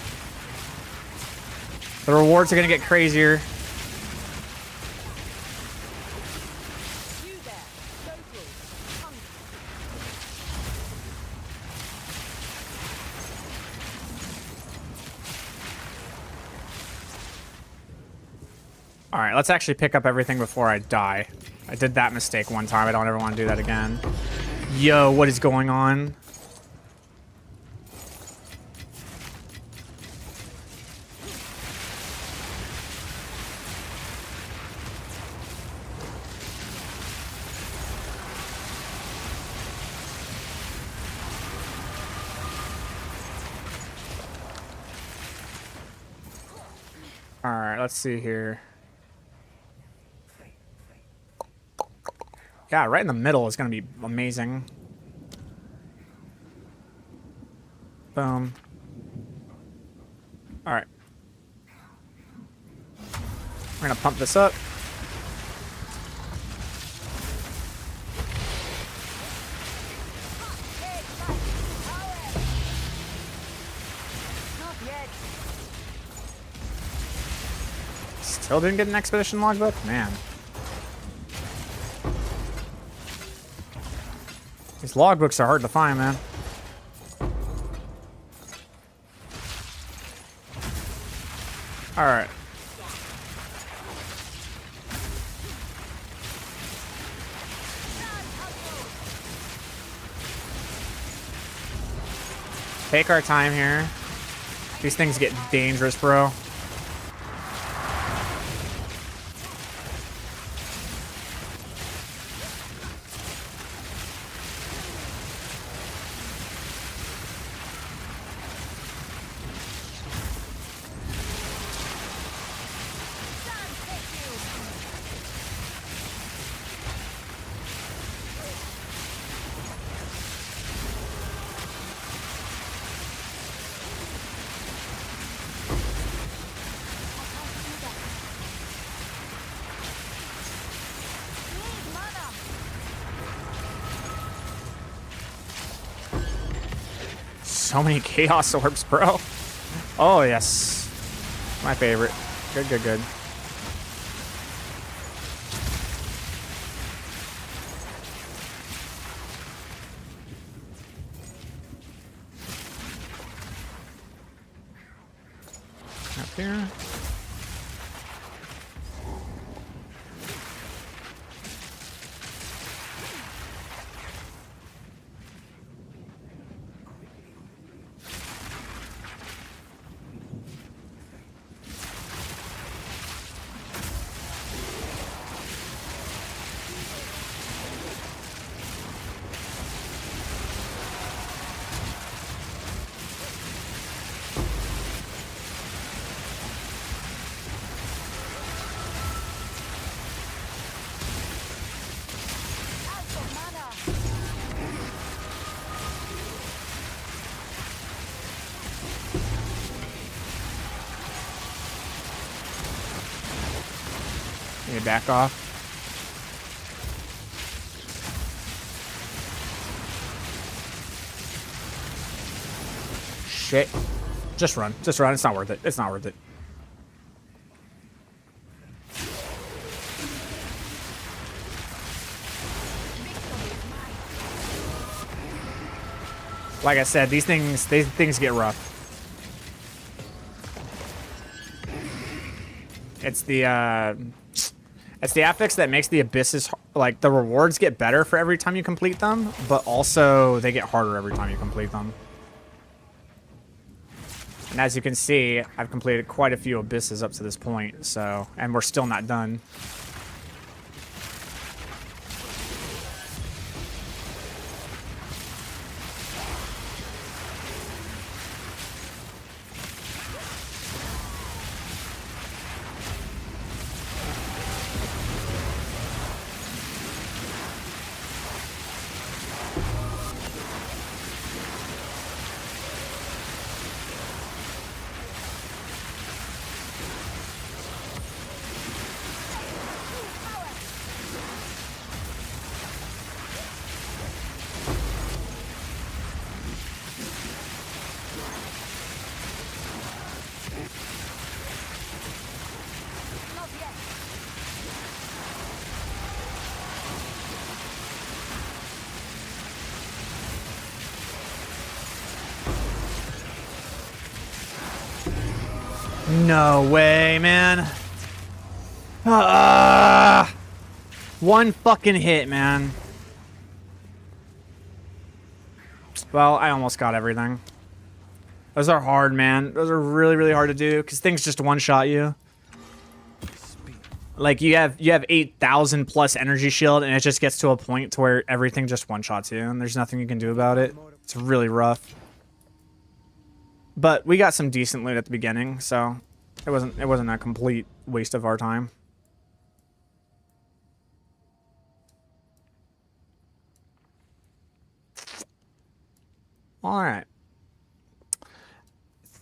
The rewards are gonna get crazier. You there, local, hungry. All right, let's actually pick up everything before I die. I did that mistake one time. I don't ever want to do that again. Yo, what is going on? All right, let's see here. Yeah, right in the middle is going to be amazing. Boom. All right. We're going to pump this up. Not yet. Still didn't get an expedition logbook? Man. These logbooks are hard to find, man. All right. Take our time here. These things get dangerous, bro. So many chaos orbs, bro. Oh, yes. My favorite. Good, good, good. Up here. Need to back off. Shit. Just run. Just run. It's not worth it. It's not worth it. Like I said, these things get rough. It's the affix that makes the abysses, like, the rewards get better for every time you complete them, but also they get harder every time you complete them. And as you can see, I've completed quite a few abysses up to this point, so, and we're still not done. No way, man. One fucking hit, man. Well, I almost got everything. Those are hard, man. Those are really, really hard to do because things just one-shot you. Like you have 8,000 plus energy shield, and it just gets to a point to where everything just one-shots you, and there's nothing you can do about it. It's really rough. But we got some decent loot at the beginning, so it wasn't a complete waste of our time. All right. I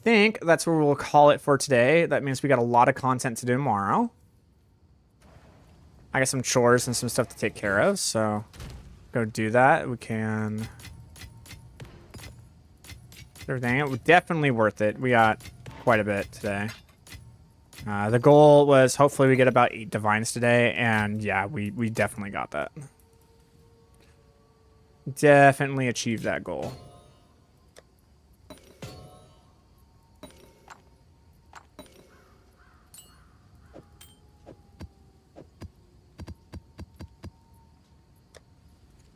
think that's where we'll call it for today. That means we got a lot of content to do tomorrow. I got some chores and some stuff to take care of, so go do that. We can... everything. It was definitely worth it. We got quite a bit today. The goal was hopefully we get about 8 divines today, and yeah, we definitely got that. Definitely achieved that goal.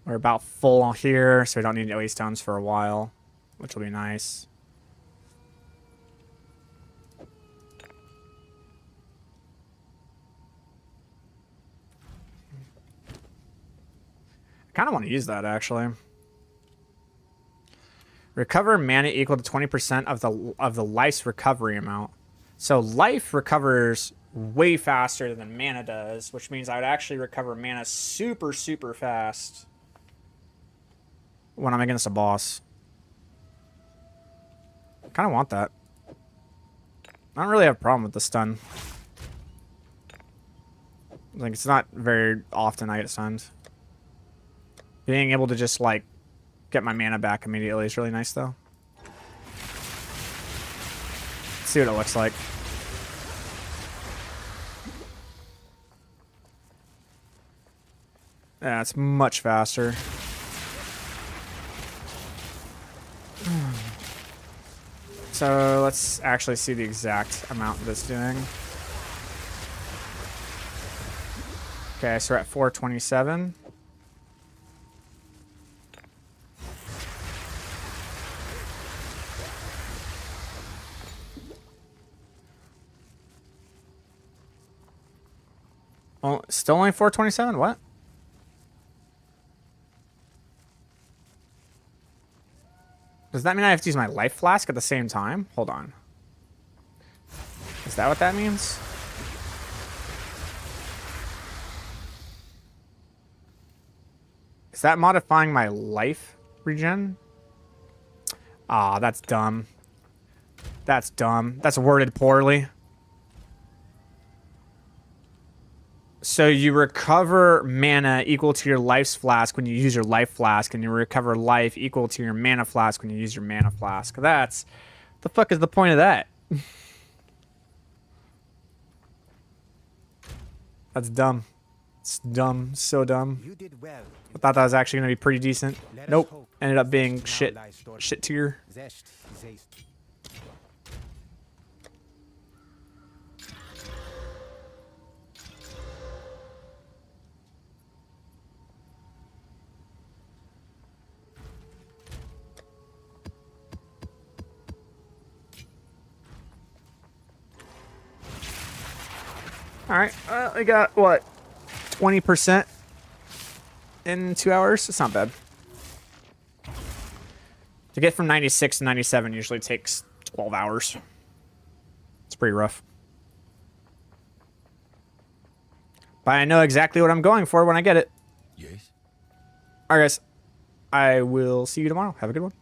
We're about full here, so we don't need any stones for a while, which will be nice. I kind of want to use that, actually. Recover mana equal to 20% of the life's recovery amount. So life recovers way faster than mana does, which means I would actually recover mana super, super fast when I'm against a boss. I kind of want that. I don't really have a problem with the stun. Like, it's not very often I get stunned. Being able to just, like, get my mana back immediately is really nice, though. Let's see what it looks like. Yeah, it's much faster. So let's actually see the exact amount that it's doing. Okay, so we're at 427. Oh, still only 427? What? Does that mean I have to use my life flask at the same time? Hold on. Is that what that means? Is that modifying my life regen? Ah, that's dumb. That's dumb. That's worded poorly. So you recover mana equal to your life's flask when you use your life flask, and you recover life equal to your mana flask when you use your mana flask. That's... the fuck is the point of that? That's dumb. It's dumb. So dumb. You did well. I thought that was actually going to be pretty decent. Let us Nope. hope Ended up this being now shit. lies dormant. Shit tier. Zest, zest. All right. We got, what, 20% in 2 hours? It's not bad. To get from 96 to 97 usually takes 12 hours. It's pretty rough. But I know exactly what I'm going for when I get it. Yes. All right, guys. I will see you tomorrow. Have a good one.